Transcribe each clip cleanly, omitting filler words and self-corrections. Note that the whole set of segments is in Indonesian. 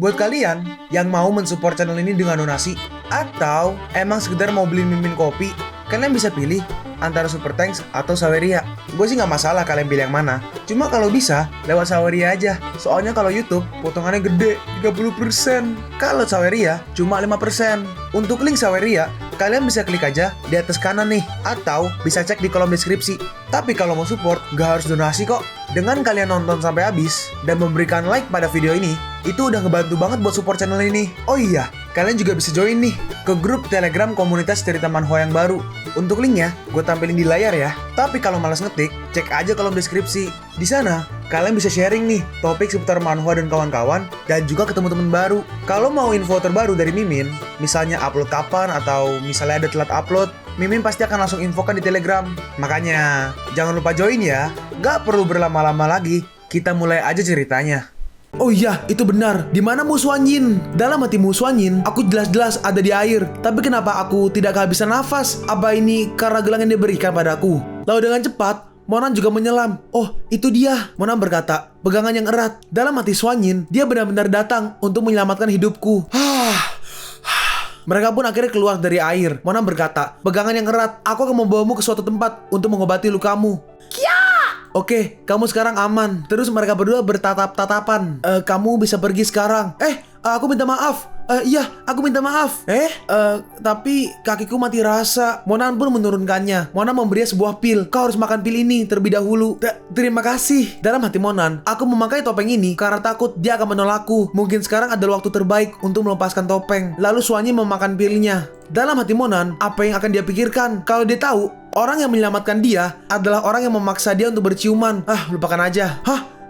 Buat kalian yang mau mensupport channel ini dengan donasi, atau emang sekedar mau beli mimin kopi, kalian bisa pilih antara Super Thanks atau Saweria. Gue sih nggak masalah kalian pilih yang mana. Cuma kalau bisa, lewat Saweria aja. Soalnya kalau YouTube, potongannya gede, 30%. Kalau Saweria, cuma 5%. Untuk link Saweria, kalian bisa klik aja di atas kanan nih. Atau bisa cek di kolom deskripsi. Tapi kalau mau support, nggak harus donasi kok. Dengan kalian nonton sampai habis, dan memberikan like pada video ini, itu udah ngebantu banget buat support channel ini. Oh iya, kalian juga bisa join nih ke grup Telegram komunitas cerita manhwa yang baru. Untuk linknya, gue tampilin di layar ya. Tapi kalau malas ngetik, cek aja kolom deskripsi. Di sana, kalian bisa sharing nih topik seputar manhwa dan kawan-kawan, dan juga ketemu teman baru. Kalau mau info terbaru dari Mimin, misalnya upload kapan atau misalnya ada telat upload, Mimin pasti akan langsung infokan di Telegram. Makanya, jangan lupa join ya. Gak perlu berlama-lama lagi, kita mulai aja ceritanya. Oh iya, itu benar. Di mana Mu Xuanyin? Dalam hati Mu Xuanyin, aku jelas-jelas ada di air. Tapi kenapa aku tidak kehabisan nafas? Apa ini karena gelang yang diberikan padaku? Lalu dengan cepat, Monan juga menyelam. Oh, itu dia. Monan berkata, pegangan yang erat. Dalam hati Xuanyin, dia benar-benar datang untuk menyelamatkan hidupku. Mereka pun akhirnya keluar dari air. Monan berkata, pegangan yang erat. Aku akan membawamu ke suatu tempat untuk mengobati lukamu. Oke, kamu sekarang aman. Terus mereka berdua bertatap-tatapan. Kamu bisa pergi sekarang. Aku minta maaf. Iya, aku minta maaf. Tapi kakiku mati rasa. Monan pun menurunkannya. Monan memberinya sebuah pil. Kau harus makan pil ini terlebih dahulu. Terima kasih. Dalam hati Monan, aku memakai topeng ini karena takut dia akan menolakku. Mungkin sekarang adalah waktu terbaik untuk melepaskan topeng. Lalu Xuanyin memakan pilnya. Dalam hati Monan, apa yang akan dia pikirkan? Kalau dia tahu orang yang menyelamatkan dia adalah orang yang memaksa dia untuk berciuman. Lupakan aja.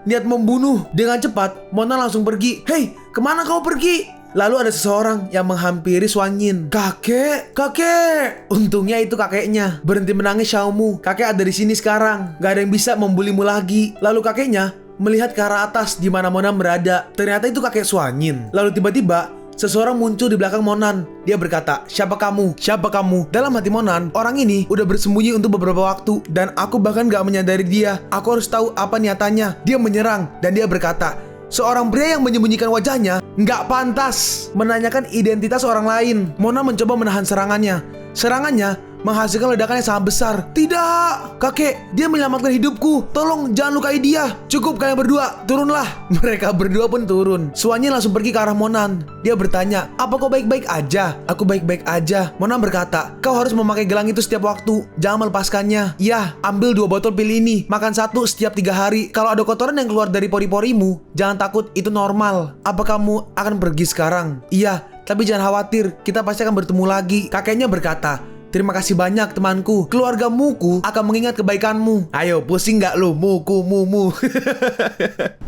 Niat membunuh. Dengan cepat, Monan langsung pergi. Hei, kemana kau pergi? Lalu ada seseorang yang menghampiri Xuanyin. Kakek. Untungnya itu kakeknya. Berhenti menangis Xiaomu. Kakek ada di sini sekarang. Gak ada yang bisa membulimu lagi. Lalu kakeknya melihat ke arah atas di mana Monan berada. Ternyata itu kakek Xuanyin. Lalu tiba-tiba seseorang muncul di belakang Monan. Dia berkata, siapa kamu? Siapa kamu? Dalam hati Monan, orang ini udah bersembunyi untuk beberapa waktu. Dan aku bahkan gak menyadari dia. Aku harus tahu apa niatannya. Dia menyerang dan dia berkata, seorang pria yang menyembunyikan wajahnya nggak pantas menanyakan identitas orang lain. Monan mencoba menahan serangannya. Serangannya menghasilkan ledakan yang sangat besar. Tidak, kakek, dia menyelamatkan hidupku. Tolong jangan lukai dia. Cukup kalian berdua, turunlah. Mereka berdua pun turun. Xuanyin langsung pergi ke arah Monan. Dia bertanya, apa kau baik-baik aja? Aku baik-baik aja. Monan berkata, kau harus memakai gelang itu setiap waktu. Jangan melepaskannya. Ya, ambil 2 botol pil ini. Makan 1 setiap 3 hari. Kalau ada kotoran yang keluar dari pori-porimu, jangan takut, itu normal. Apa kamu akan pergi sekarang? Iya, tapi jangan khawatir, kita pasti akan bertemu lagi. Kakeknya berkata, terima kasih banyak temanku. Keluarga Muku akan mengingat kebaikanmu. Ayo, pusing gak lu? Muku.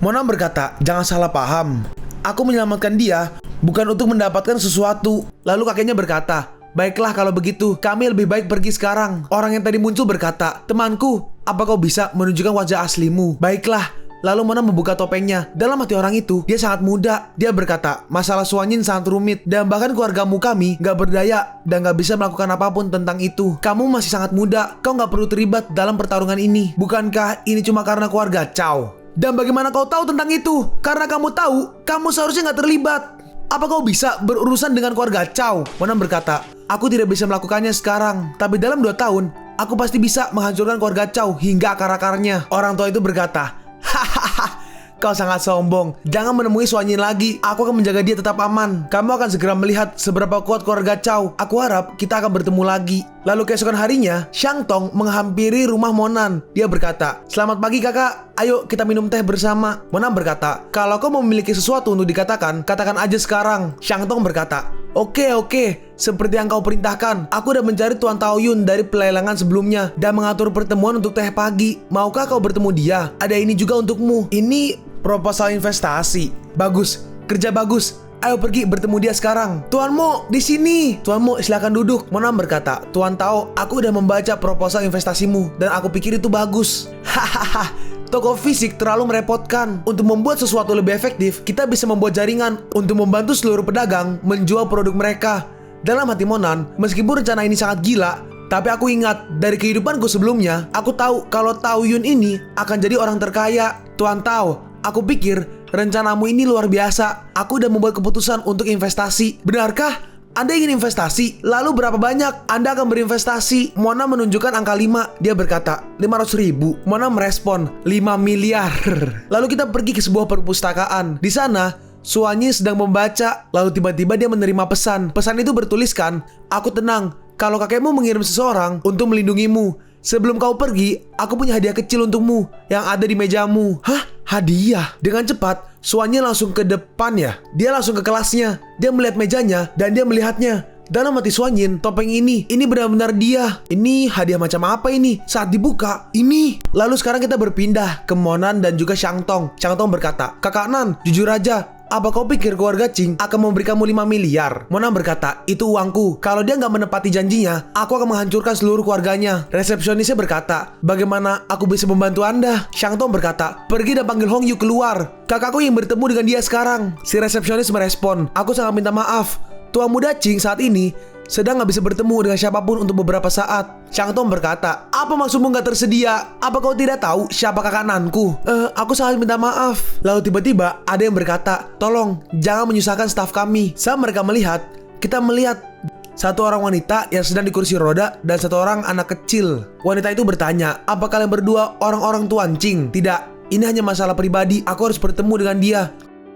Monan berkata, jangan salah paham. Aku menyelamatkan dia bukan untuk mendapatkan sesuatu. Lalu kakeknya berkata, baiklah kalau begitu, kami lebih baik pergi sekarang. Orang yang tadi muncul berkata, temanku, apa kau bisa menunjukkan wajah aslimu? Baiklah. Lalu Monan membuka topengnya. Dalam hati orang itu, dia sangat muda. Dia berkata, masalah Xuanyin sangat rumit. Dan bahkan keluargamu kami gak berdaya dan gak bisa melakukan apapun tentang itu. Kamu masih sangat muda. Kau gak perlu terlibat dalam pertarungan ini. Bukankah ini cuma karena keluarga Cao? Dan bagaimana kau tahu tentang itu? Karena kamu tahu, kamu seharusnya gak terlibat. Apa kau bisa berurusan dengan keluarga Cao? Monan berkata, aku tidak bisa melakukannya sekarang. Tapi dalam 2 tahun, aku pasti bisa menghancurkan keluarga Cao hingga akar-akarnya. Orang tua itu berkata, kau sangat sombong. Jangan menemui Xuanyin lagi. Aku akan menjaga dia tetap aman. Kamu akan segera melihat seberapa kuat keluarga Cao. Aku harap kita akan bertemu lagi. Lalu keesokan harinya, Xiang Tong menghampiri rumah Monan. Dia berkata, selamat pagi kakak. Ayo kita minum teh bersama. Monan berkata, kalau kau memiliki sesuatu untuk dikatakan, katakan aja sekarang. Xiang Tong berkata, Oke, seperti yang kau perintahkan. Aku udah mencari Tuan Taoyun dari pelelangan sebelumnya dan mengatur pertemuan untuk teh pagi. Maukah kau bertemu dia? Ada ini juga untukmu. Ini proposal investasi. Bagus, kerja bagus. Ayo pergi bertemu dia sekarang. Tuan Mo, di sini. Tuan Mo, silakan duduk. Monan berkata, Tuan Tao, aku udah membaca proposal investasimu dan aku pikir itu bagus. Hahaha. Toko fisik terlalu merepotkan. Untuk membuat sesuatu lebih efektif, kita bisa membuat jaringan untuk membantu seluruh pedagang menjual produk mereka. Dalam hati Monan, meskipun rencana ini sangat gila, tapi aku ingat dari kehidupanku sebelumnya, aku tahu kalau Taoyun ini akan jadi orang terkaya. Tuan Tao, aku pikir rencanamu ini luar biasa. Aku udah membuat keputusan untuk investasi. Benarkah? Anda ingin investasi? Lalu berapa banyak Anda akan berinvestasi? Mona menunjukkan angka 5. Dia berkata, 500 ribu. Mona merespon, 5 miliar. Lalu kita pergi ke sebuah perpustakaan. Di sana, Suanyi sedang membaca. Lalu tiba-tiba dia menerima pesan. Pesan itu bertuliskan, aku tenang. Kalau kakekmu mengirim seseorang untuk melindungimu. Sebelum kau pergi, aku punya hadiah kecil untukmu yang ada di mejamu. Hah? Hadiah? Dengan cepat, Suanyi langsung ke depan ya. Dia langsung ke kelasnya. Dia melihat mejanya dan dia melihatnya. Dalam hati Suanyin, topeng ini benar-benar dia. Ini hadiah macam apa ini? Saat dibuka, ini. Lalu sekarang kita berpindah ke Monan dan juga Xiangtong. Xiangtong berkata, Kakak Nan, jujur aja, apa kau pikir keluarga Qing akan memberi kamu 5 miliar? Monan berkata, itu uangku. Kalau dia nggak menepati janjinya, aku akan menghancurkan seluruh keluarganya. Resepsionisnya berkata, bagaimana aku bisa membantu Anda? Xiangtong berkata, pergi dan panggil Hong Yu keluar. Kakakku yang bertemu dengan dia sekarang. Si resepsionis merespon, aku sangat minta maaf. Tuan muda Qing saat ini sedang nggak bisa bertemu dengan siapapun untuk beberapa saat. Xiangtong berkata, apa maksudmu nggak tersedia? Apa kau tidak tahu siapa kakak Nanku? Aku sangat minta maaf. Lalu tiba-tiba ada yang berkata, tolong jangan menyusahkan staf kami. Saat mereka melihat, kita melihat satu orang wanita yang sedang di kursi roda dan satu orang anak kecil. Wanita itu bertanya, apa kalian berdua orang-orang Tuan Qing? Tidak, ini hanya masalah pribadi. Aku harus bertemu dengan dia.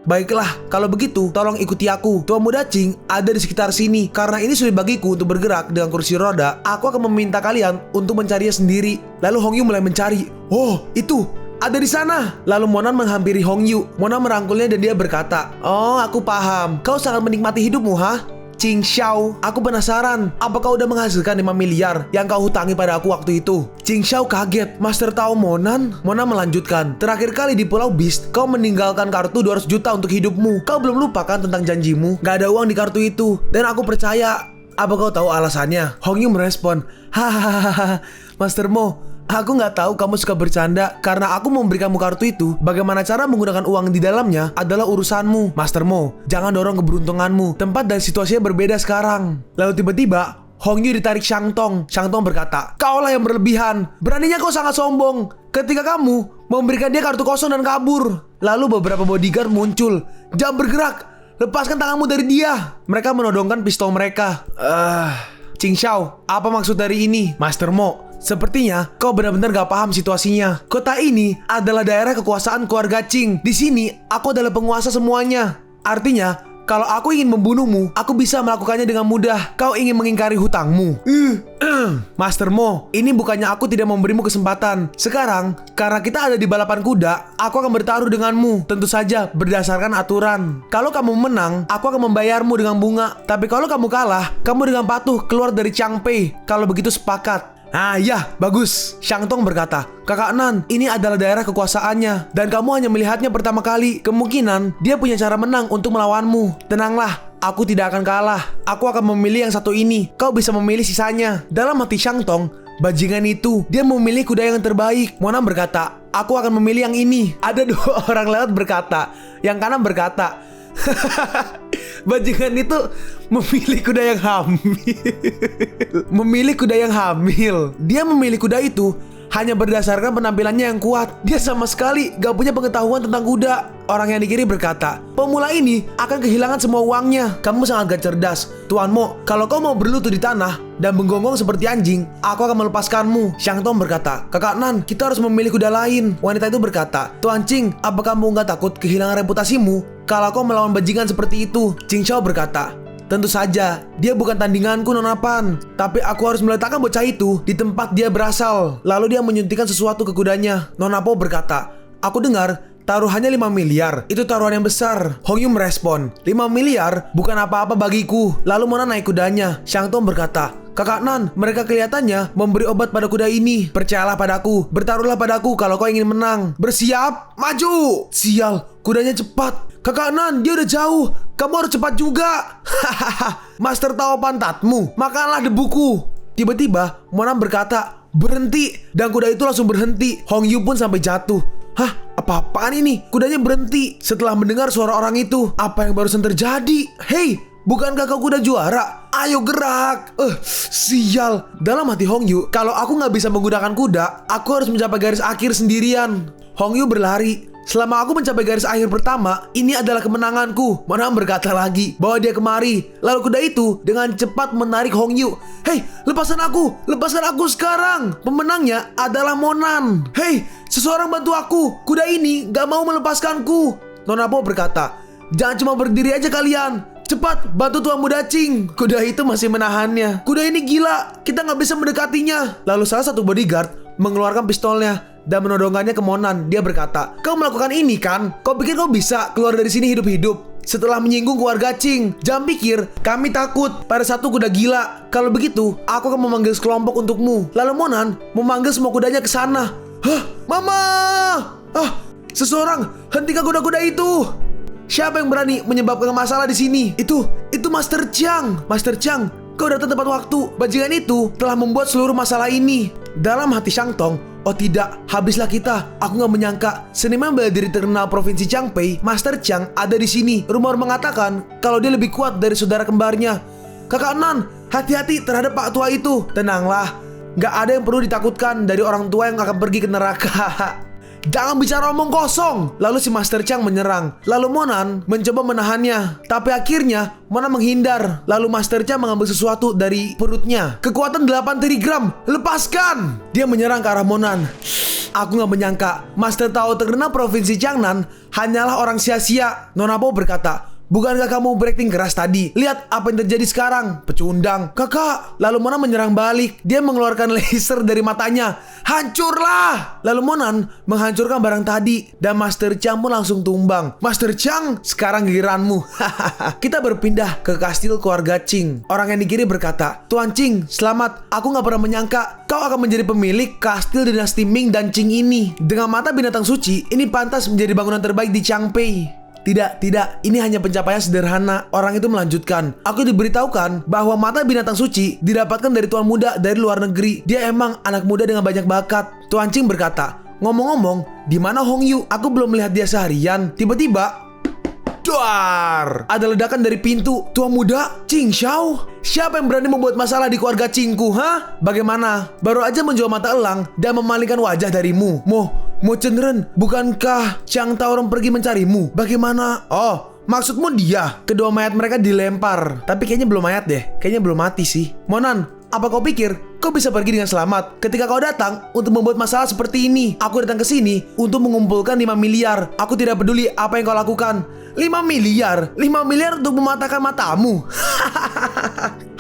Baiklah, kalau begitu tolong ikuti aku. Tuan muda Qing ada di sekitar sini. Karena ini sulit bagiku untuk bergerak dengan kursi roda, aku akan meminta kalian untuk mencarinya sendiri. Lalu Hong Yu mulai mencari. Oh, itu ada di sana. Lalu Monan menghampiri Hong Yu. Monan merangkulnya dan dia berkata, oh, aku paham. Kau sangat menikmati hidupmu, ha? Qing Xiao, aku penasaran, apakah udah menghasilkan 5 miliar yang kau hutangi pada aku waktu itu? Qing Xiao kaget. Master tahu Monan? Monan melanjutkan, terakhir kali di Pulau Beast, kau meninggalkan kartu 200 juta untuk hidupmu. Kau belum lupakan tentang janjimu? Gak ada uang di kartu itu. Dan aku percaya. Apa kau tahu alasannya? Hong Yu merespon, hahaha, Master Mo, aku nggak tahu kamu suka bercanda karena aku memberi kamu kartu itu. Bagaimana cara menggunakan uang di dalamnya adalah urusanmu. Master Mo, jangan dorong keberuntunganmu. Tempat dan situasinya berbeda sekarang. Lalu tiba-tiba Hong Yu ditarik Xiangtong. Xiangtong berkata, kaulah yang berlebihan. Beraninya kau sangat sombong ketika kamu memberikan dia kartu kosong dan kabur. Lalu beberapa bodyguard muncul. Jangan bergerak. Lepaskan tanganmu dari dia. Mereka menodongkan pistol mereka. Qing Xiao, apa maksud dari ini? Master Mo, sepertinya kau benar-benar gak paham situasinya. Kota ini adalah daerah kekuasaan keluarga Qing. Di sini, aku adalah penguasa semuanya. Artinya, kalau aku ingin membunuhmu, aku bisa melakukannya dengan mudah. Kau ingin mengingkari hutangmu. Master Mo, ini bukannya aku tidak memberimu kesempatan. Sekarang, karena kita ada di balapan kuda, aku akan bertaruh denganmu. Tentu saja berdasarkan aturan. Kalau kamu menang, aku akan membayarmu dengan bunga. Tapi kalau kamu kalah, kamu dengan patuh keluar dari Changpei. Kalau begitu sepakat. Ah ya, bagus. Xiangtong berkata, Kakak Nan, ini adalah daerah kekuasaannya dan kamu hanya melihatnya pertama kali. Kemungkinan dia punya cara menang untuk melawanmu. Tenanglah, aku tidak akan kalah. Aku akan memilih yang satu ini. Kau bisa memilih sisanya. Dalam hati Xiangtong, bajingan itu, dia memilih kuda yang terbaik. Monan berkata, aku akan memilih yang ini. Ada dua orang lewat berkata. Yang kanan berkata, bajingan itu memilih kuda yang hamil. Memilih kuda yang hamil. Dia memilih kuda itu hanya berdasarkan penampilannya yang kuat. Dia sama sekali gak punya pengetahuan tentang kuda. Orang yang di kiri berkata, pemula ini akan kehilangan semua uangnya. Kamu sangat gak cerdas. Tuan Mo, kalau kau mau berlutut di tanah dan menggonggong seperti anjing, aku akan melepaskanmu. Xiangtong berkata, Kakak Nan, kita harus memilih kuda lain. Wanita itu berkata, Tuan Qing, apa kamu gak takut kehilangan reputasimu kalau kau melawan bajingan seperti itu? Qing Xiao berkata, tentu saja, dia bukan tandinganku Nona Pan. Tapi aku harus meletakkan bocah itu di tempat dia berasal. Lalu dia menyuntikkan sesuatu ke kudanya. Nona Po berkata, aku dengar taruhannya 5 miliar. Itu taruhan yang besar. Hong Yu merespon, 5 miliar bukan apa-apa bagiku. Lalu Mona naik kudanya. Xiangtong berkata, Kakak Nan, mereka kelihatannya memberi obat pada kuda ini. Percayalah padaku, bertaruhlah padaku kalau kau ingin menang. Bersiap, maju. Sial, kudanya cepat. Kakak Nan, dia udah jauh. Kamu harus cepat juga. Hahaha, Master tahu pantatmu, makanlah debuku. Tiba-tiba Monan berkata, berhenti. Dan kuda itu langsung berhenti. Hong Yu pun sampai jatuh. Hah, apa-apaan ini? Kudanya berhenti setelah mendengar suara orang itu. Apa yang barusan terjadi? Hei, bukankah kau kuda juara? Ayo gerak. Sial. Dalam hati Hong Yu, kalau aku gak bisa menggunakan kuda, aku harus mencapai garis akhir sendirian. Hong Yu berlari selama aku mencapai garis akhir pertama, ini adalah kemenanganku. Monan berkata lagi, bawa dia kemari. Lalu kuda itu dengan cepat menarik Hong Yu. Hei, lepaskan aku sekarang. Pemenangnya adalah Monan. Hei, seseorang bantu aku. Kuda ini gak mau melepaskanku. Nona Po berkata, jangan cuma berdiri aja kalian. Cepat, bantu Tuan Muda Ching. Kuda itu masih menahannya. Kuda ini gila, kita gak bisa mendekatinya. Lalu salah satu bodyguard mengeluarkan pistolnya dan menodongkannya ke Monan. Dia berkata, kau melakukan ini kan? Kau pikir kau bisa keluar dari sini hidup-hidup? Setelah menyinggung keluarga Ching, jangan pikir kami takut pada satu kuda gila. Kalau begitu, aku akan memanggil sekelompok untukmu. Lalu Monan memanggil semua kudanya ke sana. Hah, Mama! Seseorang, hentikan kuda-kuda itu! Siapa yang berani menyebabkan masalah di sini? Itu Master Chang. Master Chang, kau datang tepat waktu. Bajingan itu telah membuat seluruh masalah ini. Dalam hati Shang Tong, oh tidak, habislah kita. Aku gak menyangka seniman bela diri terkenal provinsi Changpei, Master Chang, ada di sini. Rumor mengatakan kalau dia lebih kuat dari saudara kembarnya. Kakak Nan, hati-hati terhadap Pak Tua itu. Tenanglah, gak ada yang perlu ditakutkan dari orang tua yang akan pergi ke neraka. Jangan bicara omong kosong. Lalu si Master Chang menyerang. Lalu Monan mencoba menahannya, tapi akhirnya Monan menghindar. Lalu Master Chang mengambil sesuatu dari perutnya. Kekuatan 8 trigram. Lepaskan. Dia menyerang ke arah Monan. Aku gak menyangka Master Tao terkenal provinsi Jiangnan hanyalah orang sia-sia. Nona Po berkata, bukankah kamu berakting keras tadi? Lihat apa yang terjadi sekarang. Pecundang. Kakak. Lalu Monan menyerang balik. Dia mengeluarkan laser dari matanya. Hancurlah. Lalu Monan menghancurkan barang tadi dan Master Chang pun langsung tumbang. Master Chang, sekarang giliranmu. Kita berpindah ke kastil keluarga Ching. Orang yang di kiri berkata, Tuan Ching, selamat. Aku gak pernah menyangka kau akan menjadi pemilik kastil dinasti Ming dan Ching ini. Dengan mata binatang suci, ini pantas menjadi bangunan terbaik di Changpei. Tidak, ini hanya pencapaian sederhana. Orang itu melanjutkan, aku diberitahukan bahwa mata binatang suci didapatkan dari tuan muda dari luar negeri. Dia emang anak muda dengan banyak bakat. Tuan Ching berkata, ngomong-ngomong, di mana Hong Yu? Aku belum melihat dia seharian. Tiba-tiba, duar! Ada ledakan dari pintu. Tuan muda, Ching Xiao? Siapa yang berani membuat masalah di keluarga Chingku, ha? Bagaimana? Baru aja menjual mata elang dan memalingkan wajah darimu. Mo Chenren, bukankah Chang Taoren pergi mencarimu? Bagaimana? Oh, maksudmu dia? Kedua mayat mereka dilempar. Tapi kayaknya belum mayat deh. Kayaknya belum mati sih. Monan, apa kau pikir kau bisa pergi dengan selamat ketika kau datang untuk membuat masalah seperti ini? Aku datang ke sini untuk mengumpulkan 5 miliar. Aku tidak peduli apa yang kau lakukan. 5 miliar? 5 miliar untuk mematahkan matamu?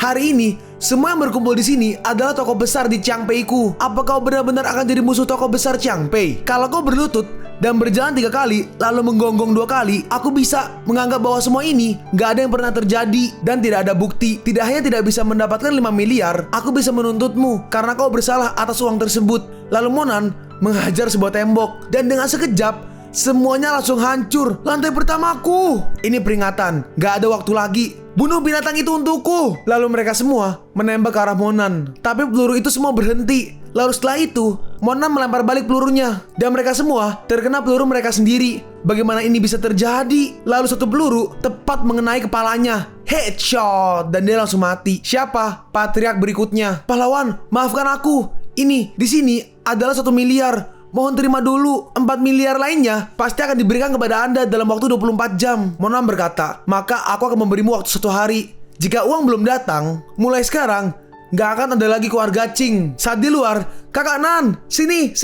Hari ini, semua yang berkumpul di sini adalah tokoh besar di Changpei-ku. Apa kau benar-benar akan jadi musuh tokoh besar Changpei? Kalau kau berlutut dan berjalan 3 kali, lalu menggonggong 2 kali, aku bisa menganggap bahwa semua ini gak ada yang pernah terjadi dan tidak ada bukti. Tidak hanya tidak bisa mendapatkan 5 miliar, aku bisa menuntutmu karena kau bersalah atas uang tersebut. Lalu Monan menghajar sebuah tembok dan dengan sekejap semuanya langsung hancur. Lantai pertamaku. Ini peringatan, gak ada waktu lagi. Bunuh binatang itu untukku. Lalu mereka semua menembak ke arah Monan. Tapi peluru itu semua berhenti. Lalu setelah itu, Monan melempar balik pelurunya. Dan mereka semua terkena peluru mereka sendiri. Bagaimana ini bisa terjadi? Lalu satu peluru tepat mengenai kepalanya. Headshot. Dan dia langsung mati. Siapa? Patriark berikutnya. Pahlawan, maafkan aku. Ini, di sini adalah 1 miliar. Mohon terima dulu. 4 miliar lainnya pasti akan diberikan kepada Anda dalam waktu 24 jam. Monan berkata, maka aku akan memberimu waktu 1 hari. Jika uang belum datang, mulai sekarang gak akan ada lagi keluarga Ching. Saat di luar, Kakak Nan, sini.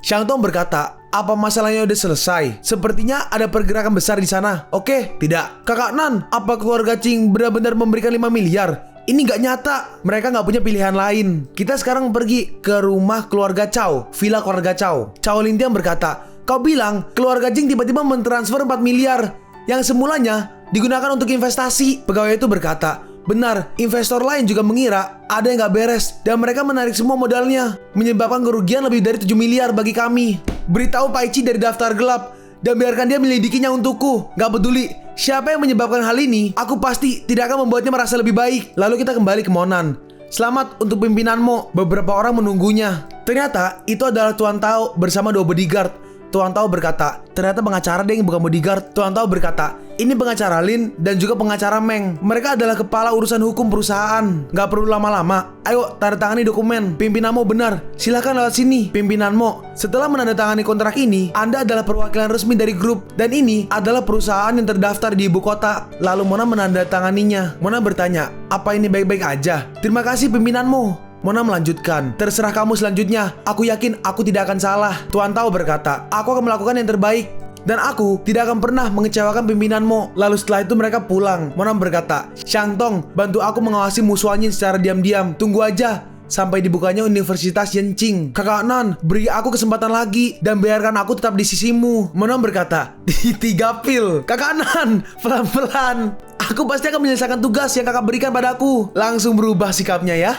Shang Tong berkata, apa masalahnya udah selesai? Sepertinya ada pergerakan besar di sana. Oke, tidak. Kakak Nan, apa keluarga Ching benar-benar memberikan 5 miliar? Ini gak nyata. Mereka gak punya pilihan lain. Kita sekarang pergi ke rumah keluarga Chow, villa keluarga Chow. Chow Lintian berkata, kau bilang keluarga Jing tiba-tiba mentransfer 4 miliar yang semulanya digunakan untuk investasi. Pegawai itu berkata, benar, investor lain juga mengira ada yang gak beres dan mereka menarik semua modalnya, menyebabkan kerugian lebih dari 7 miliar bagi kami. Beritahu Pai Chi dari daftar gelap dan biarkan dia menyelidikinya untukku. Gak peduli siapa yang menyebabkan hal ini, aku pasti tidak akan membuatnya merasa lebih baik. Lalu kita kembali ke Monan. Selamat untuk pimpinanmu. Beberapa orang menunggunya. Ternyata itu adalah Tuan Tao bersama 2 bodyguard. Tuan Tao berkata, ternyata pengacara dia yang bukan bodyguard. Tuan Tao berkata, ini pengacara Lin dan juga pengacara Meng. Mereka adalah kepala urusan hukum perusahaan. Gak perlu lama-lama. Ayo, tanda tangani dokumen. Pimpinanmu benar. Silahkan lewat sini, pimpinanmu. Setelah menandatangani kontrak ini, Anda adalah perwakilan resmi dari grup. Dan ini adalah perusahaan yang terdaftar di ibu kota. Lalu Mona menandatanganinya. Mona bertanya, apa ini baik-baik aja? Terima kasih pimpinanmu. Mona melanjutkan, terserah kamu selanjutnya. Aku yakin aku tidak akan salah. Tuan Tao berkata, aku akan melakukan yang terbaik. Dan aku tidak akan pernah mengecewakan pimpinanmu. Lalu setelah itu mereka pulang. Mona berkata, Shang Tong, bantu aku mengawasi musuhannya secara diam-diam. Tunggu aja sampai dibukanya Universitas Yenqing. Kakak Nan, beri aku kesempatan lagi dan biarkan aku tetap di sisimu. Mona berkata, di 3 pil. Kakak Nan, pelan-pelan. Aku pasti akan menyelesaikan tugas yang kakak berikan padaku. Langsung berubah sikapnya ya.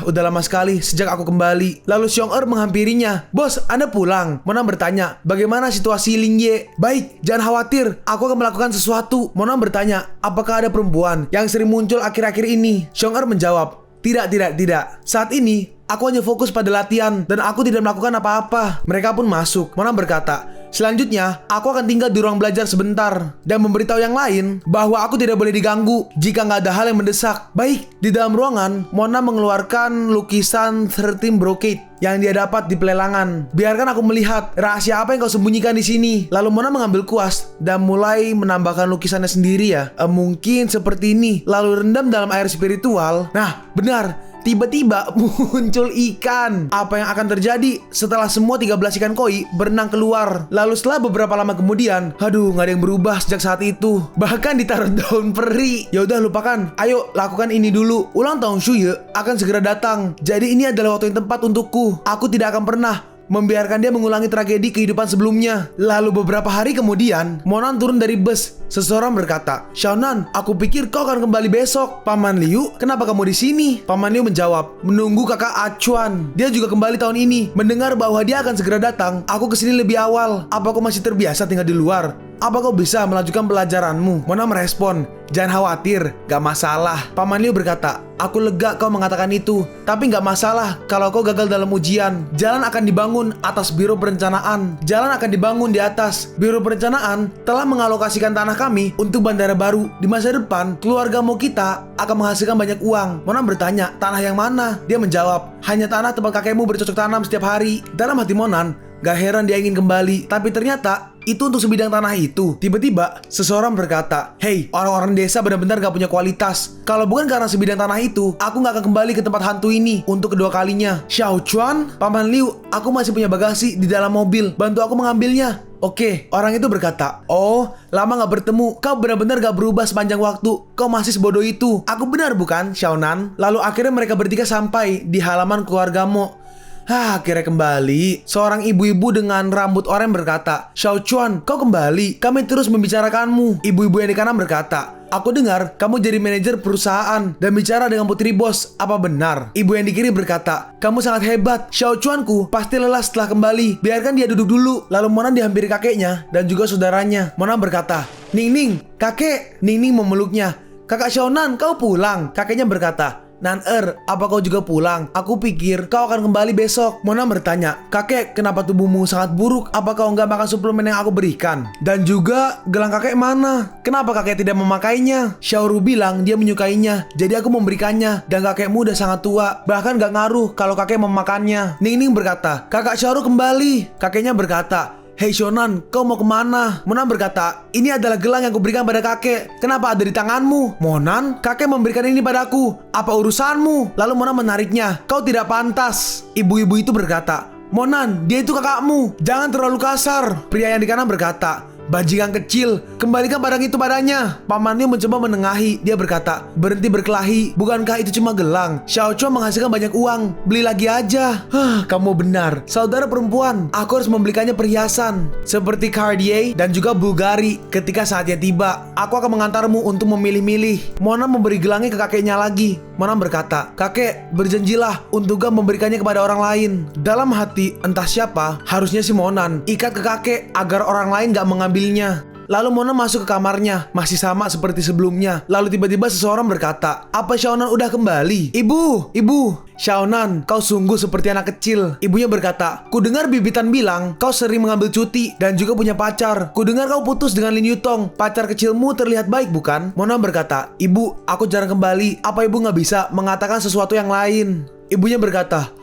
Udah lama sekali sejak aku kembali. Lalu Xiong menghampirinya. Bos, Anda pulang? Mona bertanya, bagaimana situasi Ling Ye? Baik, jangan khawatir. Aku akan melakukan sesuatu. Mona bertanya, apakah ada perempuan yang sering muncul akhir-akhir ini? Xiong menjawab, tidak. Saat ini, aku hanya fokus pada latihan dan aku tidak melakukan apa-apa. Mereka pun masuk. Mona berkata, selanjutnya, aku akan tinggal di ruang belajar sebentar dan memberitahu yang lain bahwa aku tidak boleh diganggu jika nggak ada hal yang mendesak. Baik, di dalam ruangan, Mona mengeluarkan lukisan 13 brocade yang dia dapat di pelelangan. Biarkan aku melihat rahasia apa yang kau sembunyikan di sini. Lalu Mona mengambil kuas dan mulai menambahkan lukisannya sendiri ya. Mungkin seperti ini. Lalu rendam dalam air spiritual. Nah, benar. Tiba-tiba muncul ikan. Apa yang akan terjadi setelah semua 13 ikan koi berenang keluar? Lalu setelah beberapa lama kemudian, aduh, nggak ada yang berubah sejak saat itu. Bahkan ditaruh daun peri. Ya udah lupakan. Ayo lakukan ini dulu. Ulang tahun Shuye akan segera datang. Jadi ini adalah waktu yang tepat untukku. Aku tidak akan pernah membiarkan dia mengulangi tragedi kehidupan sebelumnya. Lalu beberapa hari kemudian, Monan turun dari bus. Seseorang berkata, Xiaonan, aku pikir kau akan kembali besok. Paman Liu, kenapa kamu di sini? Paman Liu menjawab, menunggu kakak Achuan. Dia juga kembali tahun ini. Mendengar bahwa dia akan segera datang, aku kesini lebih awal. Apa kau masih terbiasa tinggal di luar? Apa kau bisa melanjutkan pelajaranmu? Mona merespon, jangan khawatir, gak masalah. Paman Liu berkata, aku lega kau mengatakan itu. Tapi gak masalah kalau kau gagal dalam ujian. Jalan akan dibangun atas Biro Perencanaan. Jalan akan dibangun di atas. Biro Perencanaan telah mengalokasikan tanah kami untuk bandara baru. Di masa depan, keluargamu kita akan menghasilkan banyak uang. Mona bertanya, tanah yang mana? Dia menjawab, hanya tanah tempat kakekmu bercocok tanam setiap hari. Dalam hati Monan, gak heran dia ingin kembali. Tapi ternyata itu untuk sebidang tanah itu. Tiba-tiba seseorang berkata, hei, orang-orang desa benar-benar gak punya kualitas. Kalau bukan karena sebidang tanah itu, aku gak akan kembali ke tempat hantu ini untuk kedua kalinya. Xiao Chuan, Paman Liu, aku masih punya bagasi di dalam mobil. Bantu aku mengambilnya. Oke, orang itu berkata, oh, lama gak bertemu. Kau benar-benar gak berubah sepanjang waktu. Kau masih sebodoh itu. Aku benar bukan, Xiaonan? Lalu akhirnya mereka bertiga sampai di halaman keluargamu. Akhirnya kembali. Seorang ibu-ibu dengan rambut oranye berkata, Xiao Chuan, kau kembali. Kami terus membicarakanmu. Ibu-ibu yang di kanan berkata, aku dengar kamu jadi manajer perusahaan dan bicara dengan putri bos. Apa benar? Ibu yang di kiri berkata, kamu sangat hebat. Xiao Chuanku pasti lelah setelah kembali. Biarkan dia duduk dulu. Lalu Mona dihampiri kakeknya dan juga saudaranya. Mona berkata, Ning Ning, kakek. Ning Ning memeluknya. Kakak Xiaonan, kau pulang. Kakeknya berkata, Nan-er, apa kau juga pulang? Aku pikir kau akan kembali besok. Mona bertanya, kakek, kenapa tubuhmu sangat buruk? Apa kau nggak makan suplemen yang aku berikan? Dan juga, gelang kakek mana? Kenapa kakek tidak memakainya? Xiaoru bilang dia menyukainya, jadi aku memberikannya. Dan kakekmu udah sangat tua, bahkan gak ngaruh kalau kakek memakannya. Ning Ning berkata, kakak Xiaoru kembali. Kakeknya berkata, hei Shonan, kau mau kemana? Monan berkata, ini adalah gelang yang kuberikan pada kakek. Kenapa ada di tanganmu? Monan, kakek memberikan ini padaku. Apa urusanmu? Lalu Monan menariknya. Kau tidak pantas. Ibu-ibu itu berkata, Monan, dia itu kakakmu. Jangan terlalu kasar. Pria yang di kanan berkata, bajingan kecil, kembalikan barang itu padanya. Paman Liu mencoba menengahi. Dia berkata, berhenti berkelahi. Bukankah itu cuma gelang? Xiao Chuan menghasilkan banyak uang. Beli lagi aja. Kamu benar, saudara perempuan. Aku harus membelikannya perhiasan seperti Cartier dan juga Bulgari. Ketika saatnya tiba, aku akan mengantarmu untuk memilih-milih. Mona memberi gelangnya ke kakeknya lagi. Mona berkata, kakek, berjanjilah untuk gak memberikannya kepada orang lain. Dalam hati, entah siapa, harusnya si Monan ikat ke kakek agar orang lain gak mengambilnya. Lalu Monan masuk ke kamarnya, masih sama seperti sebelumnya. Lalu tiba-tiba seseorang berkata, "Apa Xiaonan udah kembali?" Ibu, Xiaonan, kau sungguh seperti anak kecil. Ibunya berkata, "Ku dengar Bibitan bilang kau sering mengambil cuti dan juga punya pacar. Ku dengar kau putus dengan Lin Yutong. Pacar kecilmu terlihat baik bukan?" Monan berkata, "Ibu, aku jarang kembali. Apa ibu nggak bisa mengatakan sesuatu yang lain?" Ibunya berkata,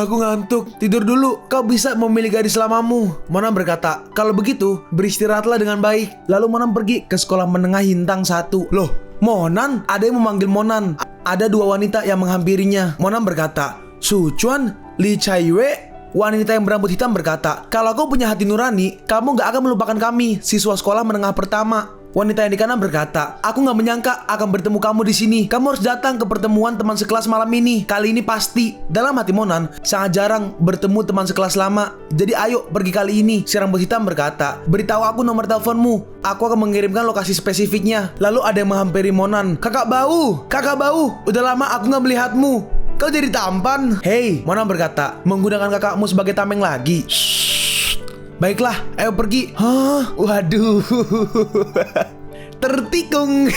"Aku ngantuk. Tidur dulu. Kau bisa memilih gadis lamamu." Monan berkata, "Kalau begitu, beristirahatlah dengan baik." Lalu Monan pergi ke sekolah menengah Hintang 1. Loh, Monan? Ada yang memanggil Monan. Ada dua wanita yang menghampirinya. Monan berkata, "Su Chuan, Li Chaiwei." Wanita yang berambut hitam berkata, "Kalau kau punya hati nurani, kamu gak akan melupakan kami, siswa sekolah menengah pertama." Wanita yang di kanan berkata, "Aku gak menyangka akan bertemu kamu di sini. Kamu harus datang ke pertemuan teman sekelas malam ini. Kali ini pasti." Dalam hati Monan, sangat jarang bertemu teman sekelas lama. "Jadi ayo pergi kali ini." Si rambut hitam berkata, "Beritahu aku nomor teleponmu. Aku akan mengirimkan lokasi spesifiknya." Lalu ada yang menghampiri Monan. Kakak bau, udah lama aku gak melihatmu. Kau jadi tampan." "Hei," Monan berkata, "menggunakan kakakmu sebagai tameng lagi." "Baiklah, ayo pergi." Hah? Waduh. Tertikung.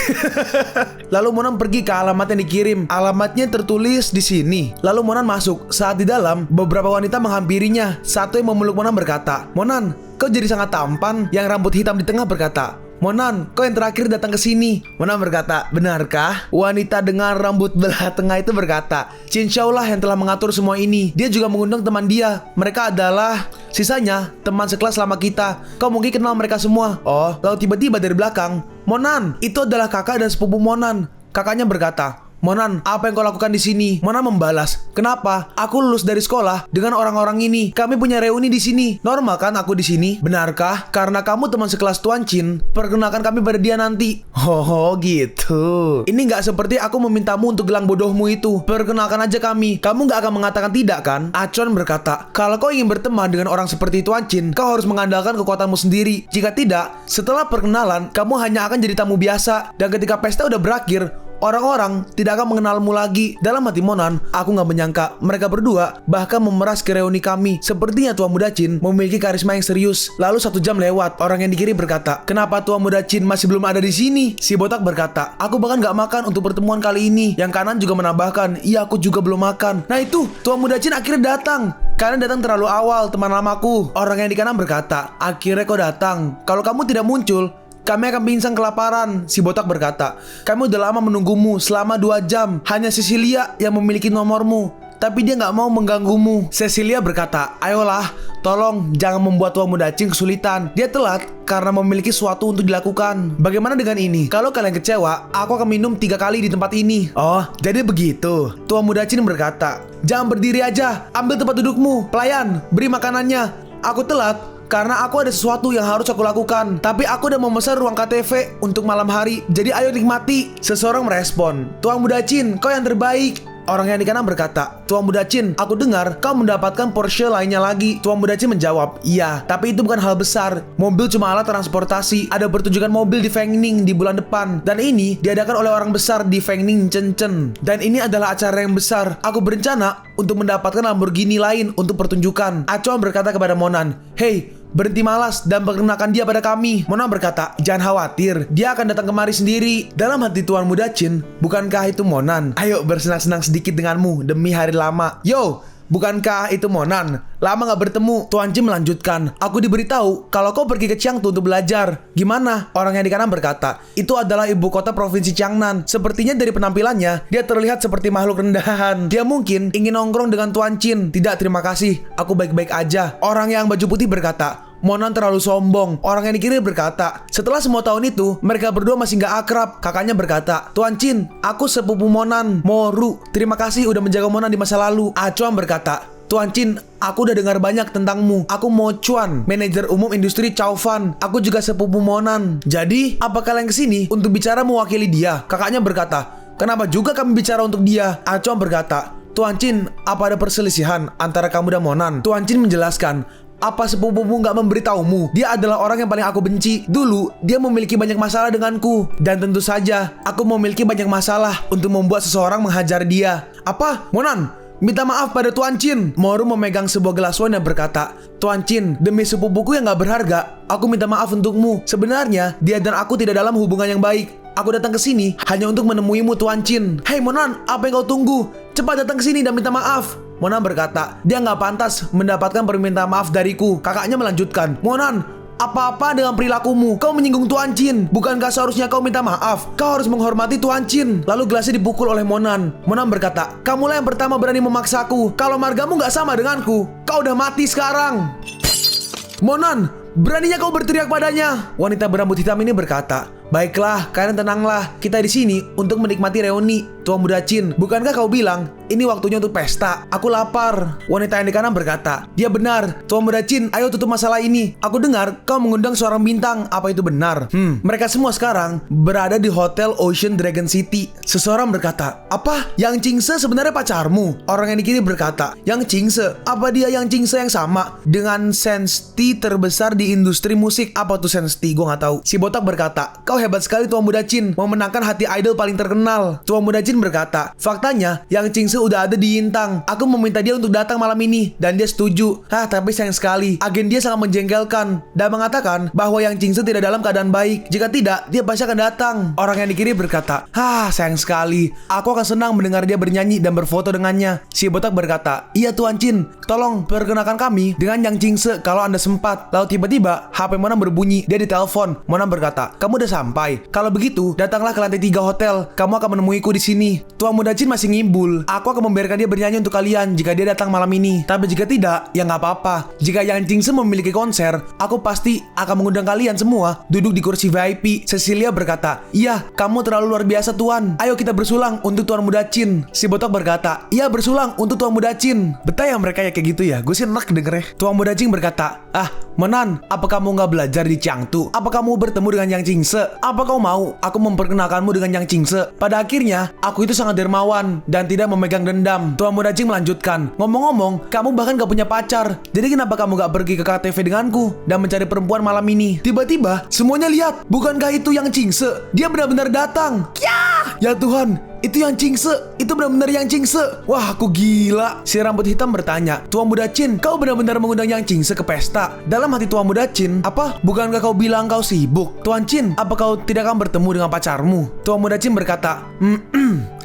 Lalu Monan pergi ke alamat yang dikirim. Alamatnya tertulis di sini. Lalu Monan masuk. Saat di dalam, beberapa wanita menghampirinya. Satu yang memeluk Monan berkata, "Monan, kau jadi sangat tampan." Yang rambut hitam di tengah berkata, "Monan, kau yang terakhir datang ke sini." Monan berkata, "Benarkah?" Wanita dengan rambut belah tengah itu berkata, "Chin Xiao lah yang telah mengatur semua ini. Dia juga mengundang teman dia. Mereka adalah sisanya teman sekelas lama kita. Kau mungkin kenal mereka semua." Oh, lalu tiba-tiba dari belakang, "Monan, itu adalah kakak dan sepupu Monan." Kakaknya berkata, "Monan, apa yang kau lakukan di sini?" Monan membalas, "Kenapa? Aku lulus dari sekolah dengan orang-orang ini. Kami punya reuni di sini. Normal kan aku di sini?" "Benarkah? Karena kamu teman sekelas Tuan Chin, perkenalkan kami pada dia nanti." Oh gitu. Ini nggak seperti aku memintamu untuk gelang bodohmu itu. Perkenalkan aja kami. Kamu nggak akan mengatakan tidak kan? Achon berkata, "Kalau kau ingin berteman dengan orang seperti Tuan Chin, kau harus mengandalkan kekuatanmu sendiri. Jika tidak, setelah perkenalan, kamu hanya akan jadi tamu biasa. Dan ketika pesta udah berakhir, orang-orang tidak akan mengenalmu lagi." Dalam hati Monan, aku gak menyangka mereka berdua bahkan memeras ke reuni kami. Sepertinya Tua Muda Chin memiliki karisma yang serius. Lalu 1 jam lewat. Orang yang di kiri berkata, "Kenapa Tua Muda Chin masih belum ada di sini?" Si botak berkata, "Aku bahkan gak makan untuk pertemuan kali ini." Yang kanan juga menambahkan, "Iya, aku juga belum makan." Nah itu, Tua Muda Chin akhirnya datang. "Kalian datang terlalu awal, teman lamaku." Orang yang di kanan berkata, "Akhirnya kau datang. Kalau kamu tidak muncul, kami akan pingsan kelaparan." Si botak berkata, "Kami udah lama menunggumu selama 2 jam. Hanya Cecilia yang memiliki nomormu, tapi dia gak mau mengganggumu." Cecilia berkata, "Ayolah, tolong jangan membuat Tua Muda Chin kesulitan. Dia telat karena memiliki sesuatu untuk dilakukan." Bagaimana dengan ini? Kalau kalian kecewa, aku akan minum 3 kali di tempat ini. Oh, jadi begitu. Tua Muda Chin berkata, "Jangan berdiri aja, ambil tempat dudukmu. Pelayan, beri makanannya. Aku telat karena aku ada sesuatu yang harus aku lakukan. Tapi aku udah memesan ruang KTV untuk malam hari. Jadi ayo nikmati." Seseorang merespon, "Tuan Muda Chin, kau yang terbaik." Orang yang di kanan berkata, "Tuan Muda Chin, aku dengar kau mendapatkan Porsche lainnya lagi." Tuan Muda Chin menjawab, "Iya, tapi itu bukan hal besar. Mobil cuma alat transportasi. Ada pertunjukan mobil di Fengning di bulan depan. Dan ini diadakan oleh orang besar di Fengning Shenzhen. Dan ini adalah acara yang besar. Aku berencana untuk mendapatkan Lamborghini lain untuk pertunjukan." Achon berkata kepada Monan, "Hei, berhenti malas dan perkenalkan dia pada kami." Monan berkata, "Jangan khawatir, dia akan datang kemari sendiri." Dalam hati Tuan Muda Chin, bukankah itu Monan? Ayo bersenang-senang sedikit denganmu demi hari lama. Yo, bukankah itu Monan? Lama gak bertemu. Tuan Chin melanjutkan, "Aku diberitahu kalau kau pergi ke Jiangsu untuk belajar." "Gimana?" Orang yang di kanan berkata, "Itu adalah ibu kota provinsi Jiangnan. Sepertinya dari penampilannya, dia terlihat seperti makhluk rendahan. Dia mungkin ingin nongkrong dengan Tuan Chin." "Tidak, terima kasih. Aku baik-baik aja." Orang yang baju putih berkata, "Monan terlalu sombong." Orang yang di kiri berkata, "Setelah semua tahun itu, mereka berdua masih gak akrab." Kakaknya berkata, "Tuan Chin, aku sepupu Monan, Moru. Terima kasih udah menjaga Monan di masa lalu." Acuan berkata, "Tuan Chin, aku udah dengar banyak tentangmu. Aku Mo Chuan, manajer umum industri Chaofan. Aku juga sepupu Monan. Jadi, apa kalian kesini untuk bicara mewakili dia?" Kakaknya berkata, "Kenapa juga kami bicara untuk dia?" Acuan berkata, "Tuan Chin, apa ada perselisihan antara kamu dan Monan?" Tuan Chin menjelaskan, "Apa sepupumu gak memberitahumu? Dia adalah orang yang paling aku benci. Dulu, dia memiliki banyak masalah denganku. Dan tentu saja, aku memiliki banyak masalah untuk membuat seseorang menghajar dia." "Apa? Monan, minta maaf pada Tuan Chin. Moru memegang sebuah gelas wine dan berkata, Tuan Chin, demi sepupuku yang gak berharga, aku minta maaf untukmu. Sebenarnya, dia dan aku tidak dalam hubungan yang baik. Aku datang ke sini hanya untuk menemuimu, Tuan Chin. Hei Monan, apa yang kau tunggu? Cepat datang ke sini dan minta maaf. Monan berkata, dia nggak pantas mendapatkan permintaan maaf dariku. Kakaknya melanjutkan, Monan, apa-apa dengan perilakumu? Kau menyinggung Tuan Chin. Bukankah seharusnya kau minta maaf? Kau harus menghormati Tuan Chin. Lalu gelasnya dipukul oleh Monan. Monan berkata, kamulah yang pertama berani memaksaku. Kalau margamu nggak sama denganku, kau udah mati sekarang. Monan, beraninya kau berteriak padanya. Wanita berambut hitam ini berkata, baiklah, kalian tenanglah. Kita di sini untuk menikmati reuni. Tuan Muda Chin, bukankah kau bilang ini waktunya untuk pesta? Aku lapar. Wanita yang di kanan berkata, dia benar. Tuan Muda Chin, ayo tutup masalah ini. Aku dengar kau mengundang seorang bintang. Apa itu benar? Mereka semua sekarang berada di Hotel Ocean Dragon City. Seseorang berkata, apa? Yang Chingse sebenarnya pacarmu? Orang yang di kiri berkata, yang Chingse? Apa dia yang Chingse yang sama dengan Sensti terbesar di industri musik? Apa tuh Sensti? Gue gak tahu. Si botak berkata, kau hebat sekali Tuan Muda Chin, memenangkan hati idol paling terkenal. Tuan Muda Chin berkata, faktanya yang Chingse udah ada di Yintang. Aku meminta dia untuk datang malam ini dan dia setuju. Tapi sayang sekali, agen dia sangat menjengkelkan dan mengatakan bahwa yang Chingse tidak dalam keadaan baik. Jika tidak, dia pasti akan datang. Orang yang di kiri berkata, sayang sekali. Aku akan senang mendengar dia bernyanyi dan berfoto dengannya. Si botak berkata, iya Tuan Chin, tolong perkenalkan kami dengan yang Chingse kalau Anda sempat. Lalu tiba-tiba HP Monan berbunyi. Dia ditelepon. Monan berkata, kamu udah sampai. Kalau begitu, datanglah ke lantai 3 hotel. Kamu akan menemuiku di sini. Tuan Muda Chin masih ngibul. Aku akan membiarkan dia bernyanyi untuk kalian jika dia datang malam ini. Tapi jika tidak, ya nggak apa-apa. Jika Yang Chingse memiliki konser, aku pasti akan mengundang kalian semua duduk di kursi VIP. Cecilia berkata, iya, kamu terlalu luar biasa Tuan. Ayo kita bersulang untuk Tuan Muda Chin. Si botak berkata, iya bersulang untuk Tuan Muda Chin. Betah ya mereka ya kayak gitu ya. Gue sih enak dengernya. Tuan Muda Chin berkata, Monan, apa kamu nggak belajar di Changtu? Apa kamu bertemu dengan Yang Chingse? Apa kau mau aku memperkenalkanmu dengan Yang Chingse? Pada akhirnya, aku itu sangat dermawan dan tidak memegang dendam. Tuan Muda Chin melanjutkan, ngomong-ngomong, kamu bahkan gak punya pacar. Jadi kenapa kamu gak pergi ke KTV denganku dan mencari perempuan malam ini? Tiba-tiba, semuanya lihat, bukankah itu Yang Chingse? Dia benar-benar datang. Ya Tuhan, itu Yang Chingse. Itu benar-benar Yang Chingse. Wah, aku gila. Si rambut hitam bertanya, Tuan Muda Chin, kau benar-benar mengundang Yang Chingse ke pesta? Dalam hati Tuan Muda Chin, apa? Bukankah kau bilang kau sibuk? Tuan Chin, apa kau tidak akan bertemu dengan pacarmu? Tuan Muda Chin berkata,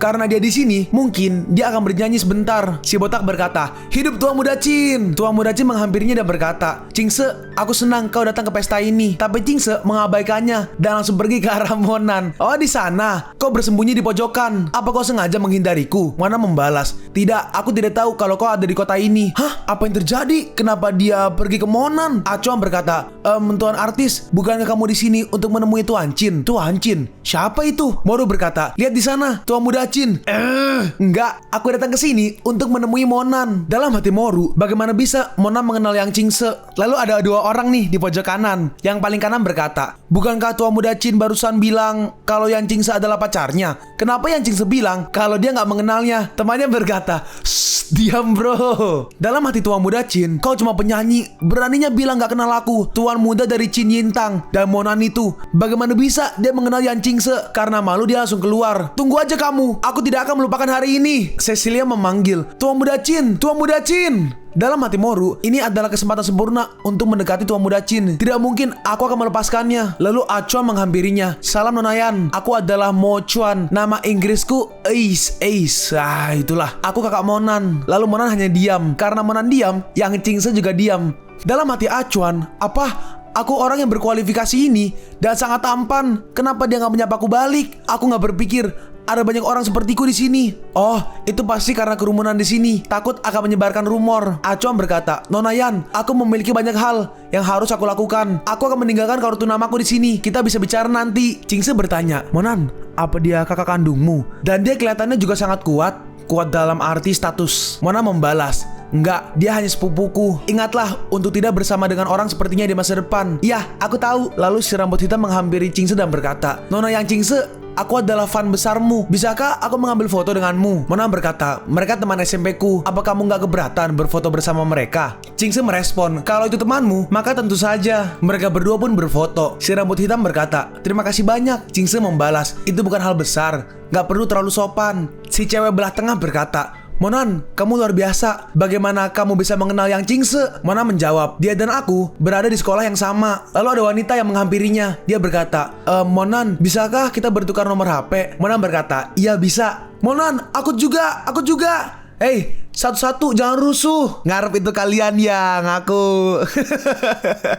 karena dia di sini, mungkin dia akan bernyanyi sebentar. Si botak berkata, hidup Tuan Muda Chin. Tuan Muda Chin menghampirinya dan berkata, Chingse, aku senang kau datang ke pesta ini. Tapi Chingse mengabaikannya dan langsung pergi ke arah Monan. Oh, di sana. Kau bersembunyi di pojokan. Apa kau sengaja menghindariku? Monan membalas, tidak, aku tidak tahu kalau kau ada di kota ini. Apa yang terjadi? Kenapa dia pergi ke Monan? Acuan berkata, Tuan artis, bukankah kamu di sini untuk menemui Tuan Chin? Tuan Chin? Siapa itu? Moru berkata, lihat di sana, Tuan Muda Chin. Enggak, aku datang ke sini untuk menemui Monan. Dalam hati Moru, bagaimana bisa Monan mengenal Yang Chingse? Lalu ada dua orang nih di pojok kanan. Yang paling kanan berkata, bukankah Tuan Muda Chin barusan bilang kalau Yang Chingse adalah pacarnya? Kenapa Yang Chingse bilang kalau dia nggak mengenalnya? Temannya berkata, diam bro. Dalam hati Tuan Muda Chin, kau cuma penyanyi, beraninya bilang nggak kenal aku, Tuan muda dari Chin Yintang. Dan Monan itu, bagaimana bisa dia mengenal Yang Chingse? Karena malu dia langsung keluar. Tunggu aja kamu, aku tidak akan melupakan hari ini. Cecilia memanggil, Tuan Muda Chin, Tuan Muda Chin. Dalam hati Moru, ini adalah kesempatan sempurna untuk mendekati Tuan Muda Chin. Tidak mungkin aku akan melepaskannya. Lalu Acuan menghampirinya. Salam Nonayan, aku adalah Mo Chuan. Nama Inggrisku Ace. Itulah. Aku kakak Monan. Lalu Monan hanya diam. Karena Monan diam, Yang Chingse juga diam. Dalam hati Acuan, apa? Aku orang yang berkualifikasi ini dan sangat tampan. Kenapa dia nggak menyapa aku balik? Aku nggak berpikir ada banyak orang sepertiku di sini. Oh, itu pasti karena kerumunan di sini. Takut akan menyebarkan rumor. Acuan berkata, Nonayan, aku memiliki banyak hal yang harus aku lakukan. Aku akan meninggalkan kartu namaku di sini. Kita bisa bicara nanti. Chingse bertanya, Monan, apa dia kakak kandungmu? Dan dia kelihatannya juga sangat kuat. Kuat dalam arti status. Monan membalas, enggak, dia hanya sepupuku. Ingatlah untuk tidak bersama dengan orang sepertinya di masa depan. Ya, aku tahu. Lalu si rambut hitam menghampiri Chingse dan berkata, Nona Yang Chingse, aku adalah fan besarmu. Bisakah aku mengambil foto denganmu? Monan berkata, mereka teman SMP ku. Apa kamu gak keberatan berfoto bersama mereka? Chingse merespon, kalau itu temanmu, maka tentu saja. Mereka berdua pun berfoto. Si rambut hitam berkata, terima kasih banyak. Chingse membalas, itu bukan hal besar. Gak perlu terlalu sopan. Si cewek belah tengah berkata, Monan, kamu luar biasa. Bagaimana kamu bisa mengenal Yang Chingse? Monan menjawab, dia dan aku berada di sekolah yang sama. Lalu ada wanita yang menghampirinya. Dia berkata, Monan, bisakah kita bertukar nomor HP? Monan berkata, iya bisa. Monan, aku juga. Hei, satu-satu, jangan rusuh. Ngarep itu kalian ya, ngaku.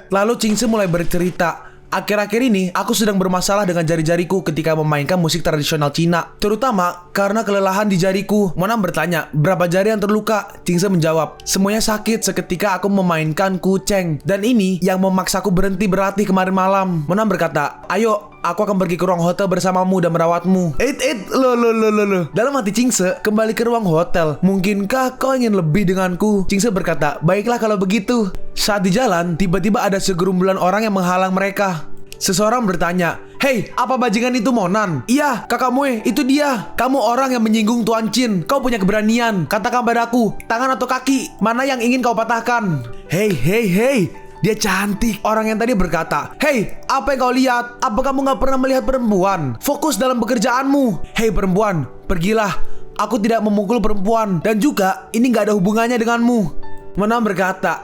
Lalu Chingse mulai bercerita. Akhir-akhir ini, aku sedang bermasalah dengan jari-jariku ketika memainkan musik tradisional Cina. Terutama karena kelelahan di jariku. Monan bertanya, berapa jari yang terluka? Chingse menjawab, semuanya sakit seketika aku memainkan kuceng. Dan ini yang memaksaku berhenti berlatih kemarin malam. Monan berkata, ayo, aku akan pergi ke ruang hotel bersamamu dan merawatmu. Lo. Dalam hati Chingse, kembali ke ruang hotel. Mungkinkah kau ingin lebih denganku? Chingse berkata, baiklah kalau begitu. Saat di jalan, tiba-tiba ada segerombolan orang yang menghalang mereka. Seseorang bertanya, hei, apa bajingan itu Monan? Iya, kakak Mue, itu dia. Kamu orang yang menyinggung Tuan Chin. Kau punya keberanian. Katakan padaku, tangan atau kaki, mana yang ingin kau patahkan? Hei. Dia cantik. Orang yang tadi berkata, hei, apa yang kau lihat? Apa kamu gak pernah melihat perempuan? Fokus dalam pekerjaanmu. Hei perempuan, pergilah. Aku tidak memukul perempuan. Dan juga, ini gak ada hubungannya denganmu. Monan berkata,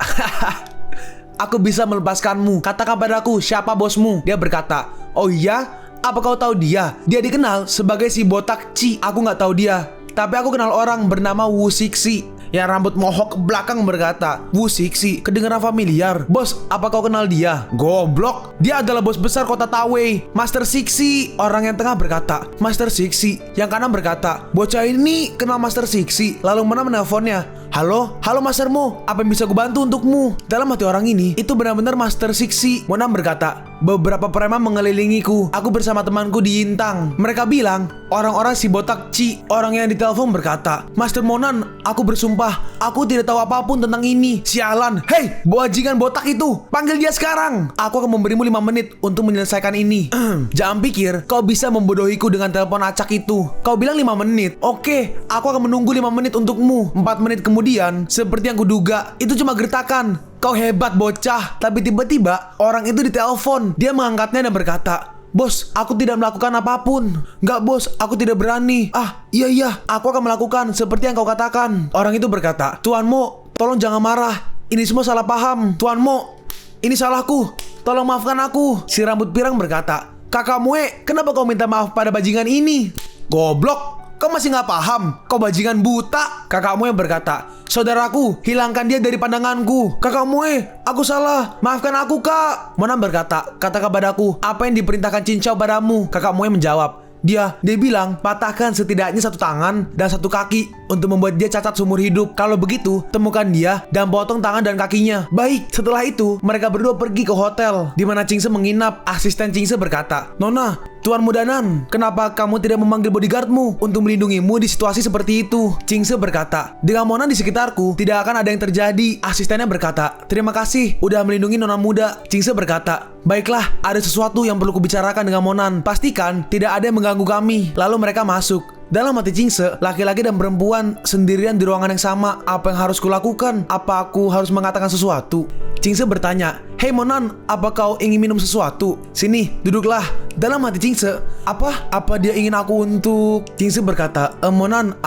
aku bisa melepaskanmu. Katakan padaku, siapa bosmu? Dia berkata, oh iya? Apa kau tahu dia? Dia dikenal sebagai si botak Ci. Aku gak tahu dia. Tapi aku kenal orang bernama Wu Xixi yang rambut mohok ke belakang berkata, Wu Xixi, kedengaran familiar. Bos, apa kau kenal dia? Goblok, dia adalah bos besar kota Tawei, Master Xixi. Orang yang tengah berkata, Master Xixi. Yang kanan berkata, bocah ini kenal Master Xixi. Lalu mana menelponnya, halo mastermu, apa yang bisa kubantu untukmu? Dalam hati orang ini, itu benar-benar Master Xixi. Monan berkata, beberapa preman mengelilingiku. Aku bersama temanku di Yintang. Mereka bilang, orang-orang si botak Ci. Orang yang ditelepon berkata, Master Monan, aku bersumpah, aku tidak tahu apapun tentang ini. Sialan, hei, bajingan botak itu, panggil dia sekarang. Aku akan memberimu 5 menit untuk menyelesaikan ini. Jangan pikir kau bisa membodohiku dengan telepon acak itu. Kau bilang 5 menit. Oke, aku akan menunggu 5 menit untukmu. 4 menit kemudian, seperti yang kuduga, itu cuma gertakan. Kau hebat bocah. Tapi tiba-tiba orang itu ditelepon. Dia mengangkatnya dan berkata, bos, aku tidak melakukan apapun. Enggak bos, aku tidak berani. Iya, aku akan melakukan seperti yang kau katakan. Orang itu berkata, Tuan Mo, tolong jangan marah. Ini semua salah paham. Tuan Mo, ini salahku. Tolong maafkan aku. Si rambut pirang berkata, kakak Mue, kenapa kau minta maaf pada bajingan ini? Goblok, kau masih gak paham? Kau bajingan buta. Kakakmu yang berkata, saudaraku, hilangkan dia dari pandanganku. Kakakmu, aku salah. Maafkan aku, kak. Monan berkata, katakan padaku, apa yang diperintahkan Cincau padamu? Kakakmu yang menjawab, dia bilang, patahkan setidaknya 1 tangan dan 1 kaki untuk membuat dia cacat seumur hidup. Kalau begitu, temukan dia dan potong tangan dan kakinya. Baik, setelah itu, mereka berdua pergi ke hotel di mana Chingse menginap. Asisten Chingse berkata, Nona, Tuan Mudanan, kenapa kamu tidak memanggil bodyguardmu untuk melindungimu di situasi seperti itu? Chingse berkata, dengan Monan di sekitarku, tidak akan ada yang terjadi. Asistennya berkata, terima kasih udah melindungi Nona muda. Chingse berkata, baiklah, ada sesuatu yang perlu kubicarakan dengan Monan. Pastikan tidak ada yang mengganggu kami. Lalu mereka masuk. Dalam hati Chingse, laki-laki dan perempuan sendirian di ruangan yang sama. Apa yang harus kulakukan? Apa aku harus mengatakan sesuatu? Chingse bertanya, hei Monan, apa kau ingin minum sesuatu? Sini, duduklah. Dalam hati Chingse, apa dia ingin aku untuk? Chingse berkata, Monan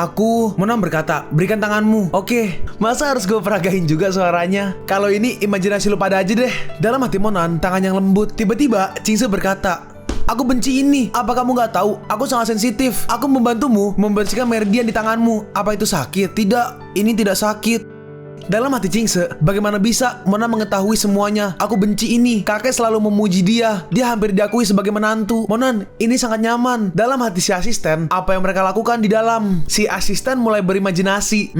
berkata, berikan tanganmu. Oke, masa harus gue peragain juga suaranya? Kalau ini imajinasi lu pada aja deh. Dalam hati Monan, tangan yang lembut. Tiba-tiba Chingse berkata, aku benci ini. Apa kamu gak tahu? Aku sangat sensitif. Aku membantumu membersihkan meridian di tanganmu. Apa itu sakit? Tidak, ini tidak sakit. Dalam hati Chingse, bagaimana bisa Monan mengetahui semuanya? Aku benci ini. Kakek selalu memuji dia. Dia hampir diakui sebagai menantu. Monan, ini sangat nyaman. Dalam hati si asisten, apa yang mereka lakukan di dalam? Si asisten mulai berimajinasi.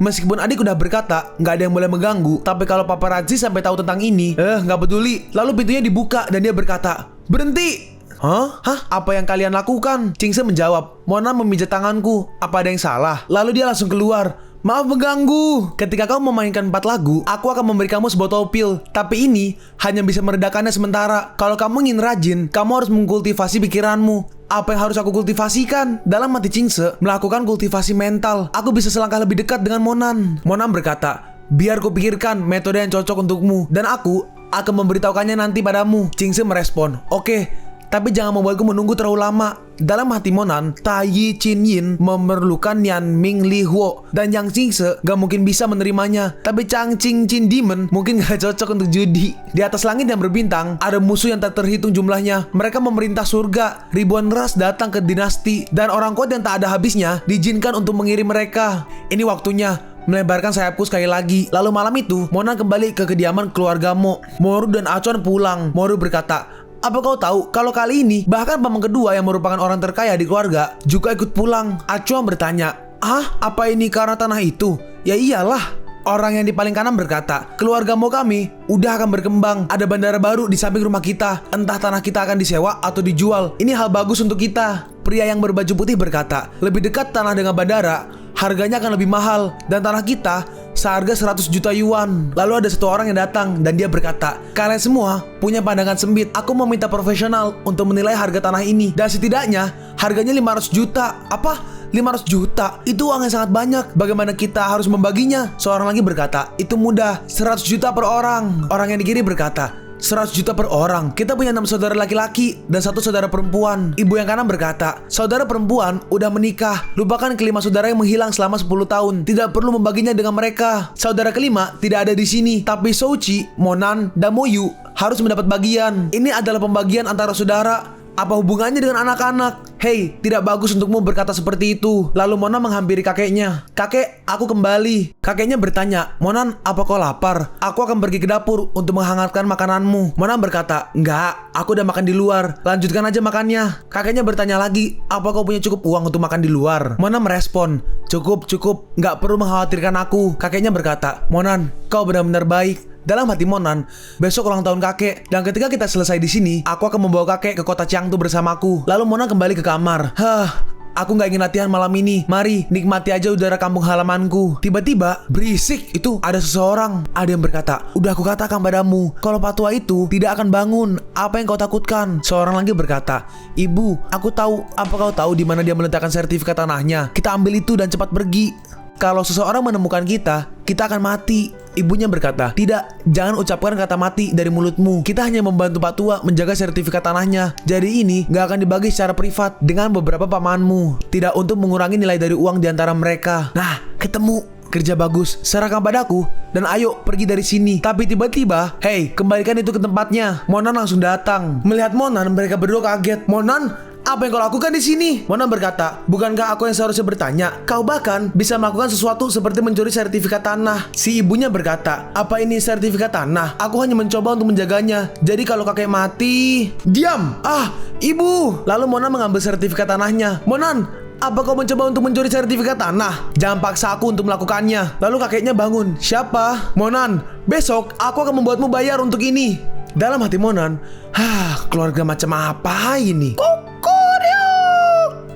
Meskipun adik udah berkata nggak ada yang boleh mengganggu, tapi kalau paparazzi sampai tahu tentang ini, nggak peduli. Lalu pintunya dibuka dan dia berkata, berhenti. Hah? Apa yang kalian lakukan? Chingse menjawab, Monan memijat tanganku. Apa ada yang salah? Lalu dia langsung keluar. Maaf mengganggu. Ketika kau memainkan 4 lagu, aku akan memberi kamu sebotol pil. Tapi ini hanya bisa meredakannya sementara. Kalau kamu ingin rajin, kamu harus mengkultivasi pikiranmu. Apa yang harus aku kultivasikan? Dalam hati Chingse, melakukan kultivasi mental. Aku bisa selangkah lebih dekat dengan Monan. Monan berkata, biar ku pikirkan metode yang cocok untukmu, dan aku akan memberitahukannya nanti padamu. Chingse merespon, oke. tapi jangan membuatku menunggu terlalu lama. Dalam hati Monan, Taiyi Chin Yin memerlukan Nian Ming Li Huo, dan Yang Xingse gak mungkin bisa menerimanya. Tapi Chang Ching Chin Demon mungkin gak cocok untuk judi. Di atas langit yang berbintang, ada musuh yang tak terhitung jumlahnya. Mereka memerintah surga. Ribuan ras datang ke dinasti, dan orang kuat yang tak ada habisnya diizinkan untuk mengirim mereka. Ini waktunya melebarkan sayapku sekali lagi. Lalu malam itu, Monan kembali ke kediaman keluarga Mo. Moru dan Acuan pulang. Moru berkata, "Apa kau tahu kalau kali ini bahkan paman kedua yang merupakan orang terkaya di keluarga juga ikut pulang?" Acuan bertanya, apa ini karena tanah itu?" "Ya iyalah." Orang yang di paling kanan berkata, "Keluarga Mo kami udah akan berkembang. Ada bandara baru di samping rumah kita. Entah tanah kita akan disewa atau dijual. Ini hal bagus untuk kita." Pria yang berbaju putih berkata, "Lebih dekat tanah dengan bandara, harganya akan lebih mahal. Dan tanah kita seharga 100 juta yuan." Lalu ada satu orang yang datang dan dia berkata, "Kalian semua punya pandangan sempit. Aku meminta profesional untuk menilai harga tanah ini. Dan setidaknya harganya 500 juta. "Apa? 500 juta? Itu uang yang sangat banyak. Bagaimana kita harus membaginya?" Seorang lagi berkata, "Itu mudah. 100 juta per orang." Orang yang di kiri berkata, 100 juta per orang. Kita punya 6 saudara laki-laki dan 1 saudara perempuan." Ibu yang kanan berkata, "Saudara perempuan udah menikah. Lupakan kelima saudara yang menghilang selama 10 tahun. Tidak perlu membaginya dengan mereka. Saudara kelima tidak ada di sini. Tapi Souchi, Monan, dan Moyu harus mendapat bagian. Ini adalah pembagian antara saudara. Apa hubungannya dengan anak-anak? Hei, tidak bagus untukmu berkata seperti itu." Lalu Monan menghampiri kakeknya. "Kakek, aku kembali." Kakeknya bertanya, "Monan, apa kau lapar? Aku akan pergi ke dapur untuk menghangatkan makananmu." Monan berkata, "Enggak, aku udah makan di luar. Lanjutkan aja makannya." Kakeknya bertanya lagi, "Apa kau punya cukup uang untuk makan di luar?" Monan merespon, "Cukup, nggak perlu mengkhawatirkan aku." Kakeknya berkata, "Monan, kau benar-benar baik." Dalam hati Monan, besok ulang tahun kakek, dan ketika kita selesai di sini, aku akan membawa kakek ke kota Changtu bersamaku. Lalu Monan kembali ke kamar. Aku nggak ingin latihan malam ini. Mari nikmati aja udara kampung halamanku." Tiba-tiba berisik itu ada seseorang. Ada yang berkata, "Udah aku katakan padamu, kalau patua itu tidak akan bangun. Apa yang kau takutkan?" Seorang lagi berkata, "Ibu, aku tahu. Apa kau tahu di mana dia meletakkan sertifikat tanahnya? Kita ambil itu dan cepat pergi. Kalau seseorang menemukan kita akan mati." Ibunya berkata, "Tidak, jangan ucapkan kata mati dari mulutmu. Kita hanya membantu Pak Tua menjaga sertifikat tanahnya. Jadi ini gak akan dibagi secara privat dengan beberapa pamanmu. Tidak untuk mengurangi nilai dari uang di antara mereka." Nah, ketemu. Kerja bagus, serahkan padaku dan ayo pergi dari sini. Tapi tiba-tiba, "Hei, kembalikan itu ke tempatnya." Monan langsung datang. Melihat Monan, mereka berdua kaget. "Monan, apa yang kau lakukan di sini?" Monan berkata, "Bukankah aku yang seharusnya bertanya? Kau bahkan bisa melakukan sesuatu seperti mencuri sertifikat tanah." Si ibunya berkata, "Apa ini sertifikat tanah? Aku hanya mencoba untuk menjaganya. Jadi kalau kakek mati..." "Diam! Ibu!" Lalu Monan mengambil sertifikat tanahnya. "Monan, apa kau mencoba untuk mencuri sertifikat tanah? Jangan paksa aku untuk melakukannya." Lalu kakeknya bangun. "Siapa?" "Monan, besok aku akan membuatmu bayar untuk ini." Dalam hati Monan, keluarga macam apa ini?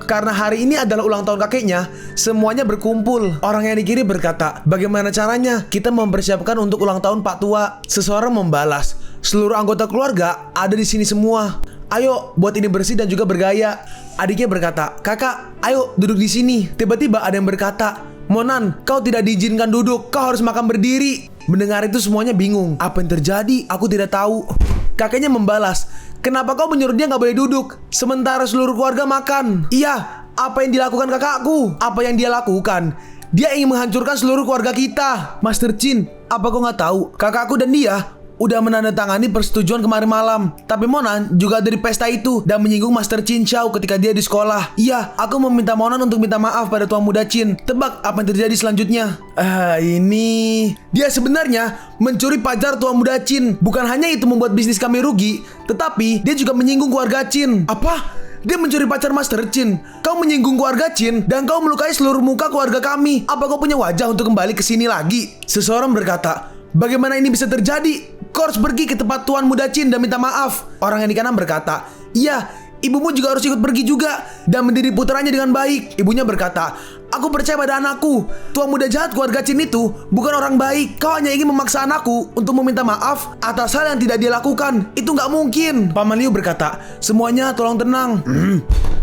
Karena hari ini adalah ulang tahun kakeknya, semuanya berkumpul. Orang yang di kiri berkata, "Bagaimana caranya? Kita mempersiapkan untuk ulang tahun Pak Tua." Seseorang membalas, "Seluruh anggota keluarga ada di sini semua. Ayo, buat ini bersih dan juga bergaya." Adiknya berkata, "Kakak, ayo duduk di sini." Tiba-tiba ada yang berkata, "Monan, kau tidak diizinkan duduk. Kau harus makan berdiri." Mendengar itu semuanya bingung. Apa yang terjadi? Aku tidak tahu. Kakeknya membalas, "Kenapa kau menyuruh dia nggak boleh duduk sementara seluruh keluarga makan?" "Iya, apa yang dilakukan kakakku?" "Apa yang dia lakukan? Dia ingin menghancurkan seluruh keluarga kita." "Master Chin, apa kau nggak tahu? Kakakku dan dia udah menandatangani persetujuan kemarin malam. Tapi Monan juga ada di pesta itu dan menyinggung Master Chin Xiao ketika dia di sekolah. Iya, aku meminta Monan untuk minta maaf pada Tuan Muda Chin. Tebak apa yang terjadi selanjutnya?" Ini... Dia sebenarnya mencuri pacar Tuan Muda Chin. Bukan hanya itu membuat bisnis kami rugi, tetapi dia juga menyinggung keluarga Chin." "Apa? Dia mencuri pacar Master Chin? Kau menyinggung keluarga Chin dan kau melukai seluruh muka keluarga kami. Apa kau punya wajah untuk kembali ke sini lagi?" Seseorang berkata, "Bagaimana ini bisa terjadi? Kau harus pergi ke tempat Tuan Muda Chin dan minta maaf." Orang yang di kanan berkata, "Iya, ibumu juga harus ikut pergi juga dan mendidik putranya dengan baik." Ibunya berkata, "Aku percaya pada anakku. Tuan muda jahat keluarga Chin itu bukan orang baik. Kau hanya ingin memaksa anakku untuk meminta maaf atas hal yang tidak dia lakukan. Itu nggak mungkin." Paman Liu berkata, "Semuanya tolong tenang.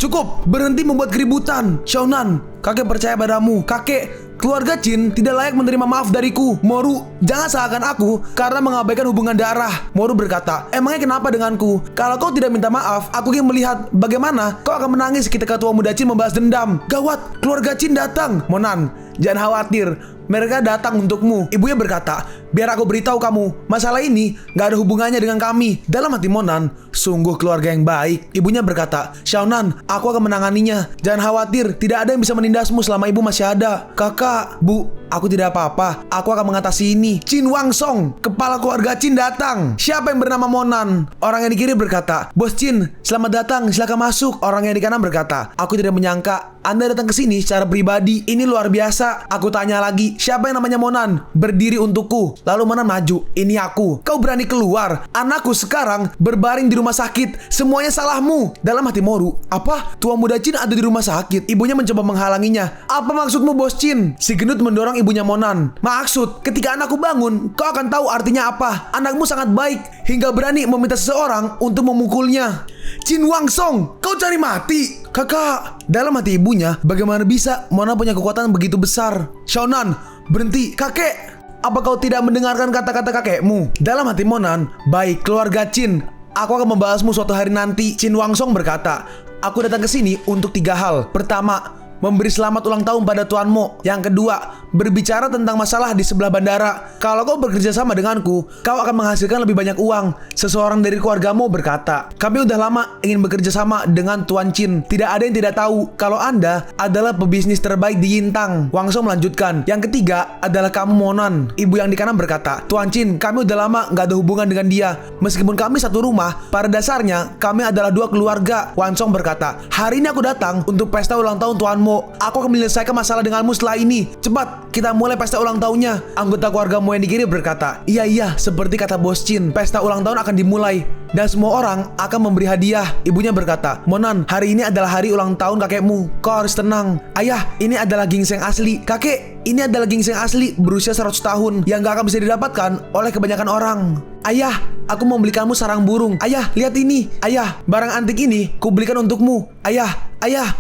Cukup, berhenti membuat keributan. Xiaonan, kakek percaya padamu. Kakek, keluarga Chin tidak layak menerima maaf dariku. Moru, jangan salahkan aku karena mengabaikan hubungan darah. Moru berkata, emangnya kenapa denganku? Kalau kau tidak minta maaf, aku ingin melihat bagaimana kau akan menangis ketika tua muda Chin membalas dendam. Gawat, keluarga Chin datang. Monan, jangan khawatir, mereka datang untukmu. Ibunya berkata, biar aku beritahu kamu, masalah ini gak ada hubungannya dengan kami. Dalam hati Monan, sungguh keluarga yang baik. Ibunya berkata, Xiaonan, aku akan menanganinya. Jangan khawatir, tidak ada yang bisa menindasmu selama ibu masih ada. Kakak, bu, aku tidak apa-apa. Aku akan mengatasi ini. Chin Wangsong, kepala keluarga Chin datang. Siapa yang bernama Monan? Orang yang di kiri berkata, Bos Chin, selamat datang, silakan masuk. Orang yang di kanan berkata, aku tidak menyangka Anda datang ke sini secara pribadi. Ini luar biasa. Aku tanya lagi, siapa yang namanya Monan? Berdiri untukku. Lalu Monan maju. Ini aku. Kau berani keluar? Anakku sekarang berbaring di rumah sakit. Semuanya salahmu. Dalam hati Moru, apa? Tua muda Chin ada di rumah sakit. Ibunya mencoba menghalanginya. Apa maksudmu, Bos Chin? Si gendut mendorong ibunya Monan. Maksud, ketika anakku bangun, kau akan tahu artinya apa. Anakmu sangat baik hingga berani meminta seseorang untuk memukulnya. Chin Wangsong, kau cari mati. Kakak, dalam hati ibunya, bagaimana bisa Monan punya kekuatan begitu besar? Xiaonan, berhenti. Kakek, apa kau tidak mendengarkan kata-kata kakekmu? Dalam hati Monan, baik keluarga Chin, aku akan membalasmu suatu hari nanti. Chin Wangsong berkata, aku datang ke sini untuk 3 hal. Pertama, memberi selamat ulang tahun pada Tuan Mo. Yang kedua, berbicara tentang masalah di sebelah bandara. Kalau kau bekerja sama denganku, kau akan menghasilkan lebih banyak uang. Seseorang dari keluargamu berkata, kami udah lama ingin bekerja sama dengan Tuan Chin. Tidak ada yang tidak tahu kalau Anda adalah pebisnis terbaik di Yintang. Wangsong melanjutkan, yang ketiga adalah kamu Monan. Ibu yang di kanan berkata, Tuan Chin, kami udah lama gak ada hubungan dengan dia. Meskipun kami satu rumah, pada dasarnya kami adalah 2 keluarga. Wangsong berkata, hari ini aku datang untuk pesta ulang tahun Tuan Mo. Aku akan menyelesaikan masalah denganmu setelah ini. Cepat, kita mulai pesta ulang tahunnya. Anggota keluarga Mo yang di kiri berkata, iya, seperti kata Bos Chin, pesta ulang tahun akan dimulai dan semua orang akan memberi hadiah. Ibunya berkata, Monan, hari ini adalah hari ulang tahun kakekmu. Kau harus tenang. Ayah, ini adalah ginseng asli. Kakek, ini adalah ginseng asli berusia 100 tahun yang gak akan bisa didapatkan oleh kebanyakan orang. Ayah, aku membelikanmu sarang burung. Ayah, lihat ini. Ayah, barang antik ini kubelikan untukmu. Ayah,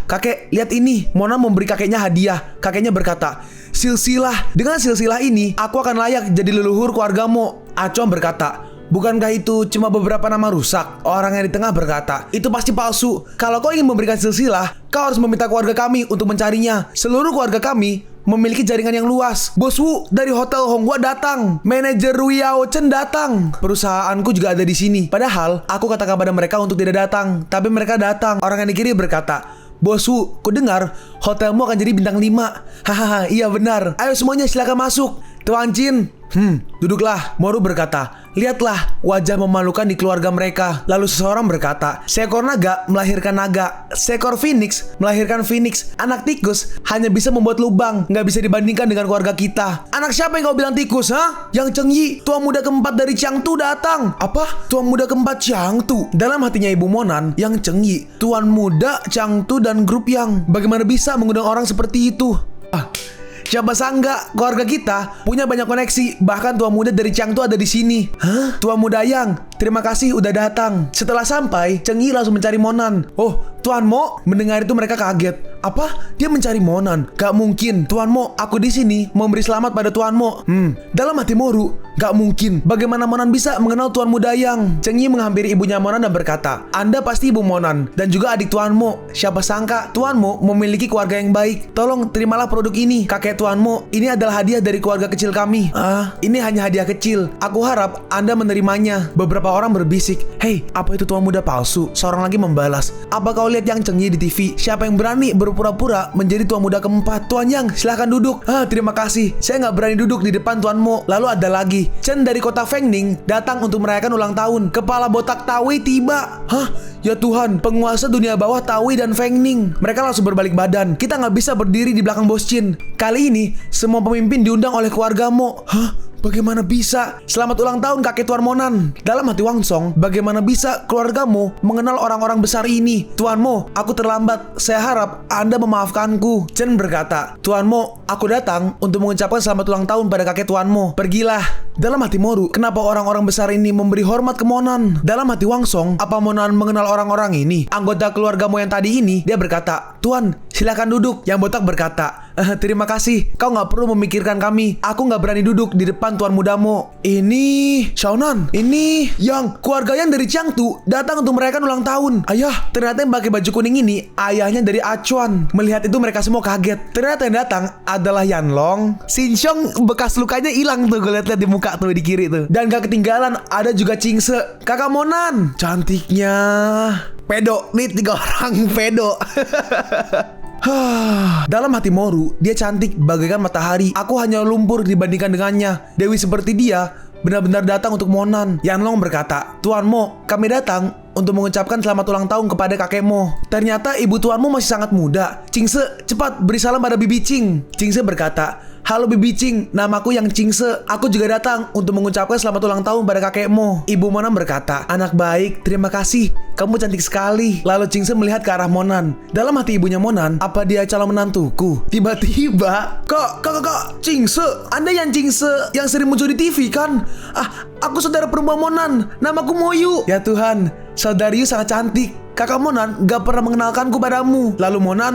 kakek, lihat ini. Monan memberi kakeknya hadiah. Kakeknya berkata, silsilah. Dengan silsilah ini, aku akan layak jadi leluhur keluargamu. Acong berkata, bukankah itu cuma beberapa nama rusak? Orang yang di tengah berkata, itu pasti palsu. Kalau kau ingin memberikan silsilah, kau harus meminta keluarga kami untuk mencarinya. Seluruh keluarga kami memiliki jaringan yang luas. Bos Wu dari Hotel Honghua datang. Manajer Rui Yao Chen datang. Perusahaanku juga ada di sini. Padahal aku katakan pada mereka untuk tidak datang, tapi mereka datang. Orang yang di kiri berkata, Bos Wu, ku dengar hotelmu akan jadi bintang 5. Hahaha, iya benar. Ayo semuanya silakan masuk. Tuan Chin, duduklah. Moru berkata, lihatlah wajah memalukan di keluarga mereka. Lalu seseorang berkata, seekor naga melahirkan naga, seekor phoenix melahirkan phoenix. Anak tikus hanya bisa membuat lubang, nggak bisa dibandingkan dengan keluarga kita. Anak siapa yang kau bilang tikus, ha? Yang Cheng Yi, tuan muda keempat dari Jiangtu datang. Apa? Tuan muda keempat Jiangtu? Dalam hatinya ibu Monan, Yang Cheng Yi, tuan muda Jiangtu dan grup Yang. Bagaimana bisa mengundang orang seperti itu? Siapa sangka keluarga kita punya banyak koneksi. Bahkan tua muda dari Jiangtu ada di sini. Hah? Tua muda Yang, terima kasih udah datang. Setelah sampai, Cheng Yi langsung mencari Monan. Oh, Tuan Mo. Mendengar itu mereka kaget. Apa? Dia mencari Monan? Gak mungkin. Tuan Mo, aku di sini memberi selamat pada Tuan Mo. Dalam hati Moru, gak mungkin. Bagaimana Monan bisa mengenal Tuan muda Yang? Cheng Yi menghampiri ibunya Monan dan berkata, Anda pasti ibu Monan dan juga adik Tuan Mo. Siapa sangka Tuan Mo memiliki keluarga yang baik. Tolong terimalah produk ini. Kakek Tuan Mo, ini adalah hadiah dari keluarga kecil kami. Ini hanya hadiah kecil. Aku harap Anda menerimanya. Beberapa orang berbisik, hei, apa itu tuan muda palsu? Seorang lagi membalas, apa kau lihat Yang Cheng Yi di TV? Siapa yang berani berpura-pura menjadi tuan muda keempat? Tuan Yang, silahkan duduk. Terima kasih. Saya nggak berani duduk di depan Tuan Mo. Lalu ada lagi, Chen dari kota Fengning datang untuk merayakan ulang tahun. Kepala botak Tawi tiba. Ya Tuhan, penguasa dunia bawah Tawi dan Fengning. Mereka langsung berbalik badan. Kita nggak bisa berdiri di belakang Bos Chin. Kali ini semua pemimpin diundang oleh keluarga Mo. Bagaimana bisa? Selamat ulang tahun kakek Tuan Monan. Dalam hati Wangsong, bagaimana bisa keluargamu mengenal orang-orang besar ini? Tuan Mo, aku terlambat. Saya harap Anda memaafkanku. Chen berkata, Tuan Mo, aku datang untuk mengucapkan selamat ulang tahun pada kakek Tuan Mo. Pergilah. Dalam hati Moru, kenapa orang-orang besar ini memberi hormat ke Monan? Dalam hati Wangsong, apa Monan mengenal orang-orang ini? Anggota keluarga Mo yang tadi ini, dia berkata, Tuan, silakan duduk. Yang botak berkata, Terima kasih, kau nggak perlu memikirkan kami. Aku nggak berani duduk di depan Tuan Mudamu. Ini Xiaonan, ini yang keluarga yang dari Jiangtu datang untuk merayakan ulang tahun. Ayah, ternyata yang pakai baju kuning ini ayahnya dari Achuan. Melihat itu mereka semua kaget. Ternyata yang datang adalah Yanlong. Xinxiong bekas lukanya hilang tuh, gue liat-liat di muka tuh di kiri tuh. Dan gak ketinggalan ada juga Qingse, kakak Monan. Cantiknya. Pedo, nih 3 orang pedo. Dalam hati Moru, dia cantik bagaikan matahari. Aku hanya lumpur dibandingkan dengannya. Dewi seperti dia benar-benar datang untuk Monan. Yanlong berkata, Tuan Mo, kami datang untuk mengucapkan selamat ulang tahun kepada kakekmu. Ternyata ibu tuanmu masih sangat muda. Qingse, cepat beri salam pada Bibi Qing. Qingse berkata, halo Bibi Qing, namaku Yang Qingse. Aku juga datang untuk mengucapkan selamat ulang tahun pada kakekmu. Ibu Monan berkata, anak baik, terima kasih. Kamu cantik sekali. Lalu Qingse melihat ke arah Monan. Dalam hati ibunya Monan, apa dia calon menantuku? Tiba-tiba, Kak Qingse, Anda yang Qingse yang sering muncul di TV kan? Aku saudara perempuan Monan, namaku Moyu. Ya Tuhan, saudariu sangat cantik. Kakak Monan gak pernah mengenalkanku padamu. Lalu Monan,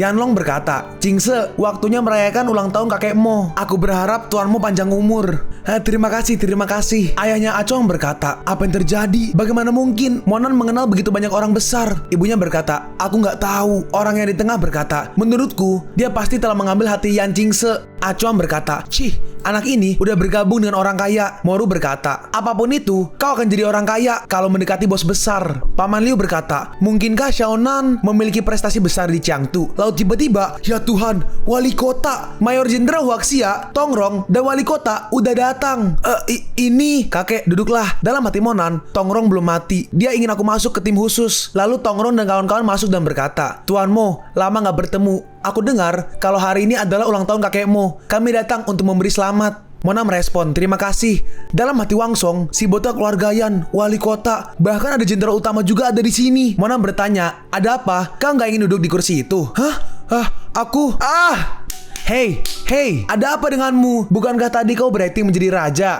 Yanlong berkata, Qingse, waktunya merayakan ulang tahun kakekmu. Aku berharap tuanmu panjang umur. Terima kasih. Ayahnya Achong berkata, apa yang terjadi? Bagaimana mungkin Monan mengenal begitu banyak orang besar? Ibunya berkata, aku nggak tahu. Orang yang di tengah berkata, menurutku dia pasti telah mengambil hati Yan Qingse. Achong berkata, cih, anak ini udah bergabung dengan orang kaya. Moru berkata, apapun itu, kau akan jadi orang kaya kalau mendekati bos besar. Paman Liu berkata, mungkinkah Xiaonan memiliki prestasi besar di Jiangtu? Lalu tiba-tiba, ya Tuhan, wali kota, Mayor Jenderal Huaxia, Tongrong, dan wali kota udah datang. Ini kakek, duduklah. Dalam hati Monan, Tongrong belum mati. Dia ingin aku masuk ke tim khusus. Lalu Tongrong dan kawan-kawan masuk dan berkata, Tuan Mo, lama gak bertemu. Aku dengar kalau hari ini adalah ulang tahun kakekmu. Kami datang untuk memberi selamat. Mona merespon, terima kasih. Dalam hati Wang Song, si botak keluargaan, wali kota, bahkan ada jenderal utama juga ada di sini. Mona bertanya, ada apa? Kau nggak ingin duduk di kursi itu? Aku. Hey, ada apa denganmu? Bukankah tadi kau berakting menjadi raja?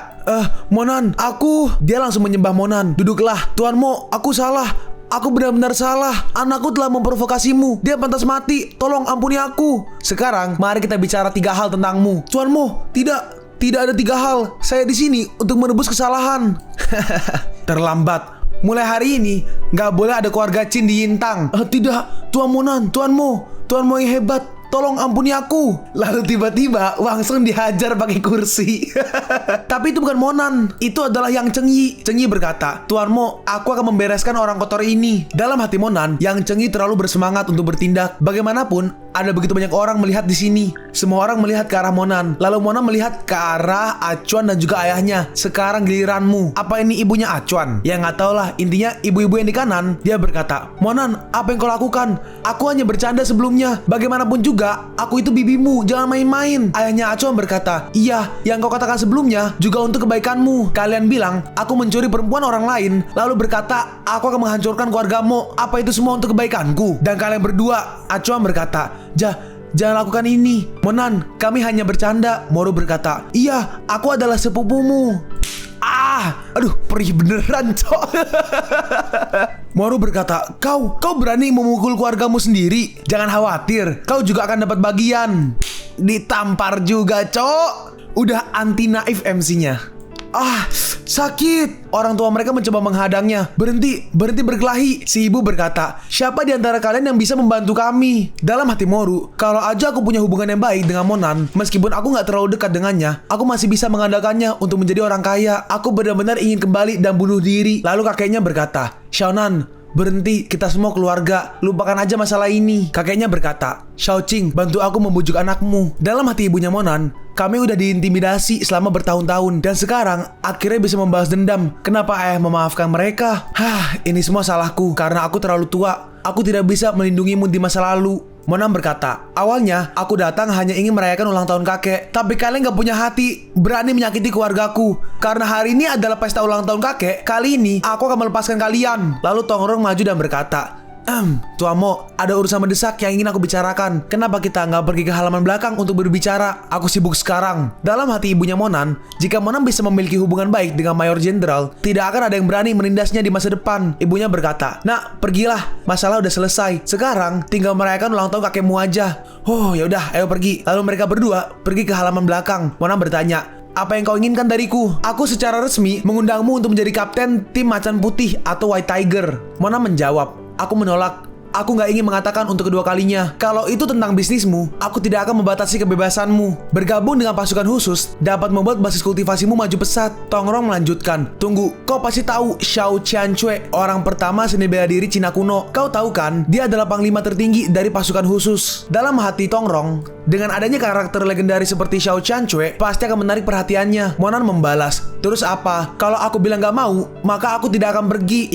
Monan, aku. Dia langsung menyembah Monan. Duduklah, Tuan Mo, aku salah. Aku benar-benar salah. Anakku telah memprovokasimu. Dia pantas mati. Tolong ampuni aku. Sekarang, mari kita bicara 3 hal tentangmu. Tuan Mo, tidak ada 3 hal. Saya di sini untuk menebus kesalahan. Terlambat. Mulai hari ini, nggak boleh ada keluarga Qin di Yintang. Tidak, Tuan Monan, Tuan Mo yang hebat. Tolong ampuni aku. Lalu tiba-tiba Wang Song dihajar pakai kursi. Tapi itu bukan Monan, itu adalah Yang Chengyi. Chengyi berkata, Tuan Mo, aku akan membereskan orang kotor ini. Dalam hati Monan, Yang Chengyi terlalu bersemangat untuk bertindak. Bagaimanapun, ada begitu banyak orang melihat di sini. Semua orang melihat ke arah Monan. Lalu Monan melihat ke arah Achuan dan juga ayahnya. Sekarang giliranmu. Apa ini ibunya Achuan? Ya nggak tahu lah. Intinya ibu-ibu yang di kanan. Dia berkata, Monan, apa yang kau lakukan? Aku hanya bercanda sebelumnya. Bagaimanapun juga, aku itu bibimu. Jangan main-main. Ayahnya Achuan berkata, iya, yang kau katakan sebelumnya juga untuk kebaikanmu. Kalian bilang aku mencuri perempuan orang lain, lalu berkata aku akan menghancurkan keluargamu. Apa itu semua untuk kebaikanku? Dan kalian berdua, Achuan berkata, jangan lakukan ini. Monan, kami hanya bercanda. Moru berkata, iya, aku adalah sepupumu. Aduh, perih beneran, cok. Moru berkata, kau berani memukul keluargamu sendiri? Jangan khawatir, kau juga akan dapat bagian. Ditampar juga, cok. Udah anti naif MC-nya. Sakit. Orang tua mereka mencoba menghadangnya. Berhenti berkelahi. Si ibu berkata, siapa di antara kalian yang bisa membantu kami? Dalam hati Moru, kalau aja aku punya hubungan yang baik dengan Monan, meskipun aku gak terlalu dekat dengannya, aku masih bisa mengandalkannya untuk menjadi orang kaya. Aku benar-benar ingin kembali dan bunuh diri. Lalu kakeknya berkata, Xiaonan, berhenti, kita semua keluarga. Lupakan aja masalah ini. Kakeknya berkata, Xiaoqing, bantu aku membujuk anakmu. Dalam hati ibunya Monan, kami udah diintimidasi selama bertahun-tahun, dan sekarang akhirnya bisa membalas dendam. Kenapa ayah memaafkan mereka? Ini semua salahku karena aku terlalu tua. Aku tidak bisa melindungimu di masa lalu. Monan berkata, awalnya aku datang hanya ingin merayakan ulang tahun kakek, tapi kalian gak punya hati, berani menyakiti keluargaku. Karena hari ini adalah pesta ulang tahun kakek, kali ini aku akan melepaskan kalian. Lalu Tongrong maju dan berkata, Tuan Mo, ada urusan mendesak yang ingin aku bicarakan. Kenapa kita nggak pergi ke halaman belakang untuk berbicara? Aku sibuk sekarang. Dalam hati ibunya Monan, jika Monan bisa memiliki hubungan baik dengan Mayor Jenderal, tidak akan ada yang berani menindasnya di masa depan. Ibunya berkata, "Nak, pergilah. Masalah udah selesai. Sekarang tinggal merayakan ulang tahun kakekmu aja." "Oh, ya udah, ayo pergi." Lalu mereka berdua pergi ke halaman belakang. Monan bertanya, "Apa yang kau inginkan dariku?" "Aku secara resmi mengundangmu untuk menjadi kapten tim Macan Putih atau White Tiger." Mona menjawab, "Aku menolak. Aku nggak ingin mengatakan untuk kedua kalinya. Kalau itu tentang bisnismu, aku tidak akan membatasi kebebasanmu. Bergabung dengan pasukan khusus dapat membuat basis kultivasimu maju pesat." Tongrong melanjutkan, "Tunggu, kau pasti tahu Xiao Qianque, orang pertama seni bela diri Cina kuno. Kau tahu kan, dia adalah panglima tertinggi dari pasukan khusus." Dalam hati Tongrong, dengan adanya karakter legendaris seperti Xiao Qianque, pasti akan menarik perhatiannya. Monan membalas, "Terus apa? Kalau aku bilang gak mau, maka aku tidak akan pergi.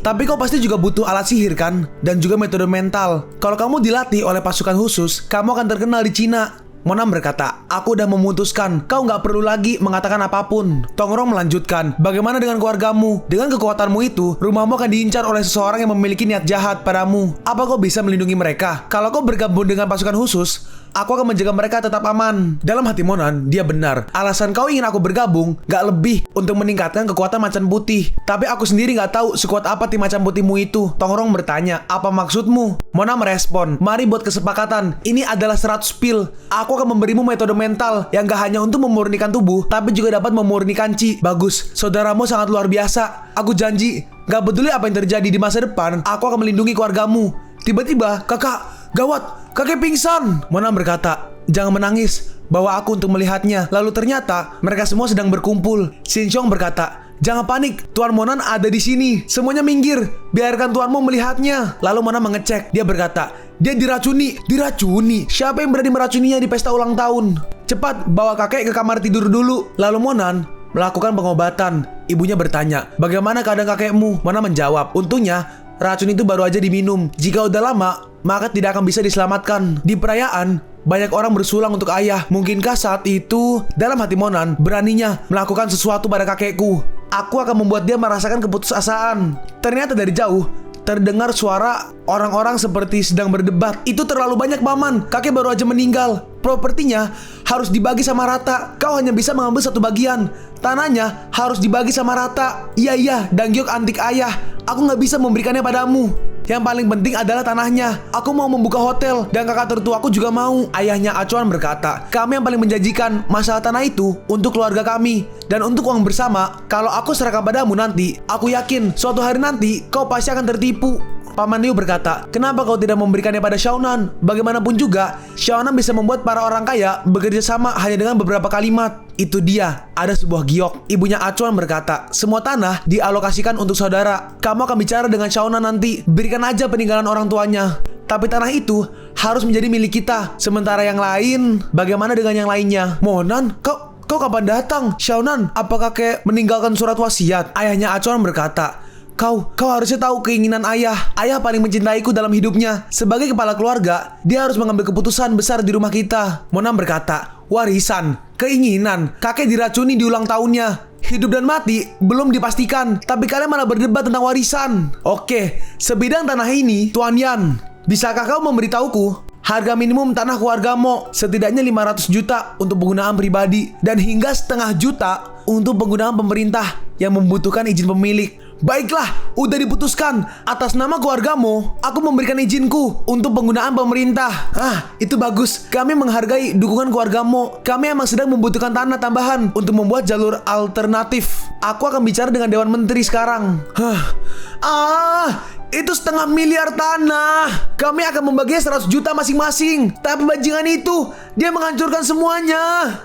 Tapi kau pasti juga butuh alat sihir kan? Dan juga metode mental. Kalau kamu dilatih oleh pasukan khusus, kamu akan terkenal di Cina." Monan berkata, "Aku udah memutuskan. Kau nggak perlu lagi mengatakan apapun." Tongrong melanjutkan, "Bagaimana dengan keluargamu? Dengan kekuatanmu itu, rumahmu akan diincar oleh seseorang yang memiliki niat jahat padamu. Apa kau bisa melindungi mereka? Kalau kau bergabung dengan pasukan khusus, aku akan menjaga mereka tetap aman." Dalam hati Monan, dia benar. Alasan kau ingin aku bergabung gak lebih untuk meningkatkan kekuatan Macan Putih. Tapi aku sendiri gak tahu sekuat apa tim Macan Putihmu itu. Tongrong bertanya, "Apa maksudmu?" Monan merespon, "Mari buat kesepakatan. Ini adalah 100 pil. Aku akan memberimu metode mental yang gak hanya untuk memurnikan tubuh, tapi juga dapat memurnikan chi." "Bagus, saudaramu sangat luar biasa. Aku janji, gak peduli apa yang terjadi di masa depan, aku akan melindungi keluargamu." Tiba-tiba, "Kakak, gawat, kakek pingsan." Monan berkata, "Jangan menangis, bawa aku untuk melihatnya." Lalu ternyata mereka semua sedang berkumpul. Xinxiong berkata, "Jangan panik, Tuan Monan ada di sini. Semuanya minggir, biarkan tuanmu melihatnya." Lalu Monan mengecek. Dia berkata, "Dia diracuni." "Diracuni? Siapa yang berani meracuninya di pesta ulang tahun? Cepat, bawa kakek ke kamar tidur dulu." Lalu Monan melakukan pengobatan. Ibunya bertanya, "Bagaimana keadaan kakekmu?" Monan menjawab, "Untungnya racun itu baru aja diminum. Jika udah lama, maka tidak akan bisa diselamatkan." Di perayaan, banyak orang bersulang untuk ayah. Mungkinkah saat itu, dalam hati Monan, beraninya melakukan sesuatu pada kakekku? Aku akan membuat dia merasakan keputusasaan. Ternyata dari jauh, terdengar suara orang-orang seperti sedang berdebat. "Itu terlalu banyak, Paman. Kakek baru aja meninggal. Propertinya harus dibagi sama rata. Kau hanya bisa mengambil satu bagian. Tanahnya harus dibagi sama rata." Iya, Danggyok antik ayah. Aku nggak bisa memberikannya padamu. Yang paling penting adalah tanahnya. Aku mau membuka hotel dan kakak tertuaku juga mau." Ayahnya Acuan berkata, "Kami yang paling menjanjikan masalah tanah itu untuk keluarga kami. Dan untuk uang bersama, kalau aku serahkan padamu nanti, aku yakin suatu hari nanti kau pasti akan tertipu." Paman Liu berkata, "Kenapa kau tidak memberikannya pada Xiaonan? Bagaimanapun juga, Xiaonan bisa membuat para orang kaya bekerja sama hanya dengan beberapa kalimat." "Itu dia, ada sebuah giok." Ibunya Acuan berkata, "Semua tanah dialokasikan untuk saudara. Kamu akan bicara dengan Xiaonan nanti. Berikan aja peninggalan orang tuanya. Tapi tanah itu harus menjadi milik kita. Sementara yang lain, bagaimana dengan yang lainnya?" "Monan, kau kapan datang? Xiaonan, apakah kakek meninggalkan surat wasiat?" Ayahnya Acuan berkata, Kau harusnya tahu keinginan ayah. Ayah paling mencintaiku dalam hidupnya. Sebagai kepala keluarga, dia harus mengambil keputusan besar di rumah kita." Monan berkata, "Warisan, keinginan, kakek diracuni di ulang tahunnya. Hidup dan mati belum dipastikan, tapi kalian malah berdebat tentang warisan. Oke, sebidang tanah ini, Tuan Yan, bisakah kau memberitahuku harga minimum tanah keluarga Mo? Setidaknya 500 juta untuk penggunaan pribadi dan hingga setengah juta untuk penggunaan pemerintah yang membutuhkan izin pemilik." "Baiklah, udah diputuskan. Atas nama keluargamu, aku memberikan izinku untuk penggunaan pemerintah." Itu bagus. Kami menghargai dukungan keluargamu. Kami emang sedang membutuhkan tanah tambahan untuk membuat jalur alternatif. Aku akan bicara dengan Dewan Menteri sekarang." Itu 1,5 miliar tanah. Kami akan membaginya 100 juta masing-masing. Tapi bajingan itu, dia menghancurkan semuanya.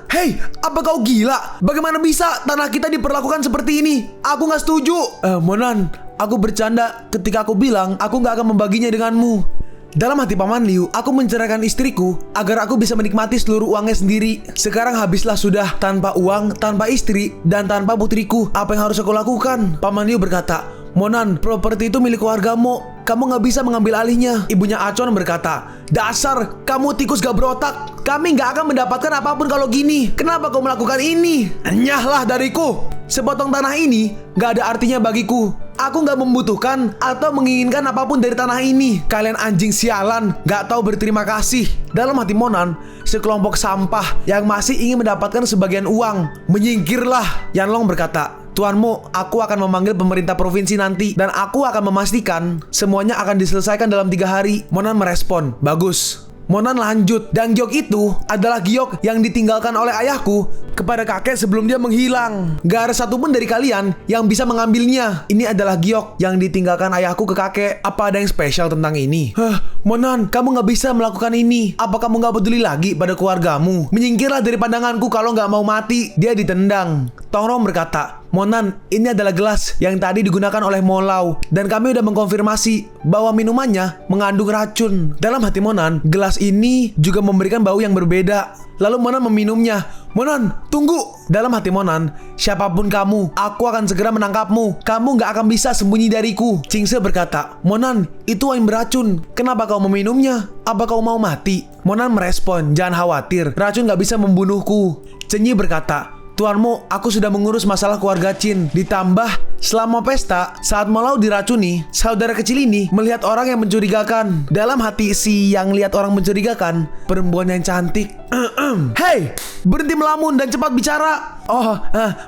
Hei, apa kau gila? Bagaimana bisa tanah kita diperlakukan seperti ini? Aku gak setuju. Monan, aku bercanda ketika aku bilang aku gak akan membaginya denganmu. Dalam hati Paman Liu, aku menceraikan istriku agar aku bisa menikmati seluruh uangnya sendiri. Sekarang habislah sudah, tanpa uang, tanpa istri, dan tanpa putriku. Apa yang harus aku lakukan? Paman Liu berkata, "Monan, properti itu milik keluargamu. Kamu gak bisa mengambil alihnya." Ibunya Acuan berkata, "Dasar, kamu tikus gak berotak. Kami gak akan mendapatkan apapun kalau gini. Kenapa kau melakukan ini?" "Enyahlah dariku. Sepotong tanah ini gak ada artinya bagiku. Aku nggak membutuhkan atau menginginkan apapun dari tanah ini. Kalian anjing sialan, nggak tahu berterima kasih. Dalam hati Monan, sekelompok sampah yang masih ingin mendapatkan sebagian uang. Menyingkirlah. Yanlong berkata, Tuanmu, aku akan memanggil pemerintah provinsi nanti dan aku akan memastikan semuanya akan diselesaikan dalam 3 hari. Monan merespon, bagus. Monan lanjut, dan giok itu adalah giok yang ditinggalkan oleh ayahku kepada kakek sebelum dia menghilang. Gak ada satupun dari kalian yang bisa mengambilnya. Ini adalah giok yang ditinggalkan ayahku ke kakek. Apa ada yang spesial tentang ini? Monan, kamu gak bisa melakukan ini. Apa kamu gak peduli lagi pada keluargamu? Menyingkirlah dari pandanganku kalau gak mau mati. Dia ditendang. Tongrong berkata, Monan, ini adalah gelas yang tadi digunakan oleh Molau dan kami udah mengkonfirmasi bahwa minumannya mengandung racun. Dalam hati Monan, gelas ini juga memberikan bau yang berbeda. Lalu Monan meminumnya. Monan, tunggu! Dalam hati Monan, siapapun kamu, aku akan segera menangkapmu. Kamu gak akan bisa sembunyi dariku. Chingse berkata, Monan, itu wine beracun. Kenapa kau meminumnya? Apa kau mau mati? Monan merespon, jangan khawatir, racun gak bisa membunuhku. Chenyi berkata, Tuanmu, aku sudah mengurus masalah keluarga Chin. Ditambah, selama pesta, saat Molau diracuni, saudara kecil ini melihat orang yang mencurigakan. Dalam hati si yang lihat orang mencurigakan, perempuan yang cantik. Hei, berhenti melamun dan cepat bicara.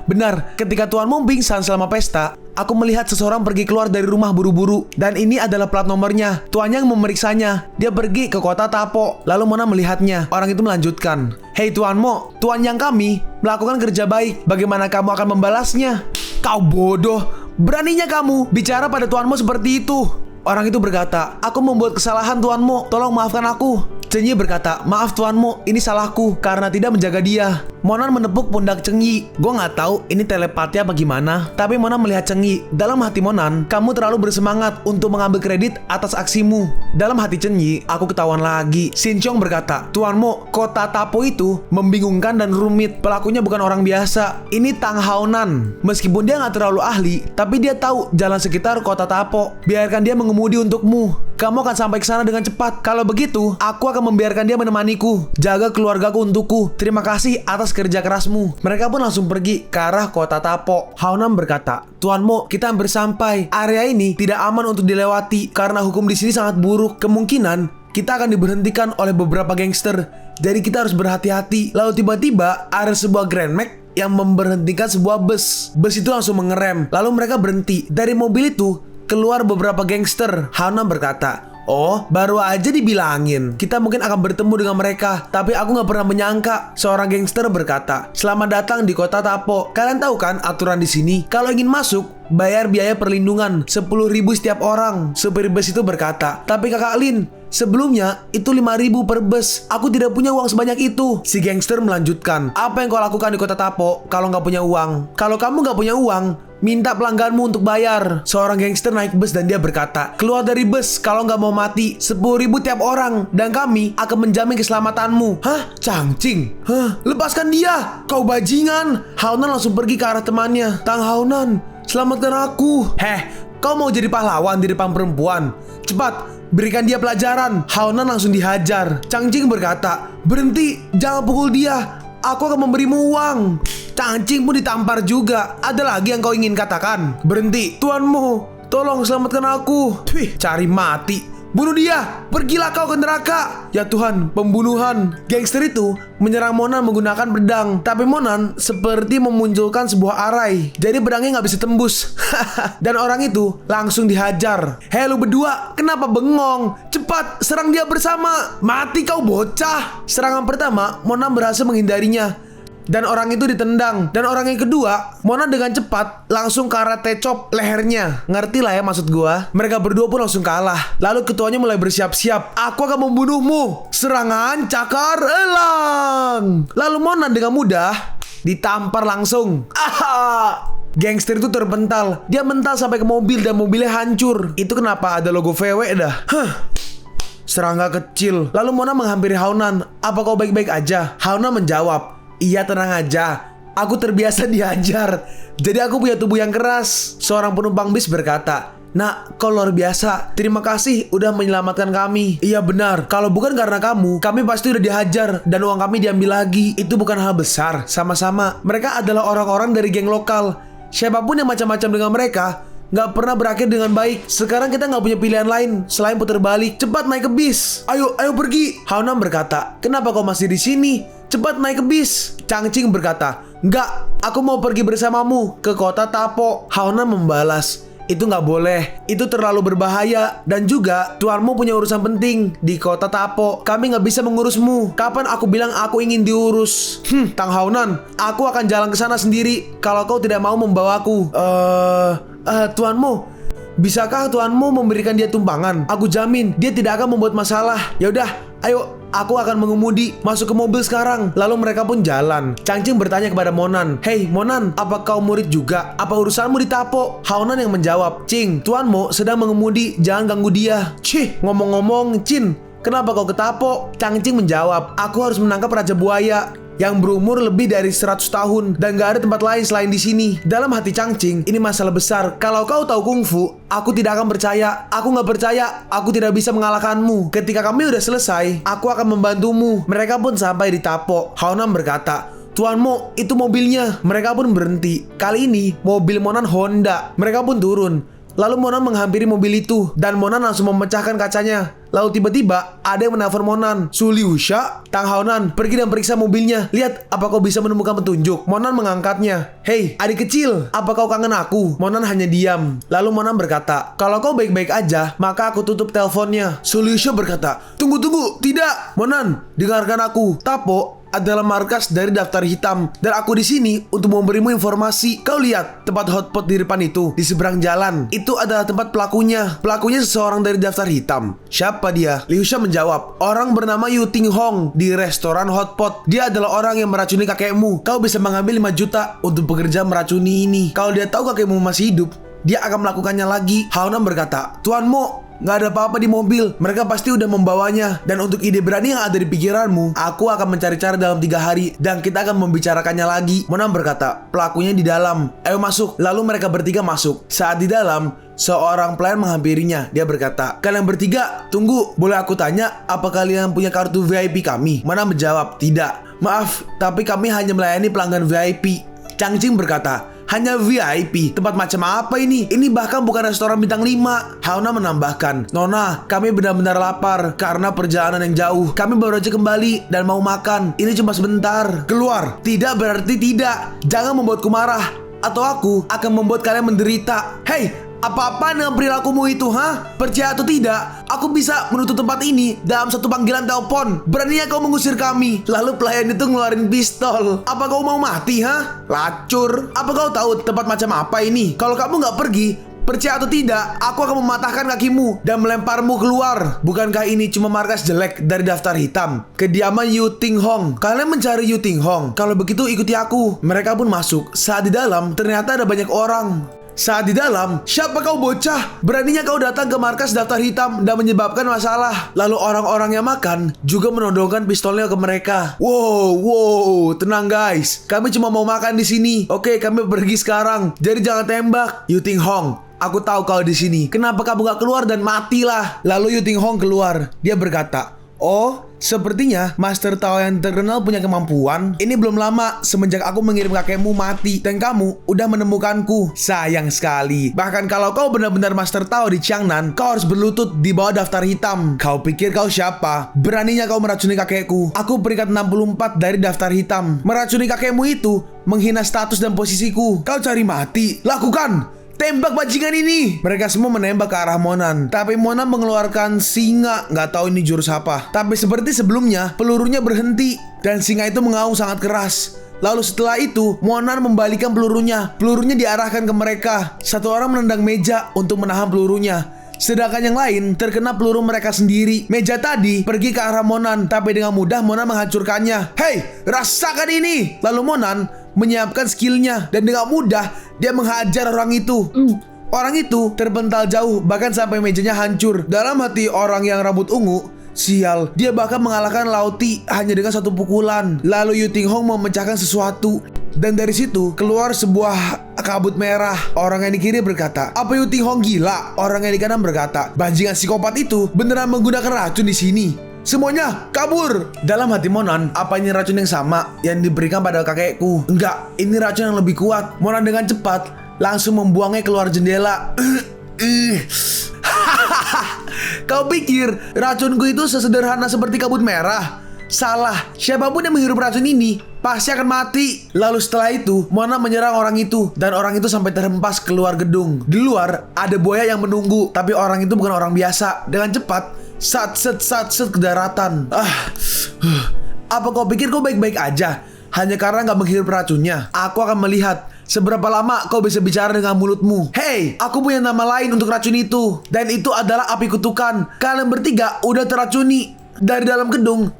Benar, ketika Tuanmu pingsan selama pesta, aku melihat seseorang pergi keluar dari rumah buru-buru. Dan ini adalah plat nomornya. Tuan yang memeriksanya. Dia pergi ke kota Tapo. Lalu Mona melihatnya. Orang itu melanjutkan. Hei Tuanmo, Tuan yang kami melakukan kerja baik. Bagaimana kamu akan membalasnya? Kau bodoh. Beraninya kamu bicara pada Tuanmu seperti itu. Orang itu berkata, aku membuat kesalahan Tuanmu. Tolong maafkan aku. Chenyi berkata, maaf Tuanmu, ini salahku karena tidak menjaga dia. Monan menepuk pundak Chenyi. Gue gak tahu ini telepati apa gimana, tapi Monan melihat Chenyi. Dalam hati Monan, kamu terlalu bersemangat untuk mengambil kredit atas aksimu. Dalam hati Chenyi, aku ketahuan lagi. Shinchong berkata, Tuanmu, kota Tapo itu membingungkan dan rumit. Pelakunya bukan orang biasa. Ini Tang Haonan. Meskipun dia gak terlalu ahli, tapi dia tahu jalan sekitar kota Tapo. Biarkan dia mengemudi untukmu. Kamu akan sampai ke sana dengan cepat. Kalau begitu, aku akan membiarkan dia menemaniku. Jaga keluargaku untukku. Terima kasih atas kerja kerasmu. Mereka pun langsung pergi ke arah kota Tapo. Haonan berkata, Tuanmu, kita hampir sampai. Area ini tidak aman untuk dilewati karena hukum di sini sangat buruk. Kemungkinan kita akan diberhentikan oleh beberapa gangster. Jadi kita harus berhati-hati. Lalu tiba-tiba ada sebuah Grand Max yang memberhentikan sebuah bus. Bus itu langsung mengerem. Lalu mereka berhenti. Dari mobil itu keluar beberapa gangster. Haonan berkata, oh, baru aja dibilangin kita mungkin akan bertemu dengan mereka. Tapi aku gak pernah menyangka. Seorang gangster berkata, selamat datang di kota Tapo. Kalian tahu kan aturan di sini? Kalau ingin masuk, bayar biaya perlindungan 10.000 setiap orang. Supir bus itu berkata, tapi kakak Lin, sebelumnya itu 5.000 per bus. Aku tidak punya uang sebanyak itu. Si gangster melanjutkan, apa yang kau lakukan di kota Tapo kalau gak punya uang? Kalau kamu gak punya uang, minta pelangganmu untuk bayar. Seorang gangster naik bus dan dia berkata, keluar dari bus kalau nggak mau mati. 10.000 tiap orang dan kami akan menjamin keselamatanmu. Hah? Cangcing? Hah? Lepaskan dia. Kau bajingan. Haonan langsung pergi ke arah temannya. Tang Haonan, selamatkan aku. Kau mau jadi pahlawan di depan perempuan? Cepat, berikan dia pelajaran. Haonan langsung dihajar. Cangcing berkata, berhenti, jangan pukul dia. Aku akan memberimu uang. Cangcing pun ditampar juga. Ada lagi yang kau ingin katakan? Berhenti. Tuanmu, tolong selamatkan aku. Cari mati. Bunuh dia. Pergilah kau ke neraka. Ya Tuhan, pembunuhan. Gangster itu menyerang Monan menggunakan pedang. Tapi Monan seperti memunculkan sebuah arai. Jadi pedangnya gak bisa tembus. Dan orang itu langsung dihajar. Hei lu berdua, kenapa bengong? Cepat, serang dia bersama. Mati kau bocah. Serangan pertama, Monan berhasil menghindarinya dan orang itu ditendang. Dan orang yang kedua, Monan dengan cepat langsung karate chop lehernya. Ngerti lah ya maksud gua. Mereka berdua pun langsung kalah. Lalu ketuanya mulai bersiap-siap. Aku akan membunuhmu. Serangan cakar elang. Lalu Monan dengan mudah ditampar langsung. Gangster itu terpental. Dia mental sampai ke mobil dan mobilnya hancur. Itu kenapa ada logo VW dah. Serangga kecil. Lalu Monan menghampiri Haonan. Apa kau baik-baik aja? Haonan menjawab, iya tenang aja, aku terbiasa diajar. Jadi aku punya tubuh yang keras. Seorang penumpang bis berkata, Nak, kau luar biasa. Terima kasih udah menyelamatkan kami. Iya benar, kalau bukan karena kamu, kami pasti udah dihajar dan uang kami diambil lagi. Itu bukan hal besar. Sama-sama, mereka adalah orang-orang dari geng lokal. Siapapun yang macam-macam dengan mereka, nggak pernah berakhir dengan baik. Sekarang kita nggak punya pilihan lain selain putar balik. Cepat naik ke bis. Ayo pergi. Haonan berkata, kenapa kau masih di sini? Cepat naik ke bis. Changqing berkata, enggak, aku mau pergi bersamamu ke kota Tapo. Haonan membalas, itu nggak boleh, itu terlalu berbahaya. Dan juga tuanmu punya urusan penting di kota Tapo. Kami nggak bisa mengurusmu. Kapan aku bilang aku ingin diurus? Tang Haonan, aku akan jalan ke sana sendiri kalau kau tidak mau membawaku. Tuanmu, bisakah tuanmu memberikan dia tumpangan? Aku jamin dia tidak akan membuat masalah. Ya udah, ayo, aku akan mengemudi. Masuk ke mobil sekarang. Lalu mereka pun jalan. Changqing bertanya kepada Monan, hei Monan, apa kau murid juga? Apa urusanmu di Tapo? Haonan yang menjawab, Cing, tuanmu sedang mengemudi, jangan ganggu dia. Cih, ngomong-ngomong, Cin, kenapa kau ke Tapo? Changqing menjawab, aku harus menangkap Raja Buaya yang berumur lebih dari 100 tahun dan gak ada tempat lain selain di sini. Dalam hati Changqing, ini masalah besar. Kalau kau tahu kungfu, aku tidak akan percaya. Aku gak percaya, aku tidak bisa mengalahkanmu. Ketika kami udah selesai, aku akan membantumu. Mereka pun sampai di Tapo. Haonan berkata, tuanmu, itu mobilnya. Mereka pun berhenti. Kali ini mobil Monan Honda. Mereka pun turun. Lalu Monan menghampiri mobil itu dan Monan langsung memecahkan kacanya. Lalu tiba-tiba ada yang menelpon Monan. Su Liusha, Tang Haonan, pergi dan periksa mobilnya. Lihat, apa kau bisa menemukan petunjuk? Monan mengangkatnya. Hei, adik kecil, apa kau kangen aku? Monan hanya diam. Lalu Monan berkata, kalau kau baik-baik aja, maka aku tutup teleponnya. Su Liusha berkata, tunggu, tidak. Monan, dengarkan aku. Tapo adalah markas dari daftar hitam dan aku di sini untuk memberimu informasi. Kau lihat tempat hotpot di depan itu, di seberang jalan. Itu adalah tempat pelakunya. Pelakunya seseorang dari daftar hitam. Siapa dia? Liusha menjawab, orang bernama Yu Ting Hong di restoran hotpot. Dia adalah orang yang meracuni kakekmu. Kau bisa mengambil 5 juta untuk bekerja meracuni ini. Kalau dia tahu kakekmu masih hidup, dia akan melakukannya lagi. Haonan berkata, tuanmu, nggak ada apa-apa di mobil. Mereka pasti udah membawanya. Dan untuk ide berani yang ada di pikiranmu, aku akan mencari cara dalam 3 hari dan kita akan membicarakannya lagi. Monan berkata, pelakunya di dalam. Ayo masuk. Lalu mereka bertiga masuk. Saat di dalam, seorang pelayan menghampirinya. Dia berkata, kalian bertiga, tunggu. Boleh aku tanya, apa kalian punya kartu VIP kami? Monan menjawab, tidak. Maaf, tapi kami hanya melayani pelanggan VIP. Changqing berkata, hanya VIP? Tempat macam apa ini? Ini bahkan bukan restoran bintang 5. Haonan menambahkan, Nona, kami benar-benar lapar karena perjalanan yang jauh. Kami baru aja kembali dan mau makan. Ini cuma sebentar. Keluar. Tidak berarti tidak. Jangan membuatku marah, atau aku akan membuat kalian menderita. Hei, apa-apaan dengan perilakumu itu, ha? Percaya atau tidak, aku bisa menutup tempat ini dalam 1 panggilan telepon. Beraninya kau mengusir kami? Lalu pelayan itu ngeluarin pistol. Apa kau mau mati, ha? Lacur. Apa kau tahu tempat macam apa ini? Kalau kamu nggak pergi, percaya atau tidak, aku akan mematahkan kakimu dan melemparmu keluar. Bukankah ini cuma markas jelek dari daftar hitam? Kediaman Yu Ting Hong. Kalian mencari Yu Ting Hong? Kalau begitu ikuti aku. Mereka pun masuk. Saat di dalam, ternyata ada banyak orang. Saat di dalam, siapa kau bocah? Beraninya kau datang ke markas daftar hitam dan menyebabkan masalah. Lalu orang-orang yang makan juga menodongkan pistolnya ke mereka. Wow, tenang guys. Kami cuma mau makan di sini. Oke, kami pergi sekarang. Jadi jangan tembak. Yu Ting Hong, aku tahu kau di sini. Kenapa kamu gak keluar dan matilah? Lalu Yu Ting Hong keluar. Dia berkata, oh, sepertinya Master Tao yang terkenal punya kemampuan. Ini belum lama semenjak aku mengirim kakekmu mati dan kamu udah menemukanku. Sayang sekali. Bahkan kalau kau benar-benar Master Tao di Qiangnan, kau harus berlutut di bawah daftar hitam. Kau pikir kau siapa? Beraninya kau meracuni kakekku. Aku peringkat 64 dari daftar hitam. Meracuni kakekmu itu menghina status dan posisiku. Kau cari mati? Lakukan! Tembak bajingan ini! Mereka semua menembak ke arah Monan. Tapi Monan mengeluarkan singa. Nggak tahu ini jurus apa. Tapi seperti sebelumnya, pelurunya berhenti. Dan singa itu mengaum sangat keras. Lalu setelah itu, Monan membalikan pelurunya. Pelurunya diarahkan ke mereka. Satu orang menendang meja untuk menahan pelurunya. Sedangkan yang lain terkena peluru mereka sendiri. Meja tadi pergi ke arah Monan, tapi dengan mudah Monan menghancurkannya. Hei, rasakan ini! Lalu Monan menyiapkan skillnya dan dengan mudah dia menghajar orang itu. Orang itu terpental jauh, bahkan sampai mejanya hancur. Dalam hati orang yang rambut ungu, sial, dia bahkan mengalahkan Lauti hanya dengan 1 pukulan. Lalu Yu Ting Hong memecahkan sesuatu. Dan dari situ keluar sebuah kabut merah. Orang yang di kiri berkata, apa Yu Ting Hong gila? Orang yang di kanan berkata, bajingan psikopat itu beneran menggunakan racun di sini. Semuanya kabur. Dalam hati Monan, apa ini racun yang sama yang diberikan pada kakekku? Enggak, ini racun yang lebih kuat. Monan dengan cepat langsung membuangnya keluar jendela. Kau pikir racunku itu sesederhana seperti kabut merah? Salah, siapapun yang menghirup racun ini pasti akan mati. Lalu setelah itu, Mona menyerang orang itu, dan orang itu sampai terhempas keluar gedung. Di luar, ada buaya yang menunggu, tapi orang itu bukan orang biasa. Dengan cepat, sat-set ke daratan. Apa kau pikir kau baik-baik aja? Hanya karena gak menghirup racunnya? Aku akan melihat seberapa lama kau bisa bicara dengan mulutmu. Hey, aku punya nama lain untuk racun itu, dan itu adalah api kutukan. Kalian bertiga udah teracuni dari dalam gedung.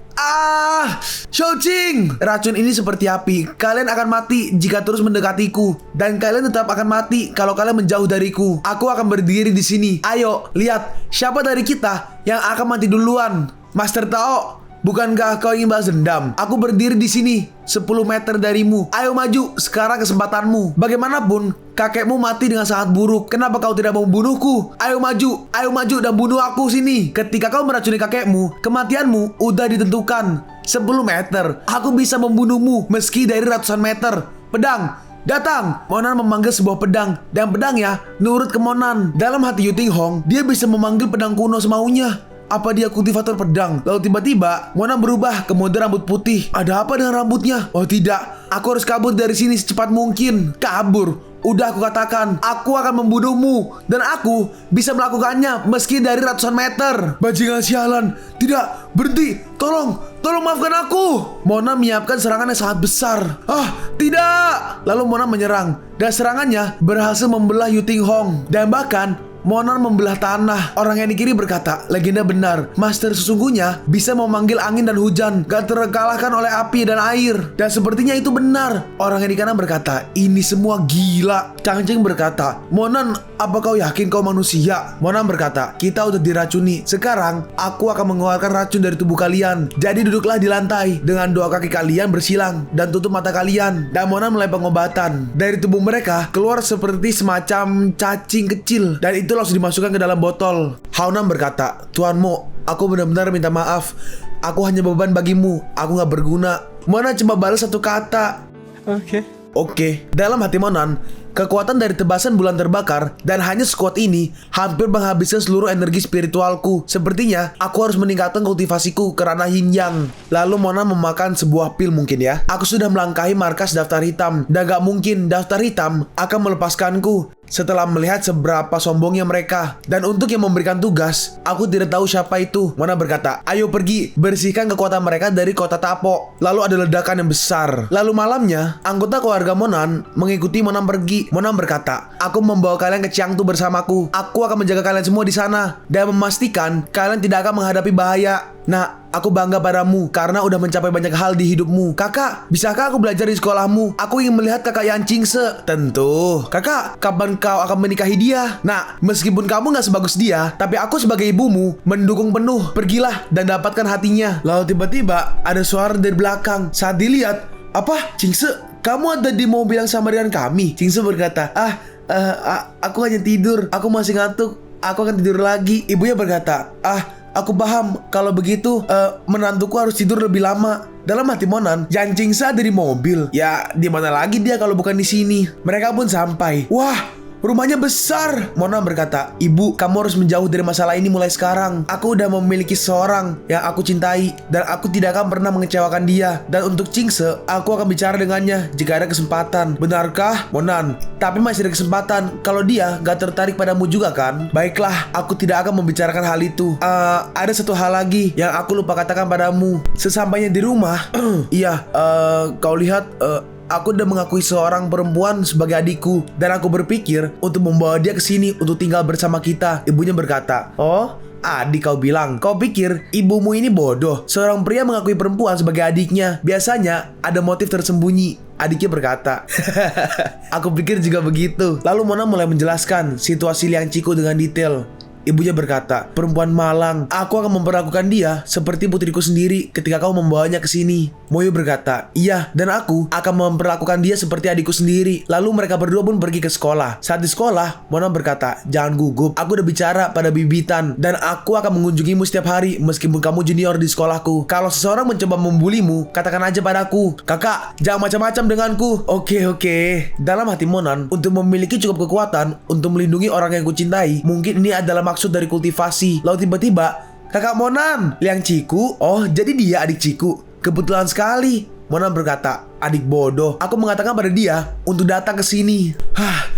Shouching! Racun ini seperti api. Kalian akan mati jika terus mendekatiku, dan kalian tetap akan mati kalau kalian menjauh dariku. Aku akan berdiri di sini. Ayo, lihat siapa dari kita yang akan mati duluan. Master Tao, bukankah kau ingin balas dendam? Aku berdiri di sini 10 meter darimu. Ayo maju, sekarang kesempatanmu. Bagaimanapun, kakekmu mati dengan sangat buruk. Kenapa kau tidak mau membunuhku? Ayo maju dan bunuh aku sini. Ketika kau meracuni kakekmu, kematianmu udah ditentukan. 10 meter, aku bisa membunuhmu meski dari ratusan meter. Pedang, datang! Monan memanggil sebuah pedang, dan pedangnya nurut ke Monan. Dalam hati Yu Ting Hong, dia bisa memanggil pedang kuno semaunya. Apa dia kultivator pedang? Lalu tiba-tiba Monan berubah ke mode rambut putih. Ada apa dengan rambutnya? Oh tidak, aku harus kabur dari sini secepat mungkin. Kabur? Udah aku katakan, aku akan membunuhmu, dan aku bisa melakukannya meski dari ratusan meter. Bajingan sialan, tidak, berhenti, tolong maafkan aku. Mona menyiapkan serangan yang sangat besar. Tidak. Lalu Mona menyerang, dan serangannya berhasil membelah Yu Ting Hong, dan bahkan Monan membelah tanah. Orang yang di kiri berkata, legenda benar. Master sesungguhnya bisa memanggil angin dan hujan, gak terkalahkan oleh api dan air. Dan sepertinya itu benar. Orang yang di kanan berkata, ini semua gila. Chang Cheng berkata, Monan, apa kau yakin kau manusia? Monan berkata, kita udah diracuni. Sekarang aku akan mengeluarkan racun dari tubuh kalian. Jadi duduklah di lantai dengan dua kaki kalian bersilang dan tutup mata kalian. Dan Monan mulai pengobatan. Dari tubuh mereka keluar seperti semacam cacing kecil, dan itu langsung dimasukkan ke dalam botol. Haonan berkata, Tuan Mo, aku benar-benar minta maaf. Aku hanya beban bagimu. Aku gak berguna. Monan cuma balas satu kata. Oke. Dalam hati Monan, kekuatan dari tebasan bulan terbakar, dan hanya sekuat ini hampir menghabiskan seluruh energi spiritualku. Sepertinya aku harus meningkatkan kultivasiku ke ranah yin yang. Lalu Mona memakan sebuah pil mungkin ya. Aku sudah melangkahi markas daftar hitam, dan gak mungkin daftar hitam akan melepaskanku setelah melihat seberapa sombongnya mereka. Dan untuk yang memberikan tugas, aku tidak tahu siapa itu. Mona berkata, ayo pergi, bersihkan kekuatan mereka dari kota Tapo. Lalu ada ledakan yang besar. Lalu malamnya, anggota keluarga Monan mengikuti Monan pergi. Monan berkata, aku membawa kalian ke Chiangtu bersamaku. Aku akan menjaga kalian semua di sana, dan memastikan kalian tidak akan menghadapi bahaya. Nah, aku bangga padamu karena udah mencapai banyak hal di hidupmu. Kakak, bisakah aku belajar di sekolahmu? Aku ingin melihat kakak Yan Qingse. Tentu. Kakak, kapan kau akan menikahi dia? Nah, meskipun kamu gak sebagus dia, tapi aku sebagai ibumu mendukung penuh. Pergilah dan dapatkan hatinya. Lalu tiba-tiba ada suara dari belakang. Saat dilihat, apa? Qingse, kamu ada di mobil yang sama dengan kami? Qingse berkata, aku hanya tidur. Aku masih ngantuk. Aku akan tidur lagi. Ibunya berkata, aku paham, kalau begitu menantuku harus tidur lebih lama. Dalam hati Monan, Yan Qingse ada di mobil. Ya, di mana lagi dia kalau bukan di sini? Mereka pun sampai. Wah, rumahnya besar. Monan berkata, ibu, kamu harus menjauh dari masalah ini mulai sekarang. Aku udah memiliki seorang yang aku cintai, dan aku tidak akan pernah mengecewakan dia. Dan untuk Qingse, aku akan bicara dengannya jika ada kesempatan. Benarkah, Monan? Tapi masih ada kesempatan. Kalau dia gak tertarik padamu juga kan? Baiklah, aku tidak akan membicarakan hal itu. Ada satu hal lagi yang aku lupa katakan padamu. Sesampainya di rumah, iya, kau lihat, aku udah mengakui seorang perempuan sebagai adikku, dan aku berpikir untuk membawa dia ke sini untuk tinggal bersama kita. Ibunya berkata, oh, adik kau bilang? Kau pikir ibumu ini bodoh? Seorang pria mengakui perempuan sebagai adiknya. Biasanya ada motif tersembunyi. Adiknya berkata, aku pikir juga begitu. Lalu Mona mulai menjelaskan situasi Liang Qiku dengan detail. Ibunya berkata, perempuan malang, aku akan memperlakukan dia seperti putriku sendiri ketika kau membawanya ke sini. Moyu berkata, iya, dan aku akan memperlakukan dia seperti adikku sendiri. Lalu mereka berdua pun pergi ke sekolah. Saat di sekolah, Mona berkata, jangan gugup, aku udah bicara pada bibitan, dan aku akan mengunjungimu setiap hari meskipun kamu junior di sekolahku. Kalau seseorang mencoba membulimu, katakan aja padaku, kakak, jangan macam-macam denganku. Oke. Dalam hati Monan, untuk memiliki cukup kekuatan untuk melindungi orang yang kucintai, mungkin ini adalah maksud dari kultivasi. Lalu tiba-tiba, kakak Monan, Liang Ciku. Oh, jadi dia adik Ciku. Kebetulan sekali. Monan berkata, adik bodoh. Aku mengatakan pada dia untuk datang ke sini.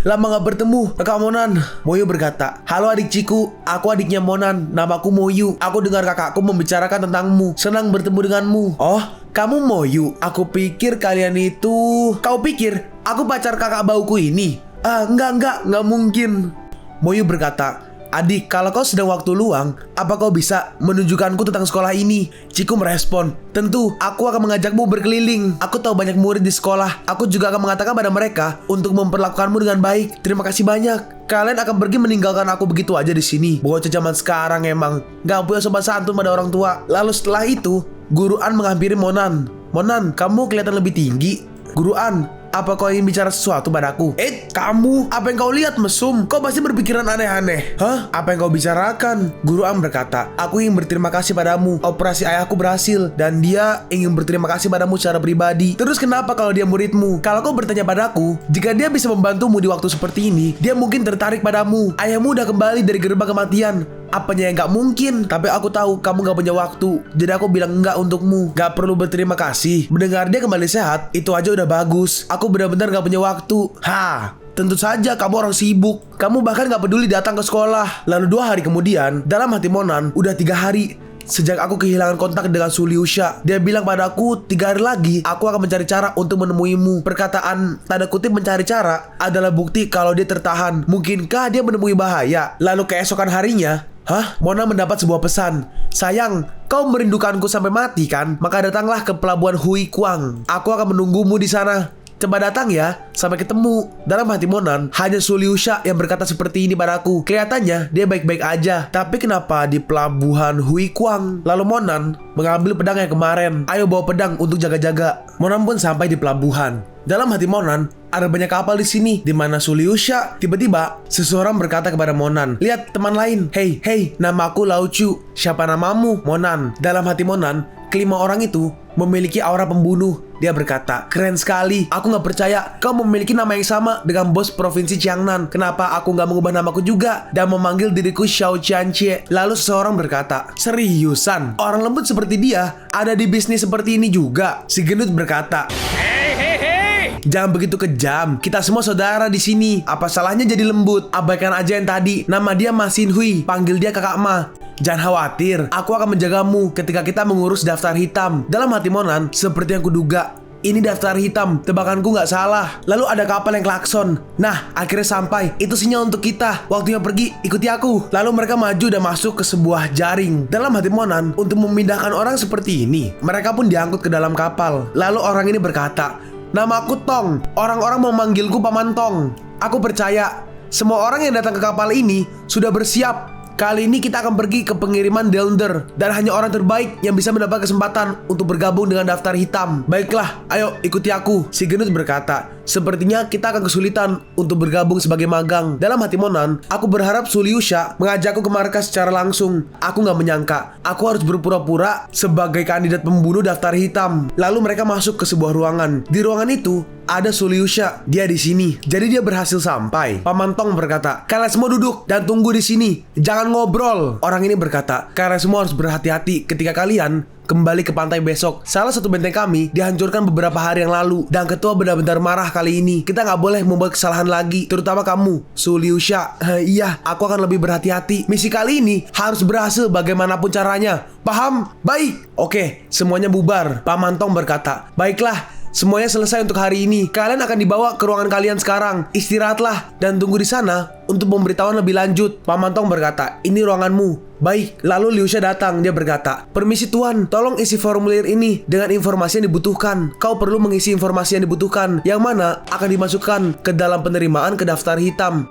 Lama gak bertemu, kakak Monan. Moyu berkata, halo adik Ciku, aku adiknya Monan, namaku Moyu. Aku dengar kakakku membicarakan tentangmu. Senang bertemu denganmu. Oh, kamu Moyu. Aku pikir kalian itu... Kau pikir aku pacar kakak bauku ini? Enggak mungkin. Moyu berkata, adik, kalau kau sedang waktu luang, apa kau bisa menunjukkanku tentang sekolah ini? Ciku merespon, tentu, aku akan mengajakmu berkeliling. Aku tahu banyak murid di sekolah. Aku juga akan mengatakan pada mereka untuk memperlakukanmu dengan baik. Terima kasih banyak. Kalian akan pergi meninggalkan aku begitu aja di sini. Bocah zaman sekarang emang gak punya sopan santun pada orang tua. Lalu setelah itu, Guru An menghampiri Monan. Monan, kamu kelihatan lebih tinggi. Guru An, apa kau ingin bicara sesuatu padaku? Kamu, apa yang kau lihat mesum? Kau pasti berpikiran aneh-aneh. Apa yang kau bicarakan? Guru Am berkata, aku ingin berterima kasih padamu. Operasi ayahku berhasil dan dia ingin berterima kasih padamu secara pribadi. Terus kenapa kalau dia muridmu? Kalau kau bertanya padaku, jika dia bisa membantumu di waktu seperti ini, dia mungkin tertarik padamu. Ayahmu udah kembali dari gerbang kematian. Apanya yang gak mungkin? Tapi aku tahu kamu gak punya waktu, jadi aku bilang enggak untukmu. Gak perlu berterima kasih. Mendengar dia kembali sehat, itu aja udah bagus. Aku benar-benar gak punya waktu. Tentu saja kamu orang sibuk. Kamu bahkan gak peduli datang ke sekolah. Lalu 2 hari kemudian, dalam hati Monan, udah 3 hari sejak aku kehilangan kontak dengan Su Liusha. Dia bilang padaku, 3 hari lagi aku akan mencari cara untuk menemuimu. Perkataan tanda kutip mencari cara adalah bukti kalau dia tertahan. Mungkinkah dia menemui bahaya? Lalu keesokan harinya, Mona mendapat sebuah pesan. Sayang, kau merindukanku sampai mati kan? Maka datanglah ke pelabuhan Hui Kuang. Aku akan menunggumu di sana. Coba datang ya, sampai ketemu. Dalam hati Monan, hanya Su Liusha yang berkata seperti ini padaku. Kelihatannya dia baik-baik aja. Tapi kenapa di pelabuhan Hui Kuang? Lalu Monan mengambil pedang yang kemarin. Ayo bawa pedang untuk jaga-jaga. Monan pun sampai di pelabuhan. Dalam hati Monan, ada banyak kapal di sini, di mana Su Liusha. Tiba-tiba, seseorang berkata kepada Monan, lihat teman lain. Hey, namaku Lao Chu. Siapa namamu? Monan. Dalam hati Monan, kelima orang itu memiliki aura pembunuh. Dia berkata, keren sekali. Aku gak percaya kau memiliki nama yang sama dengan bos provinsi Jiangnan. Kenapa aku gak mengubah namaku juga dan memanggil diriku Xiao Qianqie? Lalu seseorang berkata, seriusan? Orang lembut seperti dia ada di bisnis seperti ini juga? Si gendut berkata, jangan begitu kejam. Kita semua saudara di sini. Apa salahnya jadi lembut? Abaikan aja yang tadi. Nama dia Ma Xin Hui. Panggil dia Kakak Ma. Jangan khawatir, aku akan menjagamu ketika kita mengurus daftar hitam. Dalam hati Monan, seperti yang kuduga, ini daftar hitam, tebakanku gak salah. Lalu ada kapal yang klakson. Nah, akhirnya sampai. Itu sinyal untuk kita. Waktunya pergi, ikuti aku. Lalu mereka maju dan masuk ke sebuah jaring. Dalam hati Monan, untuk memindahkan orang seperti ini, mereka pun diangkut ke dalam kapal. Lalu orang ini berkata, namaku Tong. Orang-orang memanggilku Paman Tong. Aku percaya semua orang yang datang ke kapal ini sudah bersiap. Kali ini kita akan pergi ke pengiriman Delnder, dan hanya orang terbaik yang bisa mendapat kesempatan untuk bergabung dengan daftar hitam. Baiklah, ayo ikuti aku. Si gendut berkata, sepertinya kita akan kesulitan untuk bergabung sebagai magang. Dalam hati Monan, aku berharap Su Liusha mengajakku ke markas secara langsung. Aku gak menyangka aku harus berpura-pura sebagai kandidat pembunuh daftar hitam. Lalu mereka masuk ke sebuah ruangan. Di ruangan itu ada Su Liusha. Dia di sini. Jadi dia berhasil sampai. Paman Tong berkata, kalian semua duduk dan tunggu di sini. Jangan ngobrol. Orang ini berkata, kalian semua harus berhati-hati ketika kalian kembali ke pantai besok. Salah satu benteng kami dihancurkan beberapa hari yang lalu, dan ketua benar-benar marah kali ini. Kita nggak boleh membuat kesalahan lagi, terutama kamu, Su Liusha. Iya, aku akan lebih berhati-hati. Misi kali ini harus berhasil bagaimanapun caranya. Paham? Baik. Oke, semuanya bubar. Paman Tong berkata, baiklah. Semuanya selesai untuk hari ini. Kalian akan dibawa ke ruangan kalian sekarang. Istirahatlah dan tunggu di sana untuk pemberitahuan lebih lanjut. Paman Tong berkata, ini ruanganmu. Baik. Lalu Liusha datang. Dia berkata, permisi tuan, tolong isi formulir ini dengan informasi yang dibutuhkan. Kau perlu mengisi informasi yang dibutuhkan, yang mana akan dimasukkan ke dalam penerimaan ke daftar hitam.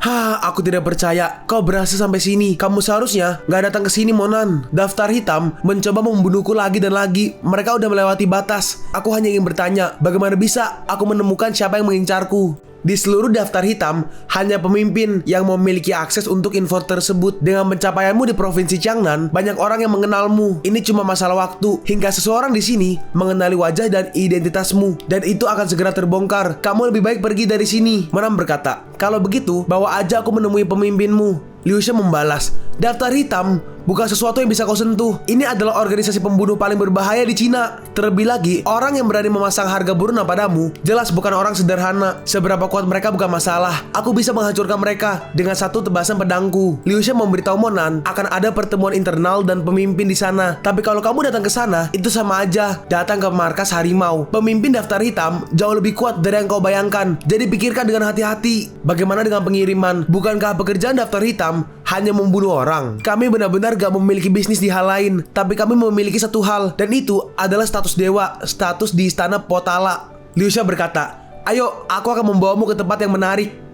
Hah, aku tidak percaya. Kau berhasil sampai sini. Kamu seharusnya nggak datang ke sini, Monan. Daftar hitam mencoba membunuhku lagi dan lagi. Mereka udah melewati batas. Aku hanya ingin bertanya, bagaimana bisa aku menemukan siapa yang mengincarku? Di seluruh daftar hitam, hanya pemimpin yang memiliki akses untuk info tersebut. Dengan pencapaianmu di Provinsi Jiangnan, banyak orang yang mengenalmu. Ini cuma masalah waktu hingga seseorang di sini mengenali wajah dan identitasmu, dan itu akan segera terbongkar. Kamu lebih baik pergi dari sini. Menam berkata, kalau begitu, bawa aja aku menemui pemimpinmu. Liu Sha membalas, daftar hitam bukan sesuatu yang bisa kau sentuh. Ini adalah organisasi pembunuh paling berbahaya di Cina. Terlebih lagi, orang yang berani memasang harga burunan padamu jelas bukan orang sederhana. Seberapa kuat mereka bukan masalah. Aku bisa menghancurkan mereka dengan satu tebasan pedangku. Liu Sha memberitahu Monan akan ada pertemuan internal dan pemimpin di sana. Tapi kalau kamu datang ke sana, itu sama aja datang ke markas harimau. Pemimpin daftar hitam jauh lebih kuat dari yang kau bayangkan. Jadi pikirkan dengan hati-hati. Bagaimana dengan pengiriman? Bukankah pekerjaan daftar hitam hanya membunuh orang? Kami benar-benar gak memiliki bisnis di hal lain, tapi kami memiliki satu hal, dan itu adalah status dewa, status di istana Potala. Liu Sha berkata, ayo, aku akan membawamu ke tempat yang menarik.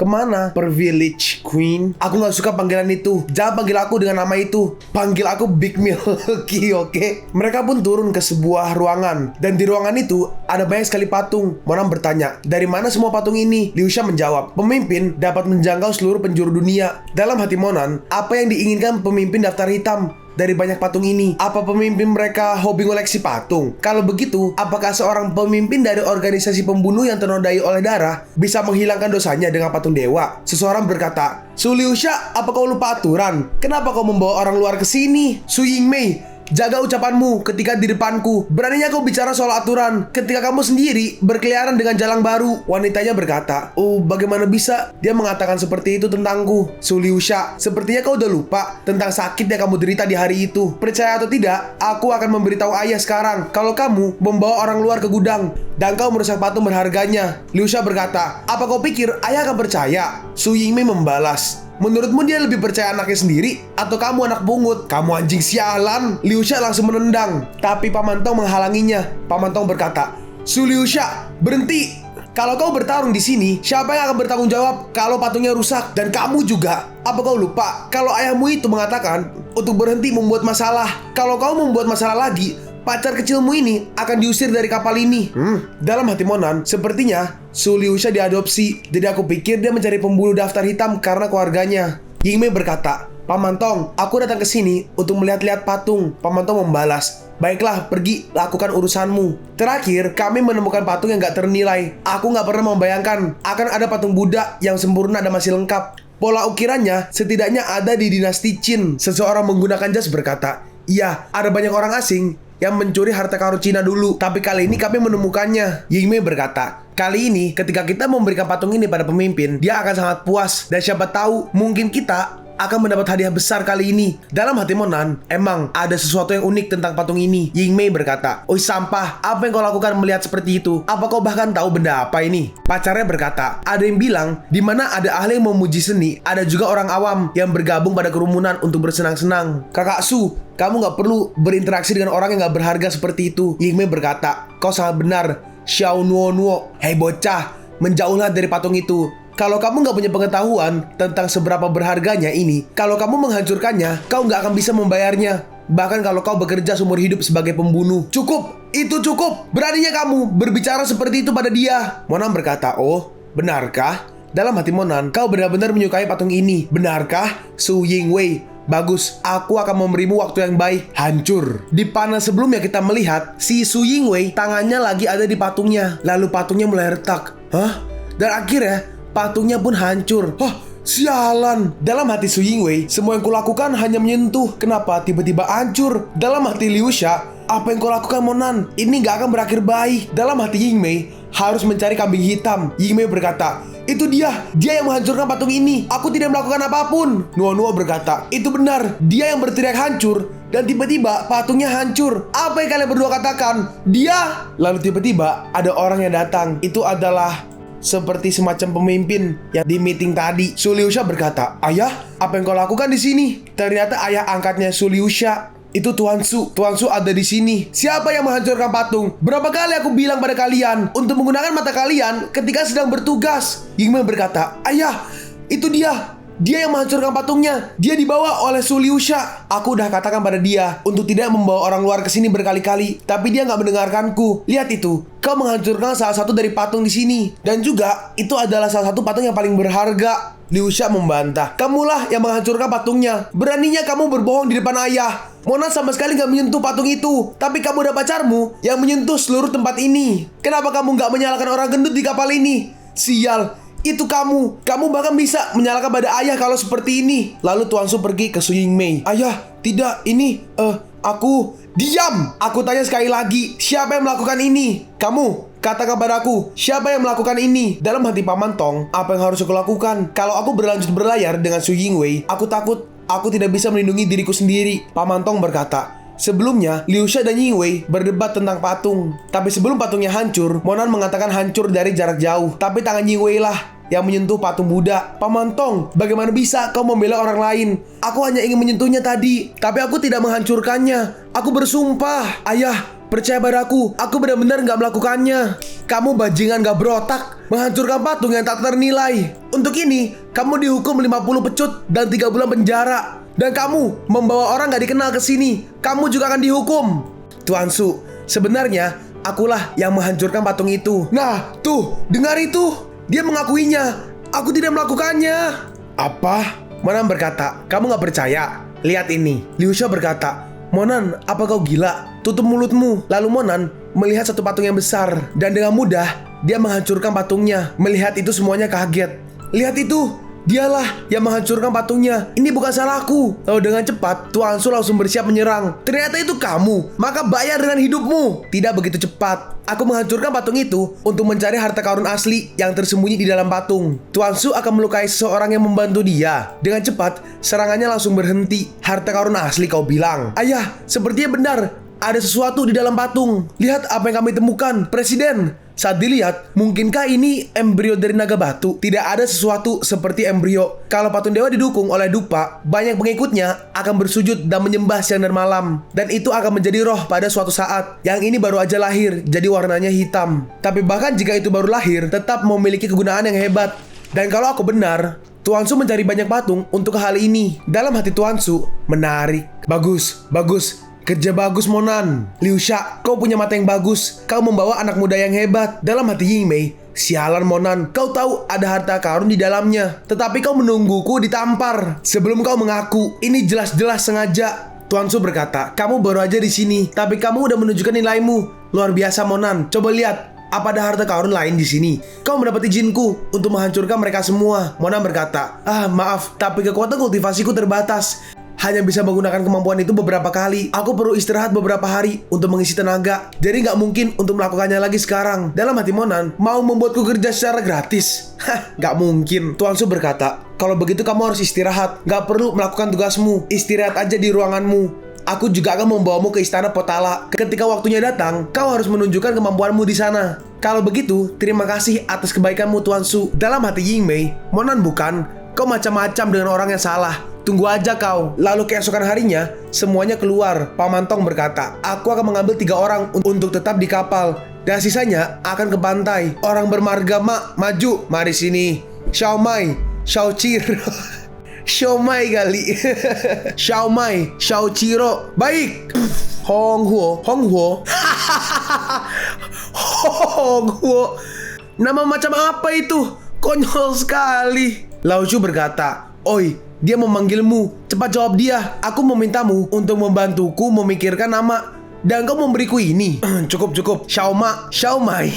Kemana? Per Village Queen. Aku gak suka panggilan itu. Jangan panggil aku dengan nama itu. Panggil aku Big Milky, oke? Mereka pun turun ke sebuah ruangan. Dan di ruangan itu ada banyak sekali patung. Monam bertanya, dari mana semua patung ini? Liu Sha menjawab, pemimpin dapat menjangkau seluruh penjuru dunia. Dalam hati Monan, apa yang diinginkan pemimpin daftar hitam dari banyak patung ini? Apa pemimpin mereka hobi ngoleksi patung? Kalau begitu, apakah seorang pemimpin dari organisasi pembunuh yang ternodai oleh darah bisa menghilangkan dosanya dengan patung dewa? Seseorang berkata, Su Liu Sha, apa kau lupa aturan? Kenapa kau membawa orang luar ke sini? Su Yingmei, jaga ucapanmu ketika di depanku. Beraninya kau bicara soal aturan ketika kamu sendiri berkeliaran dengan jalang baru. Wanitanya berkata, oh, bagaimana bisa dia mengatakan seperti itu tentangku? Su Liu Sha, sepertinya kau udah lupa tentang sakit yang kamu derita di hari itu. Percaya atau tidak, aku akan memberitahu ayah sekarang kalau kamu membawa orang luar ke gudang dan kau merusak patung berharganya. Liu Sha berkata, apa kau pikir ayah akan percaya? Su Yingmei membalas, menurutmu dia lebih percaya anaknya sendiri atau kamu anak pungut? Kamu anjing sialan. Liu Sha langsung menendang, tapi Paman Tong menghalanginya. Paman Tong berkata, Su Liu Sha, berhenti. Kalau kau bertarung di sini, siapa yang akan bertanggung jawab kalau patungnya rusak? Dan kamu juga. Apa kau lupa kalau ayahmu itu mengatakan untuk berhenti membuat masalah? Kalau kau membuat masalah lagi, pacar kecilmu ini akan diusir dari kapal ini. Dalam hati Monan, sepertinya Su Liu Sha diadopsi. Jadi aku pikir dia mencari pembunuh daftar hitam karena keluarganya. Yingmei berkata, Paman Tong, aku datang ke sini untuk melihat-lihat patung. Paman Tong membalas, baiklah, pergi, lakukan urusanmu. Terakhir, kami menemukan patung yang gak ternilai. Aku gak pernah membayangkan akan ada patung Buddha yang sempurna dan masih lengkap. Pola ukirannya setidaknya ada di dinasti Qin. Seseorang menggunakan jas berkata, iya, ada banyak orang asing yang mencuri harta karun Cina dulu, tapi kali ini kami menemukannya. Yingmei berkata, kali ini ketika kita memberikan patung ini pada pemimpin, dia akan sangat puas, dan siapa tahu mungkin kita akan mendapat hadiah besar kali ini. Dalam hati Monan, emang ada sesuatu yang unik tentang patung ini. Yingmei berkata, oi sampah, apa yang kau lakukan melihat seperti itu? Apa kau bahkan tahu benda apa ini? Pacarnya berkata, ada yang bilang, di mana ada ahli yang memuji seni, ada juga orang awam yang bergabung pada kerumunan untuk bersenang-senang. Kakak Su, kamu gak perlu berinteraksi dengan orang yang gak berharga seperti itu. Yingmei berkata, kau sangat benar, Xiao Nuo Nuo. Hei bocah, menjauhlah dari patung itu. Kalau kamu nggak punya pengetahuan tentang seberapa berharganya ini, kalau kamu menghancurkannya, kau nggak akan bisa membayarnya. Bahkan kalau kau bekerja seumur hidup sebagai pembunuh. Cukup, itu cukup. Beraninya kamu berbicara seperti itu pada dia. Monan berkata, oh, benarkah? Dalam hati Monan, kau benar-benar menyukai patung ini. Benarkah? Su Yingwei, bagus, aku akan memberimu waktu yang baik. Hancur. Di panel sebelumnya kita melihat si Su Yingwei tangannya lagi ada di patungnya. Lalu patungnya mulai retak. Hah? Dan akhirnya patungnya pun hancur. Hah, sialan. Dalam hati Su Yingwei, semua yang kulakukan hanya menyentuh. Kenapa tiba-tiba hancur? Dalam hati Liu Sha, apa yang kau lakukan Monan? Ini gak akan berakhir baik. Dalam hati Yingmei, harus mencari kambing hitam. Yingmei berkata, itu dia yang menghancurkan patung ini. Aku tidak melakukan apapun. Nuo Nuo berkata, itu benar, dia yang berteriak hancur. Dan tiba-tiba patungnya hancur. Apa yang kalian berdua katakan? Dia. Lalu tiba-tiba ada orang yang datang. Itu adalah seperti semacam pemimpin yang di meeting tadi. Su Liu Sha berkata, ayah, apa yang kau lakukan di sini? Ternyata ayah angkatnya Su Liu Sha itu Tuan Su. Tuan Su ada di sini. Siapa yang menghancurkan patung? Berapa kali aku bilang pada kalian untuk menggunakan mata kalian ketika sedang bertugas? Yingmei berkata, ayah, Itu dia. Dia yang menghancurkan patungnya. Dia dibawa oleh Su Liusha. Aku udah katakan pada dia untuk tidak membawa orang luar ke sini berkali-kali, tapi dia nggak mendengarkanku. Lihat itu, kau menghancurkan salah satu dari patung di sini, dan juga itu adalah salah satu patung yang paling berharga. Liusha membantah. Kamulah yang menghancurkan patungnya. Beraninya kamu berbohong di depan ayah. Monan sama sekali nggak menyentuh patung itu, tapi kamu dan pacarmu yang menyentuh seluruh tempat ini. Kenapa kamu nggak menyalahkan orang gendut di kapal ini? Sial. Itu kamu bahkan bisa menyalahkan pada ayah kalau seperti ini. Lalu Tuan Su pergi ke Su Yingmei. Ayah, tidak, ini, aku. Diam! Aku tanya sekali lagi, siapa yang melakukan ini? Kamu, katakan padaku, siapa yang melakukan ini? Dalam hati Paman Tong, apa yang harus aku lakukan? Kalau aku berlanjut berlayar dengan Su Yingwei, aku takut aku tidak bisa melindungi diriku sendiri. Paman Tong berkata, sebelumnya, Liusha dan Yingwei berdebat tentang patung. Tapi sebelum patungnya hancur, Monan mengatakan hancur dari jarak jauh. Tapi tangan Yingwei lah yang menyentuh patung Buddha. Paman Tong, bagaimana bisa kau membela orang lain? Aku hanya ingin menyentuhnya tadi, tapi aku tidak menghancurkannya. Aku bersumpah. Ayah, percaya padaku, aku benar-benar gak melakukannya. Kamu bajingan gak berotak, menghancurkan patung yang tak ternilai. Untuk ini, kamu dihukum 50 pecut dan 3 bulan penjara. Dan kamu membawa orang gak dikenal ke sini, kamu juga akan dihukum. Tuan Su, sebenarnya akulah yang menghancurkan patung itu. Nah, tuh, dengar itu. Dia mengakuinya. Aku tidak melakukannya. Apa? Monan berkata, kamu gak percaya? Lihat ini. Liusha berkata, Monan, apa kau gila? Tutup mulutmu. Lalu Monan melihat satu patung yang besar. Dan dengan mudah, dia menghancurkan patungnya. Melihat itu semuanya kaget. Lihat itu. Dialah yang menghancurkan patungnya. Ini bukan salahku. Lalu dengan cepat, Tuan Su langsung bersiap menyerang. Ternyata itu kamu. Maka bayar dengan hidupmu. Tidak begitu cepat. Aku menghancurkan patung itu untuk mencari harta karun asli yang tersembunyi di dalam patung. Tuan Su akan melukai seseorang yang membantu dia. Dengan cepat, serangannya langsung berhenti. Harta karun asli kau bilang? Ayah, sepertinya benar. Ada sesuatu di dalam patung. Lihat apa yang kami temukan, Presiden. Saat dilihat, mungkinkah ini embrio dari naga batu? Tidak ada sesuatu seperti embrio. Kalau patung dewa didukung oleh dupa, banyak pengikutnya akan bersujud dan menyembah siang dan malam. Dan itu akan menjadi roh pada suatu saat. Yang ini baru aja lahir, jadi warnanya hitam. Tapi bahkan jika itu baru lahir, tetap memiliki kegunaan yang hebat. Dan kalau aku benar, Tuan Su mencari banyak patung untuk hal ini. Dalam hati Tuan Su, menarik. Bagus, bagus. Kerja bagus, Monan. Liusha, kau punya mata yang bagus. Kau membawa anak muda yang hebat. Dalam hati Yingmei, sialan Monan, kau tahu ada harta karun di dalamnya. Tetapi kau menungguku ditampar. Sebelum kau mengaku, ini jelas-jelas sengaja. Tuan Su berkata, kamu baru aja di sini, tapi kamu udah menunjukkan nilaimu. Luar biasa, Monan. Coba lihat. Apa ada harta karun lain di sini? Kau mendapat izinku untuk menghancurkan mereka semua. Monan berkata, maaf, tapi kekuatan kultivasiku terbatas. Hanya bisa menggunakan kemampuan itu beberapa kali. Aku perlu istirahat beberapa hari untuk mengisi tenaga. Jadi nggak mungkin untuk melakukannya lagi sekarang. Dalam hati Monan, mau membuatku kerja secara gratis? Nggak mungkin. Tuan Su berkata, kalau begitu kamu harus istirahat. Nggak perlu melakukan tugasmu. Istirahat aja di ruanganmu. Aku juga akan membawamu ke istana Potala. Ketika waktunya datang, kau harus menunjukkan kemampuanmu di sana. Kalau begitu, terima kasih atas kebaikanmu, Tuan Su. Dalam hati Yingmei, Monan bukan. Kau macam-macam dengan orang yang salah. Tunggu aja kau. Lalu keesokan harinya, semuanya keluar. Paman Tong berkata, aku akan mengambil 3 orang untuk tetap di kapal. Dan sisanya akan ke pantai. Orang bermarga maju. Mari sini. Xiaomai, Xiaochiro. Xiaomai kali. Xiaomai, Xiaochiro. Baik. Honghuo. Honghuo. Nama macam apa itu? Konyol sekali. Lao Shu berkata, oi, dia memanggilmu. Cepat jawab dia. Aku memintamu untuk membantuku memikirkan nama. Dan kau memberiku ini. Cukup. Xiaomai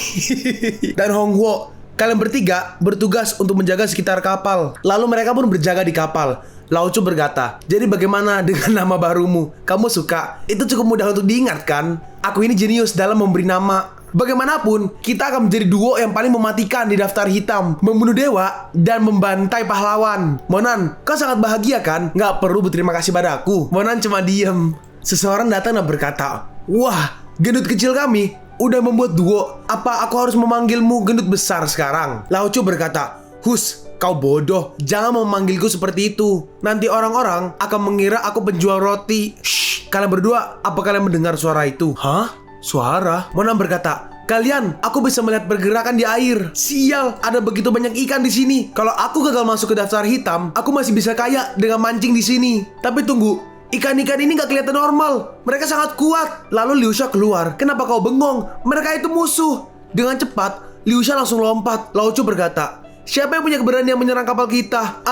dan Honghuo. Kalian bertiga bertugas untuk menjaga sekitar kapal. Lalu mereka pun berjaga di kapal. Lao Shu berkata, jadi bagaimana dengan nama barumu? Kamu suka? Itu cukup mudah untuk diingat kan? Aku ini jenius dalam memberi nama. Bagaimanapun, kita akan menjadi duo yang paling mematikan di daftar hitam. Membunuh dewa dan membantai pahlawan. Monan, kau sangat bahagia kan? Nggak perlu berterima kasih padaku. Monan cuma diem. Seseorang datang dan berkata, wah, gendut kecil kami udah membuat duo. Apa aku harus memanggilmu gendut besar sekarang? Lao Shu berkata, hus, kau bodoh. Jangan memanggilku seperti itu. Nanti orang-orang akan mengira aku penjual roti. Shh, kalian berdua, apa kalian mendengar suara itu? Hah? Suara? Monan berkata, Kalian, aku bisa melihat pergerakan di air. Sial, ada begitu banyak ikan di sini. Kalau aku gagal masuk ke daftar hitam, aku masih bisa kaya dengan mancing di sini. Tapi tunggu, ikan-ikan ini gak kelihatan normal. Mereka sangat kuat. Lalu Liu Sha keluar. Kenapa kau bengong? Mereka itu musuh. Dengan cepat, Liu Sha langsung lompat. Lao Chu berkata, siapa yang punya keberanian menyerang kapal kita?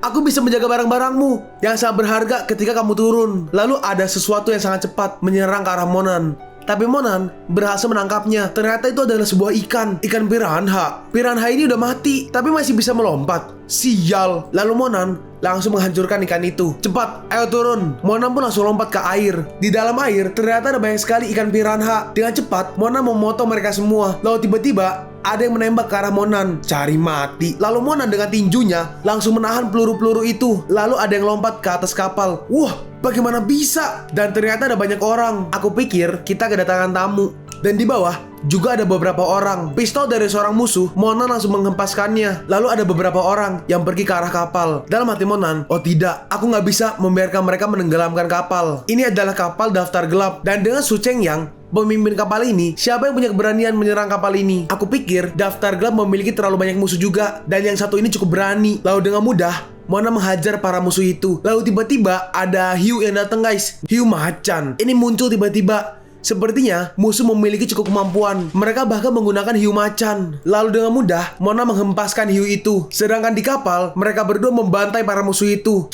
Aku bisa menjaga barang-barangmu yang sangat berharga ketika kamu turun. Lalu ada sesuatu yang sangat cepat menyerang ke arah Monan. Tapi Monan berhasil menangkapnya. Ternyata itu adalah sebuah ikan piranha. Piranha ini udah mati, tapi masih bisa melompat. Sial. Lalu Monan langsung menghancurkan ikan itu. Cepat, ayo turun. Monan pun langsung lompat ke air. Di dalam air ternyata ada banyak sekali ikan piranha. Dengan cepat, Monan memotong mereka semua. Lalu tiba-tiba ada yang menembak ke arah Monan. Cari mati. Lalu Monan dengan tinjunya langsung menahan peluru-peluru itu. Lalu ada yang lompat ke atas kapal. Wah, bagaimana bisa? Dan ternyata ada banyak orang. Aku pikir kita kedatangan tamu. Dan di bawah juga ada beberapa orang. Pistol dari seorang musuh, Monan langsung menghempaskannya. Lalu ada beberapa orang yang pergi ke arah kapal. Dalam hati Monan, oh tidak, aku nggak bisa membiarkan mereka menenggelamkan kapal. Ini adalah kapal daftar gelap. Dan dengan Su Cheng Yang, pemimpin kapal ini, siapa yang punya keberanian menyerang kapal ini? Aku pikir daftar gelap memiliki terlalu banyak musuh juga. Dan yang satu ini cukup berani. Lalu dengan mudah Monan menghajar para musuh itu. Lalu tiba-tiba ada hiu yang datang, guys. Hiu macan. Ini muncul tiba-tiba. Sepertinya musuh memiliki cukup kemampuan. Mereka bahkan menggunakan hiu macan. Lalu dengan mudah Monan menghempaskan hiu itu. Sedangkan di kapal mereka berdua membantai para musuh itu.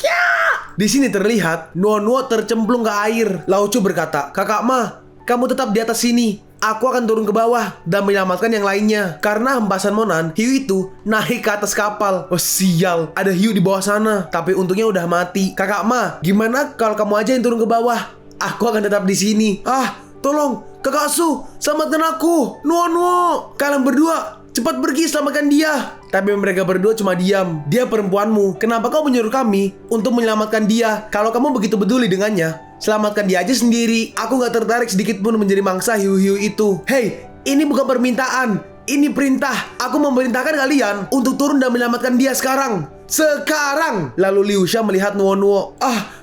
Di sini terlihat Nuo tercemplung ke air. Lao Chu berkata, Kakak Ma, kamu tetap di atas sini. Aku akan turun ke bawah dan menyelamatkan yang lainnya. Karena hempasan Monan, hiu itu naik ke atas kapal. Oh sial, ada hiu di bawah sana. Tapi untungnya udah mati. Kakak Ma, gimana kalau kamu aja yang turun ke bawah? Aku akan tetap di sini. Tolong, Kakak Su, selamatkan aku. Nuo, kalian berdua cepat pergi, selamatkan dia. Tapi mereka berdua cuma diam. Dia perempuanmu. Kenapa kau menyuruh kami untuk menyelamatkan dia? Kalau kamu begitu peduli dengannya, selamatkan dia aja sendiri. Aku gak tertarik sedikit pun menjadi mangsa hiu-hiu itu. Hei, ini bukan permintaan, ini perintah. Aku memerintahkan kalian untuk turun dan menyelamatkan dia sekarang. Sekarang. Lalu Liu Sha melihat Nuo.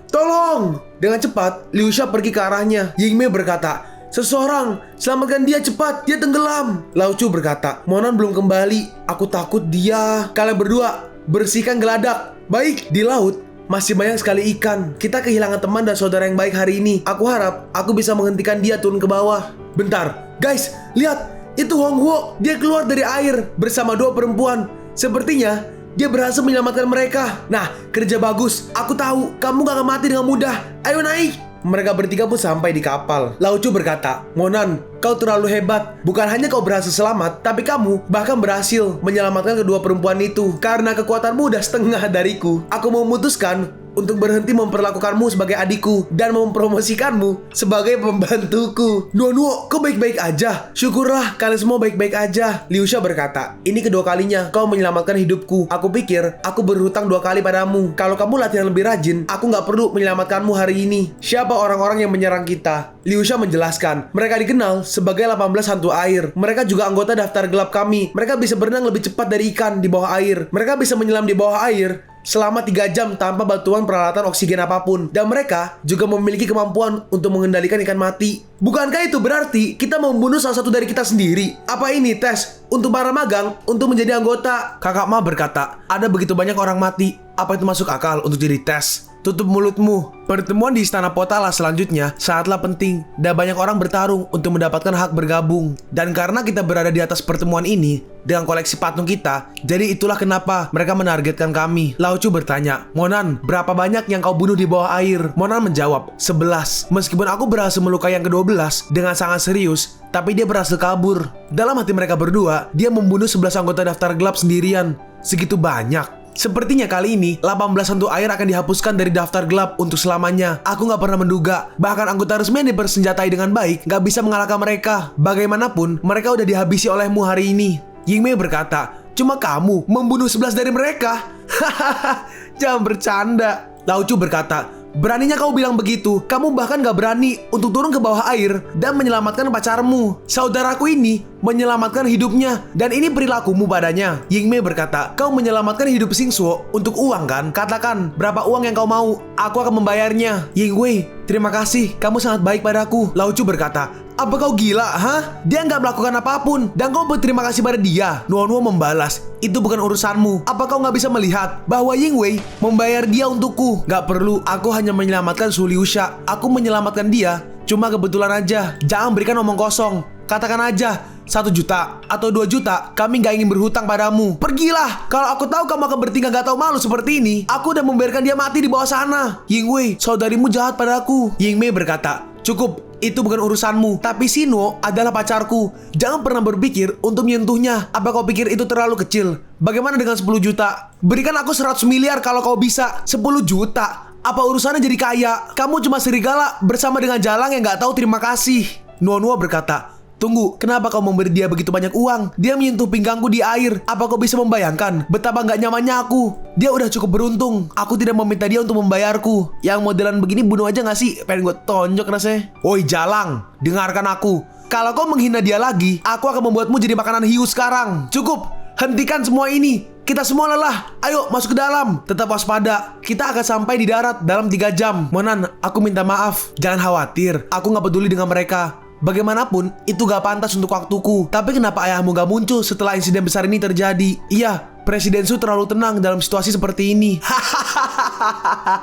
Tolong. Dengan cepat, Liu Sha pergi ke arahnya. Yingmei berkata, seseorang, selamatkan dia cepat, dia tenggelam. Lao Chu berkata, Monan belum kembali. Aku takut dia. Kalian berdua, bersihkan geladak. Baik, di laut masih banyak sekali ikan. Kita kehilangan teman dan saudara yang baik hari ini. Aku harap aku bisa menghentikan dia turun ke bawah. Bentar, guys, lihat. Itu Hong Huo. Dia keluar dari air bersama dua perempuan. Sepertinya dia berhasil menyelamatkan mereka. Nah, kerja bagus. Aku tahu kamu gak akan mati dengan mudah. Ayo naik. Mereka bertiga pun sampai di kapal. Lao Chu berkata, Monan, kau terlalu hebat. Bukan hanya kau berhasil selamat, tapi kamu bahkan berhasil menyelamatkan kedua perempuan itu. Karena kekuatanmu udah setengah dariku, aku memutuskan untuk berhenti memperlakukanmu sebagai adikku dan mempromosikanmu sebagai pembantuku. Nuo, kau baik-baik aja. Syukurlah kalian semua baik-baik aja. Liu Sha berkata, ini kedua kalinya kau menyelamatkan hidupku. Aku pikir aku berhutang 2 kali padamu. Kalau kamu latihan lebih rajin, aku gak perlu menyelamatkanmu hari ini. Siapa orang-orang yang menyerang kita? Liu Sha menjelaskan, mereka dikenal sebagai 18 hantu air. Mereka juga anggota daftar gelap kami. Mereka bisa berenang lebih cepat dari ikan di bawah air. Mereka bisa menyelam di bawah air selama 3 jam tanpa bantuan peralatan oksigen apapun. Dan mereka juga memiliki kemampuan untuk mengendalikan ikan mati. Bukankah itu berarti kita membunuh salah satu dari kita sendiri? Apa ini tes untuk para magang untuk menjadi anggota? Kakak Ma berkata, ada begitu banyak orang mati. Apa itu masuk akal untuk jadi tes? Tutup mulutmu. Pertemuan di Istana Potala selanjutnya sangatlah penting dan banyak orang bertarung untuk mendapatkan hak bergabung. Dan karena kita berada di atas pertemuan ini dengan koleksi patung kita, jadi itulah kenapa mereka menargetkan kami. Lao Chu bertanya, Monan, berapa banyak yang kau bunuh di bawah air? Monan menjawab, 11. Meskipun aku berhasil melukai yang ke-12 dengan sangat serius, tapi dia berhasil kabur. Dalam hati mereka berdua, dia membunuh 11 anggota daftar gelap sendirian. Segitu banyak. Sepertinya kali ini 18 hantu air akan dihapuskan dari daftar gelap untuk selamanya. Aku gak pernah menduga, bahkan anggota resmi yang dipersenjatai dengan baik gak bisa mengalahkan mereka. Bagaimanapun, mereka udah dihabisi olehmu hari ini. Yingmei berkata, cuma kamu membunuh 11 dari mereka? Hahaha, jangan bercanda. Lao Chu berkata, beraninya kau bilang begitu. Kamu bahkan gak berani untuk turun ke bawah air dan menyelamatkan pacarmu. Saudaraku ini menyelamatkan hidupnya, dan ini perilakumu padanya. Yingmei berkata, kau menyelamatkan hidup Xingsuo untuk uang kan? Katakan berapa uang yang kau mau, aku akan membayarnya. Yingwei, terima kasih, kamu sangat baik padaku. Lao Chu berkata, Apa kau gila, hah? Dia nggak melakukan apapun dan kau berterima kasih pada dia. Nuo membalas, itu bukan urusanmu. Apa kau nggak bisa melihat bahwa Yingwei membayar dia untukku? Nggak perlu, aku hanya menyelamatkan Su Liusha. Aku menyelamatkan dia, cuma kebetulan aja. Jangan berikan omong kosong. Katakan aja 1 juta atau 2 juta, kami nggak ingin berhutang padamu. Pergilah. Kalau aku tahu kamu akan bertingkah gak tahu malu seperti ini, aku udah membiarkan dia mati di bawah sana. Yingwei, saudarimu jahat padaku. Yingmei berkata, cukup, itu bukan urusanmu. Tapi Nuo adalah pacarku. Jangan pernah berpikir untuk menyentuhnya. Apa kau pikir itu terlalu kecil? Bagaimana dengan 10 juta? Berikan aku 100 miliar kalau kau bisa. 10 juta? Apa urusannya jadi kaya? Kamu cuma serigala bersama dengan jalang yang gak tahu terima kasih. Nuo berkata, tunggu, kenapa kau memberi dia begitu banyak uang? Dia menyentuh pinggangku di air. Apa kau bisa membayangkan betapa gak nyamannya aku? Dia udah cukup beruntung. Aku tidak meminta dia untuk membayarku. Yang modelan begini bunuh aja gak sih? Pengen gue tonjok rasanya. Woi jalang, dengarkan aku. Kalau kau menghina dia lagi, aku akan membuatmu jadi makanan hiu sekarang. Cukup, hentikan semua ini. Kita semua lelah. Ayo masuk ke dalam. Tetap waspada. Kita akan sampai di darat dalam 3 jam. Monan, aku minta maaf. Jangan khawatir. Aku gak peduli dengan mereka. Bagaimanapun, itu gak pantas untuk waktuku. Tapi kenapa ayahmu gak muncul setelah insiden besar ini terjadi? Iya, Presiden Su terlalu tenang dalam situasi seperti ini.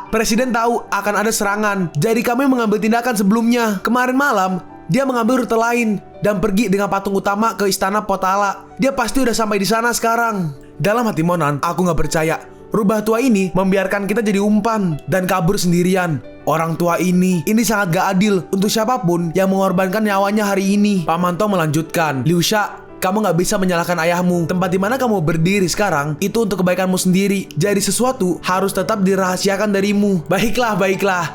Presiden tahu akan ada serangan, jadi kami mengambil tindakan sebelumnya. Kemarin malam, dia mengambil rute lain dan pergi dengan patung utama ke istana Potala. Dia pasti udah sampai di sana sekarang. Dalam hati Monan, aku gak percaya. Rubah tua ini membiarkan kita jadi umpan dan kabur sendirian. Orang tua ini sangat gak adil untuk siapapun yang mengorbankan nyawanya hari ini. Pak Manto melanjutkan, Liusha, kamu gak bisa menyalahkan ayahmu. Tempat dimana kamu berdiri sekarang itu untuk kebaikanmu sendiri. Jadi sesuatu harus tetap dirahasiakan darimu. Baiklah,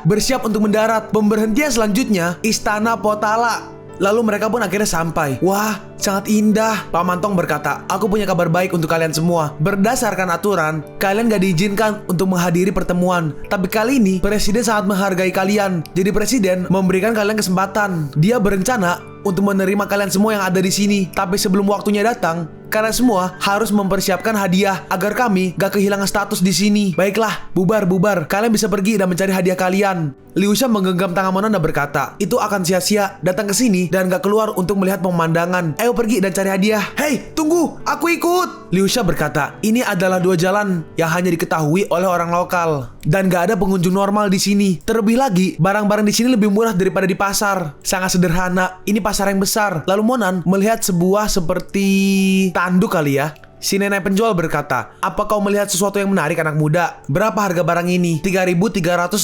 bersiap untuk mendarat. Pemberhentian selanjutnya Istana Potala. Lalu mereka pun akhirnya sampai. Wah, sangat indah. Pak Mantong berkata, aku punya kabar baik untuk kalian semua. Berdasarkan aturan, kalian gak diizinkan untuk menghadiri pertemuan. Tapi kali ini, Presiden sangat menghargai kalian. Jadi Presiden memberikan kalian kesempatan. Dia berencana untuk menerima kalian semua yang ada di sini. Tapi sebelum waktunya datang, kalian semua harus mempersiapkan hadiah agar kami gak kehilangan status di sini. Baiklah, bubar. Kalian bisa pergi dan mencari hadiah kalian. Liusha menggenggam tangan Monan dan berkata, itu akan sia-sia datang ke sini dan gak keluar untuk melihat pemandangan. Ayo pergi dan cari hadiah. Hei, tunggu, aku ikut. Liusha berkata, ini adalah 2 jalan yang hanya diketahui oleh orang lokal dan gak ada pengunjung normal di sini. Terlebih lagi, barang-barang di sini lebih murah daripada di pasar. Sangat sederhana. Ini pasar yang besar. Lalu Monan melihat sebuah seperti tanduk kali ya. Si nenek penjual berkata, apa kau melihat sesuatu yang menarik anak muda? Berapa harga barang ini? 3.366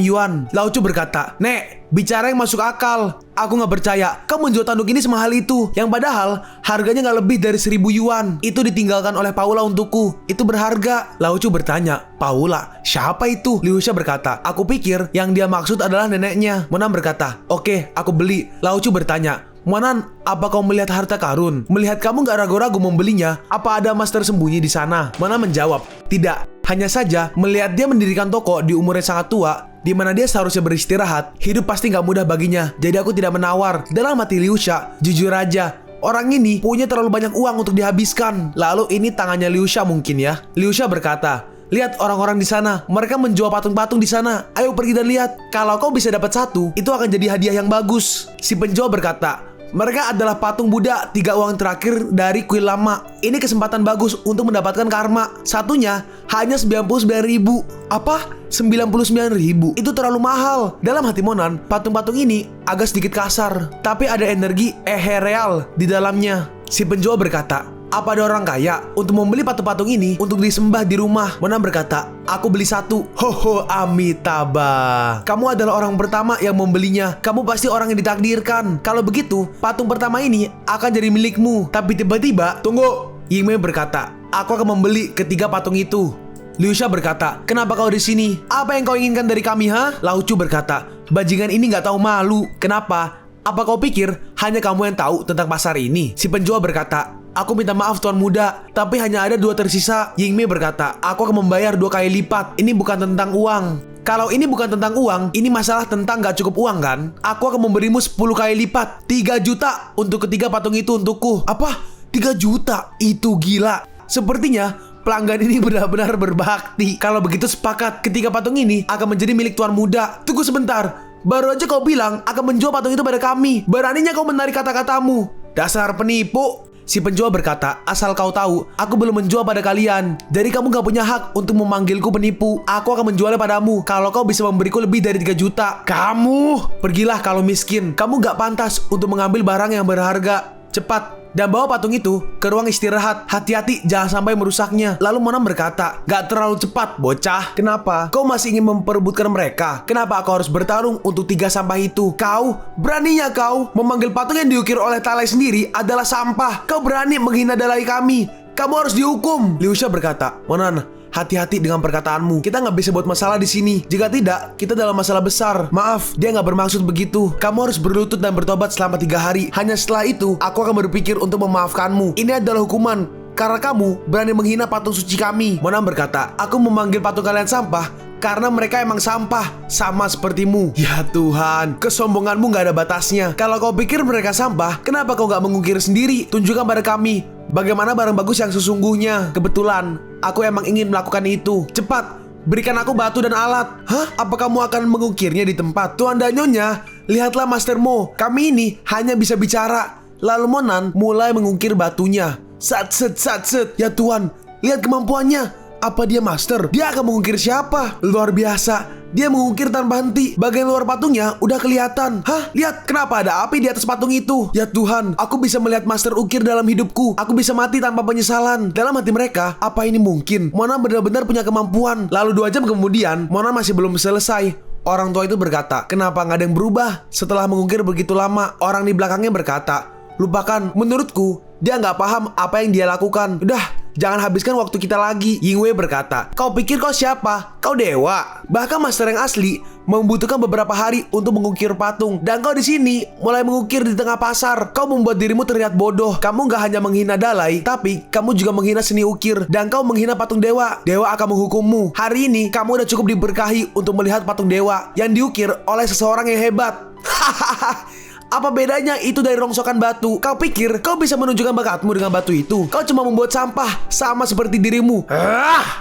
yuan. Laucu berkata, Nek, bicara yang masuk akal. Aku gak percaya kau menjual tanduk ini semahal itu, yang padahal harganya gak lebih dari 1.000 yuan. Itu ditinggalkan oleh Paula untukku. Itu berharga. Laucu bertanya, Paula, siapa itu? Liusha berkata, aku pikir yang dia maksud adalah neneknya. Monan berkata, oke, aku beli. Laucu bertanya, Monan, apa kau melihat harta karun? Melihat kamu gak ragu-ragu membelinya, apa ada emas tersembunyi di sana? Monan menjawab, tidak. Hanya saja melihat dia mendirikan toko di umur yang sangat tua, di mana dia seharusnya beristirahat, hidup pasti gak mudah baginya. Jadi aku tidak menawar. Dalam hati Liusha, jujur aja, orang ini punya terlalu banyak uang untuk dihabiskan. Lalu ini tangannya Liusha mungkin ya. Liusha berkata, lihat orang-orang di sana, mereka menjual patung-patung di sana. Ayo pergi dan lihat. Kalau kau bisa dapat 1, itu akan jadi hadiah yang bagus. Si penjual berkata, mereka adalah patung Buddha 3 uang terakhir dari kuil lama. Ini kesempatan bagus untuk mendapatkan karma. Satunya hanya 99.000. Apa? 99.000? Itu terlalu mahal. Dalam hati Monan, patung-patung ini agak sedikit kasar, tapi ada energi real di dalamnya. Si penjual berkata, apa ada orang kaya untuk membeli patung-patung ini untuk disembah di rumah? Monan berkata, aku beli 1. Hoho, Amitabha. Kamu adalah orang pertama yang membelinya. Kamu pasti orang yang ditakdirkan. Kalau begitu, patung pertama ini akan jadi milikmu. Tapi tiba-tiba, tunggu. Yingmei berkata, aku akan membeli ketiga patung itu. Liusha berkata, kenapa kau di sini? Apa yang kau inginkan dari kami, ha? Laucu berkata, bajingan ini gak tahu malu. Kenapa? Apa kau pikir hanya kamu yang tahu tentang pasar ini? Si penjual berkata, aku minta maaf tuan muda, tapi hanya ada 2 tersisa. Yingmei berkata, aku akan membayar 2 kali lipat. Ini bukan tentang uang. Kalau ini bukan tentang uang, ini masalah tentang gak cukup uang kan? Aku akan memberimu 10 kali lipat. 3 juta untuk ketiga patung itu untukku. Apa? 3 juta? Itu gila. Sepertinya pelanggan ini benar-benar berbakti. Kalau begitu sepakat, ketiga patung ini akan menjadi milik tuan muda. Tunggu sebentar. Baru aja kau bilang akan menjual patung itu pada kami. Beraninya kau menarik kata-katamu. Dasar penipu. Si penjual berkata, asal kau tahu, aku belum menjual pada kalian. Jadi kamu gak punya hak untuk memanggilku penipu. Aku akan menjualnya padamu kalau kau bisa memberiku lebih dari 3 juta. Kamu, pergilah kalau miskin. Kamu gak pantas untuk mengambil barang yang berharga. Cepat, dan bawa patung itu ke ruang istirahat. Hati-hati jangan sampai merusaknya. Lalu Monan berkata, gak terlalu cepat bocah. Kenapa? Kau masih ingin memperebutkan mereka? Kenapa kau harus bertarung untuk 3 sampah itu? Kau, beraninya kau memanggil patung yang diukir oleh Talai sendiri adalah sampah. Kau berani menghina Dalai kami. Kamu harus dihukum. Liu Sha berkata, Monan, hati-hati dengan perkataanmu. Kita nggak bisa buat masalah di sini. Jika tidak, kita dalam masalah besar. Maaf, dia nggak bermaksud begitu. Kamu harus berlutut dan bertobat selama 3 hari. Hanya setelah itu, aku akan berpikir untuk memaafkanmu. Ini adalah hukuman karena kamu berani menghina patung suci kami. Monan berkata, aku memanggil patung kalian sampah karena mereka emang sampah, sama sepertimu. Ya Tuhan, kesombonganmu nggak ada batasnya. Kalau kau pikir mereka sampah, kenapa kau nggak mengukir sendiri? Tunjukkan pada kami bagaimana barang bagus yang sesungguhnya. Kebetulan, aku emang ingin melakukan itu. Cepat, berikan aku batu dan alat. Hah? Apa kamu akan mengukirnya di tempat? Tuan dan Nyonya, lihatlah Master Mo. Kami ini hanya bisa bicara. Lalu Monan mulai mengukir batunya. Satset. Ya Tuhan, lihat kemampuannya. Apa dia master? Dia akan mengukir siapa? Luar biasa. Dia mengukir tanpa henti. Bagian luar patungnya udah kelihatan. Hah? Lihat, kenapa ada api di atas patung itu? Ya Tuhan, aku bisa melihat master ukir dalam hidupku. Aku bisa mati tanpa penyesalan. Dalam hati mereka, apa ini mungkin? Monan benar-benar punya kemampuan. Lalu 2 jam kemudian, Monan masih belum selesai. Orang tua itu berkata, kenapa nggak ada yang berubah? Setelah mengukir begitu lama, orang di belakangnya berkata, lupakan, menurutku dia nggak paham apa yang dia lakukan. Udah, jangan habiskan waktu kita lagi. Yingwei berkata, kau pikir kau siapa? Kau dewa. Bahkan master yang asli membutuhkan beberapa hari untuk mengukir patung. Dan kau di sini mulai mengukir di tengah pasar. Kau membuat dirimu terlihat bodoh. Kamu nggak hanya menghina Dalai, tapi kamu juga menghina seni ukir. Dan kau menghina patung dewa. Dewa akan menghukummu. Hari ini kamu udah cukup diberkahi untuk melihat patung dewa yang diukir oleh seseorang yang hebat. Hahaha. Apa bedanya itu dari rongsokan batu? Kau pikir kau bisa menunjukkan bakatmu dengan batu itu? Kau cuma membuat sampah, sama seperti dirimu.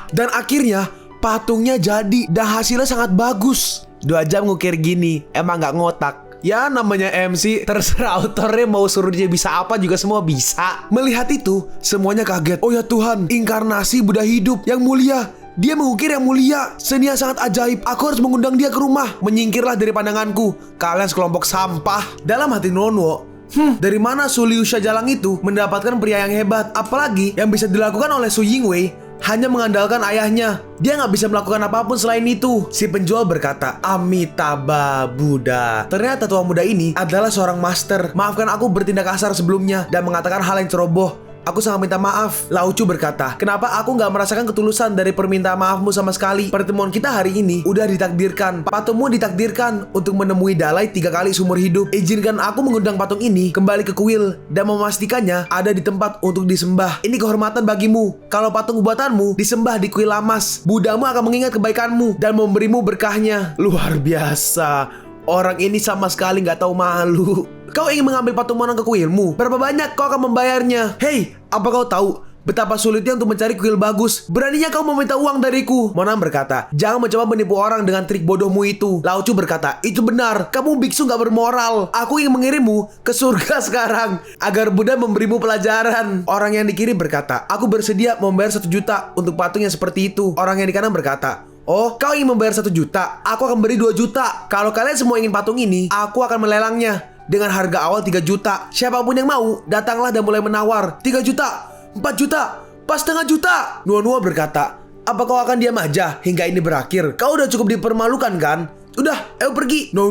Dan akhirnya patungnya jadi dan hasilnya sangat bagus. 2 jam ngukir gini, emang gak ngotak. Ya namanya MC, terserah autornya mau suruh dia bisa apa juga semua bisa. Melihat itu, semuanya kaget. Oh ya Tuhan, inkarnasi Buddha hidup yang mulia. Dia mengukir yang mulia. Seni yang sangat ajaib. Aku harus mengundang dia ke rumah. Menyingkirlah dari pandanganku. Kalian sekelompok sampah. Dalam hati Nonwo, dari mana Su Liu Sha Jalang itu mendapatkan pria yang hebat? Apalagi yang bisa dilakukan oleh Su Yingwei hanya mengandalkan ayahnya. Dia nggak bisa melakukan apapun selain itu. Si penjual berkata, Amitabha Buddha. Ternyata tua muda ini adalah seorang master. Maafkan aku bertindak kasar sebelumnya dan mengatakan hal yang ceroboh. Aku sangat minta maaf. Lao Chu berkata, kenapa aku gak merasakan ketulusan dari permintaan maafmu sama sekali? Pertemuan kita hari ini udah ditakdirkan. Patungmu ditakdirkan untuk menemui Dalai 3 kali seumur hidup. Izinkan aku mengundang patung ini kembali ke kuil dan memastikannya ada di tempat untuk disembah. Ini kehormatan bagimu. Kalau patung buatanmu disembah di kuil Lamas, Buddhamu akan mengingat kebaikanmu dan memberimu berkahnya. Luar biasa. Orang ini sama sekali gak tahu malu. Kau ingin mengambil patung Monan ke kuilmu? Berapa banyak kau akan membayarnya? Hei, apa kau tahu betapa sulitnya untuk mencari kuil bagus? Beraninya kau meminta uang dariku? Monan berkata, jangan mencoba menipu orang dengan trik bodohmu itu. Lao Chu berkata, itu benar. Kamu biksu gak bermoral. Aku ingin mengirimmu ke surga sekarang agar Buddha memberimu pelajaran. Orang yang dikirim berkata, aku bersedia membayar 1 juta untuk patung yang seperti itu. Orang yang di kanan berkata, oh, kau ingin membayar 1 juta? Aku akan beri 2 juta. Kalau kalian semua ingin patung ini, aku akan melelangnya dengan harga awal 3 juta. Siapapun yang mau, datanglah dan mulai menawar. 3 juta, 4 juta, pas setengah juta. Nuanua berkata, apa kau akan diam aja hingga ini berakhir? Kau udah cukup dipermalukan kan? Udah, ayo pergi. No,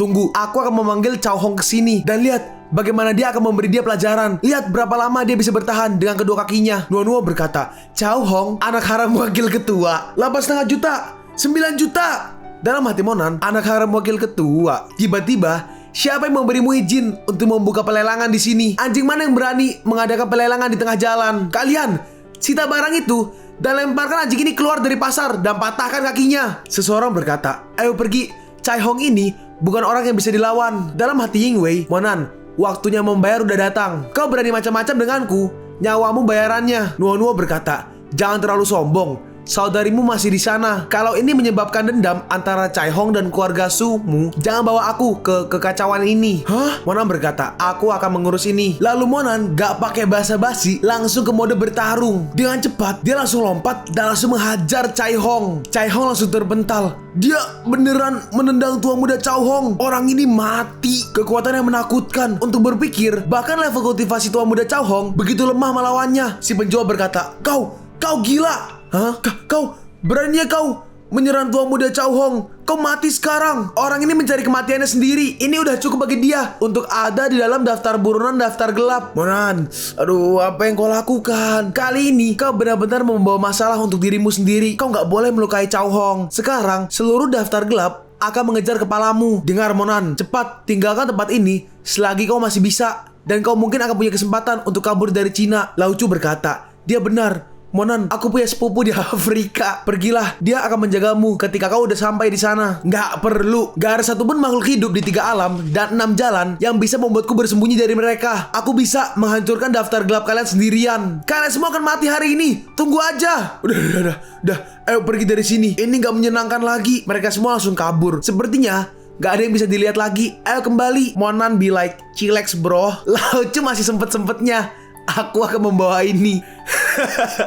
tunggu. Aku akan memanggil Cao Hong ke sini dan lihat bagaimana dia akan memberi dia pelajaran. Lihat berapa lama dia bisa bertahan dengan kedua kakinya. Nuanua berkata, Cao Hong, anak haram wakil ketua. 8,5 juta, 9 juta. Dalam hati Monan, anak haram wakil ketua. Tiba-tiba, siapa yang memberimu izin untuk membuka pelelangan di sini? Anjing mana yang berani mengadakan pelelangan di tengah jalan? Kalian, sita barang itu dan lemparkan anjing ini keluar dari pasar dan patahkan kakinya. Seseorang berkata, ayo pergi. Cai Hong ini bukan orang yang bisa dilawan. Dalam hati Yingwei, Monan, waktunya membayar udah datang. Kau berani macam-macam denganku, nyawamu bayarannya. Nuanua berkata, jangan terlalu sombong. saudarimu masih di sana. Kalau ini menyebabkan dendam antara Chai Hong dan keluarga Su-mu, jangan bawa aku ke kekacauan ini. Hah? Monan berkata, aku akan mengurus ini. Lalu Monan gak pakai basa-basi, langsung ke mode bertarung. Dengan cepat, dia langsung lompat dan langsung menghajar Chai Hong. Chai Hong langsung terbental. Dia beneran menendang tua muda Chai Hong. Orang ini mati. Kekuatan yang menakutkan. Untuk berpikir, bahkan level kultivasi tua muda Chai Hong begitu lemah melawannya. Si penjual berkata, Kau gila. Hah? Kau beraninya kau menyerang tua muda Chai Hong. Kau mati sekarang. Orang ini mencari kematiannya sendiri. Ini udah cukup bagi dia untuk ada di dalam daftar buronan daftar gelap. Monan, aduh, apa yang kau lakukan? Kali ini kau benar-benar membawa masalah untuk dirimu sendiri. Kau gak boleh melukai Chai Hong. Sekarang seluruh daftar gelap akan mengejar kepalamu. Dengar Monan, cepat tinggalkan tempat ini selagi kau masih bisa. Dan kau mungkin akan punya kesempatan untuk kabur dari Cina. Lao Chu berkata, dia benar. Monan, aku punya sepupu di Afrika. Pergilah, dia akan menjagamu ketika kau udah sampai di sana. Nggak perlu. Gak ada satupun makhluk hidup di 3 alam dan 6 jalan yang bisa membuatku bersembunyi dari mereka. Aku bisa menghancurkan daftar gelap kalian sendirian. Kalian semua akan mati hari ini. Tunggu aja. Udah. Ayo pergi dari sini. Ini nggak menyenangkan lagi. Mereka semua langsung kabur. Sepertinya gak ada yang bisa dilihat lagi. Ayo kembali. Monan be like, chillax bro. Lao Chu masih sempet-sempetnya. Aku akan membawa ini.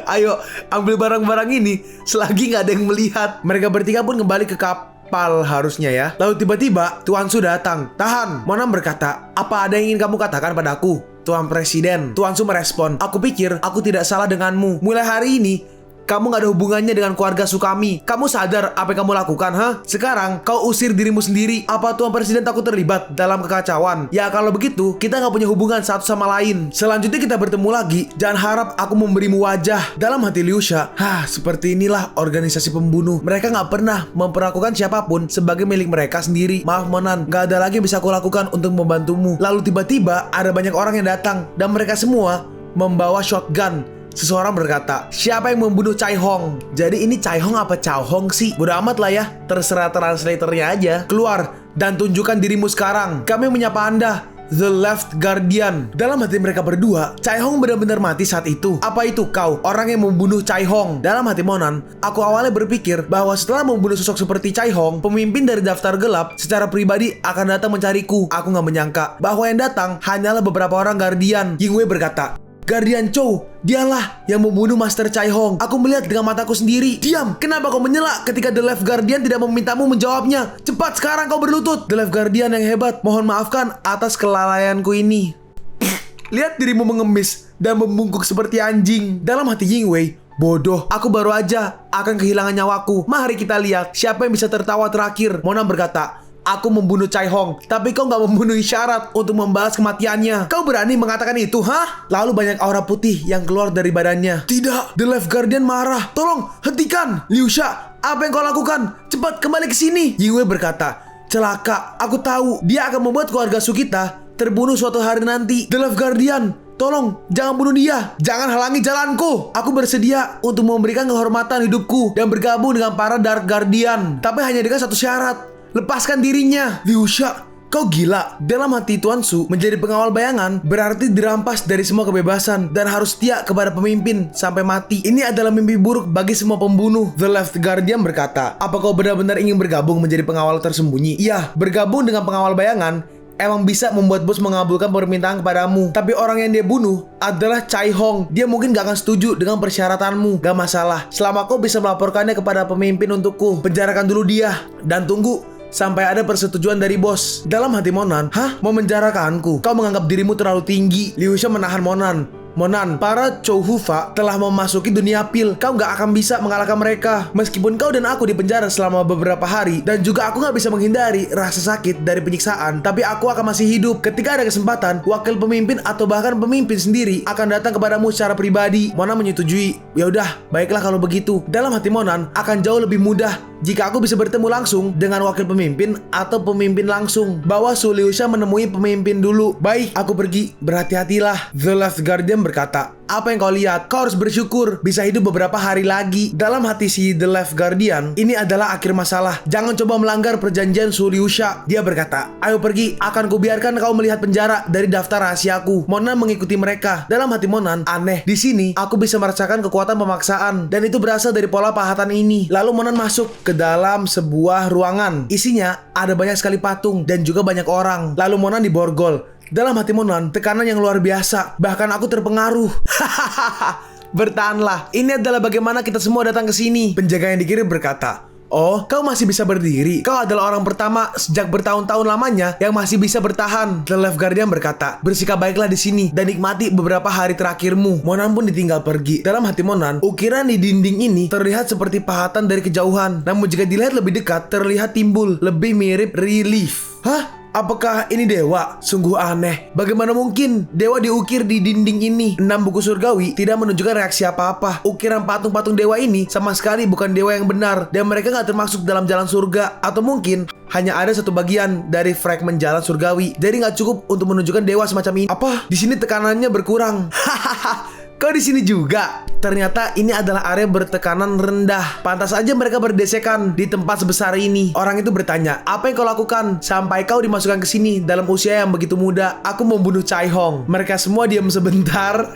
Ayo, ambil barang-barang ini selagi gak ada yang melihat. Mereka bertiga pun kembali ke kapal harusnya ya. Lalu tiba-tiba Tuan Su datang. Tahan, Monan berkata, apa ada yang ingin kamu katakan padaku, Tuan Presiden? Tuan Su merespon, aku pikir aku tidak salah denganmu. Mulai hari ini kamu gak ada hubungannya dengan keluarga Sukami. Kamu sadar apa yang kamu lakukan, ha? Sekarang kau usir dirimu sendiri. Apa Tuan Presiden takut terlibat dalam kekacauan? Ya kalau begitu, kita gak punya hubungan satu sama lain. Selanjutnya kita bertemu lagi. Jangan harap aku memberimu wajah. Dalam hati Liu Sha, seperti inilah organisasi pembunuh. Mereka gak pernah memperlakukan siapapun sebagai milik mereka sendiri. Maaf Monan, gak ada lagi yang bisa aku lakukan untuk membantumu. Lalu tiba-tiba ada banyak orang yang datang dan mereka semua membawa shotgun. Seseorang berkata, siapa yang membunuh Chai Hong? Jadi ini Chai Hong apa Chao Hong sih? Bodo amat lah ya, terserah translatornya aja. Keluar dan tunjukkan dirimu sekarang. Kami menyapa Anda, The Left Guardian. Dalam hati mereka berdua, Chai Hong benar-benar mati saat itu. Apa itu kau, orang yang membunuh Chai Hong? Dalam hati Monan, aku awalnya berpikir bahwa setelah membunuh sosok seperti Chai Hong, pemimpin dari daftar gelap secara pribadi akan datang mencariku. Aku gak menyangka bahwa yang datang hanyalah beberapa orang Guardian. Yingwei berkata, Guardian Chou, dialah yang membunuh Master Chai Hong. Aku melihat dengan mataku sendiri. Diam, kenapa kau menyela ketika The Left Guardian tidak memintamu menjawabnya? Cepat sekarang kau berlutut. The Left Guardian yang hebat, mohon maafkan atas kelalaianku ini. Lihat dirimu mengemis dan membungkuk seperti anjing. Dalam hati Yingwei, bodoh, aku baru aja akan kehilangan nyawaku. Mari kita lihat siapa yang bisa tertawa terakhir. Monan berkata, aku membunuh Chai Hong, tapi kau gak memenuhi syarat untuk membalas kematiannya. Kau berani mengatakan itu, hah? Lalu banyak aura putih yang keluar dari badannya. Tidak, The Left Guardian marah. Tolong, hentikan. Liu Sha, apa yang kau lakukan? Cepat kembali ke sini. Yingwei berkata, celaka, aku tahu dia akan membuat keluarga Su kita terbunuh suatu hari nanti. The Left Guardian, tolong, jangan bunuh dia. Jangan halangi jalanku. Aku bersedia untuk memberikan kehormatan hidupku dan bergabung dengan para Dark Guardian. Tapi hanya dengan satu syarat. Lepaskan dirinya. Liu Sha, kau gila. Dalam hati Tuan Su, menjadi pengawal bayangan berarti dirampas dari semua kebebasan dan harus setia kepada pemimpin sampai mati. Ini adalah mimpi buruk bagi semua pembunuh. The Left Guardian berkata, apa kau benar-benar ingin bergabung menjadi pengawal tersembunyi? Iya, bergabung dengan pengawal bayangan emang bisa membuat bos mengabulkan permintaan kepadamu. Tapi orang yang dia bunuh adalah Chai Hong. Dia mungkin gak akan setuju dengan persyaratanmu. Gak masalah, selama kau bisa melaporkannya kepada pemimpin untukku. Penjarakan dulu dia dan tunggu sampai ada persetujuan dari bos. Dalam hati Monan, mau menjarakanku? Kau menganggap dirimu terlalu tinggi. Liu Sha menahan Monan. Monan, para Chou Hufa telah memasuki dunia pil. Kau gak akan bisa mengalahkan mereka. Meskipun kau dan aku dipenjara selama beberapa hari, dan juga aku gak bisa menghindari rasa sakit dari penyiksaan, tapi aku akan masih hidup. Ketika ada kesempatan, wakil pemimpin atau bahkan pemimpin sendiri akan datang kepadamu secara pribadi. Monan menyetujui. Ya udah, baiklah kalau begitu. Dalam hati Monan akan jauh lebih mudah jika aku bisa bertemu langsung dengan wakil pemimpin atau pemimpin langsung. Bawa Su Liu Sha menemui pemimpin dulu. Baik, aku pergi. Berhati-hatilah. The Left Guardian berkata, apa yang kau lihat. Kau harus bersyukur bisa hidup beberapa hari lagi. Dalam hati si The Left Guardian, ini adalah akhir masalah. Jangan coba melanggar perjanjian Su Liusha. Dia berkata, ayo pergi, akan kubiarkan kau melihat penjara dari daftar rahasiaku. Monan mengikuti mereka. Dalam hati Monan, aneh. Di sini, aku bisa merasakan kekuatan pemaksaan. Dan itu berasal dari pola pahatan ini. Lalu Monan masuk ke dalam sebuah ruangan. Isinya ada banyak sekali patung dan juga banyak orang. Lalu Monan diborgol. Dalam hati Monan, tekanan yang luar biasa. Bahkan aku terpengaruh. Bertahanlah. Ini adalah bagaimana kita semua datang ke sini. Penjaga yang di kiri berkata, oh, kau masih bisa berdiri. Kau adalah orang pertama sejak bertahun-tahun lamanya yang masih bisa bertahan. The Left Guardian berkata, bersikap baiklah di sini dan nikmati beberapa hari terakhirmu. Monan pun ditinggal pergi. Dalam hati Monan, ukiran di dinding ini terlihat seperti pahatan dari kejauhan. Namun jika dilihat lebih dekat, terlihat timbul lebih mirip relief. Hah? Apakah ini dewa? Sungguh aneh. Bagaimana mungkin dewa diukir di dinding ini? 6 buku surgawi tidak menunjukkan reaksi apa-apa. Ukiran patung-patung dewa ini sama sekali bukan dewa yang benar. Dan mereka gak termasuk dalam jalan surga. Atau mungkin hanya ada satu bagian dari fragmen jalan surgawi. Jadi gak cukup untuk menunjukkan dewa semacam ini. Apa? Di sini tekanannya berkurang. Hahaha. Kau di sini juga. Ternyata ini adalah area bertekanan rendah. Pantas aja mereka berdesekan di tempat sebesar ini. Orang itu bertanya, apa yang kau lakukan sampai kau dimasukkan ke sini dalam usia yang begitu muda? Aku membunuh Chai Hong. Mereka semua diam sebentar.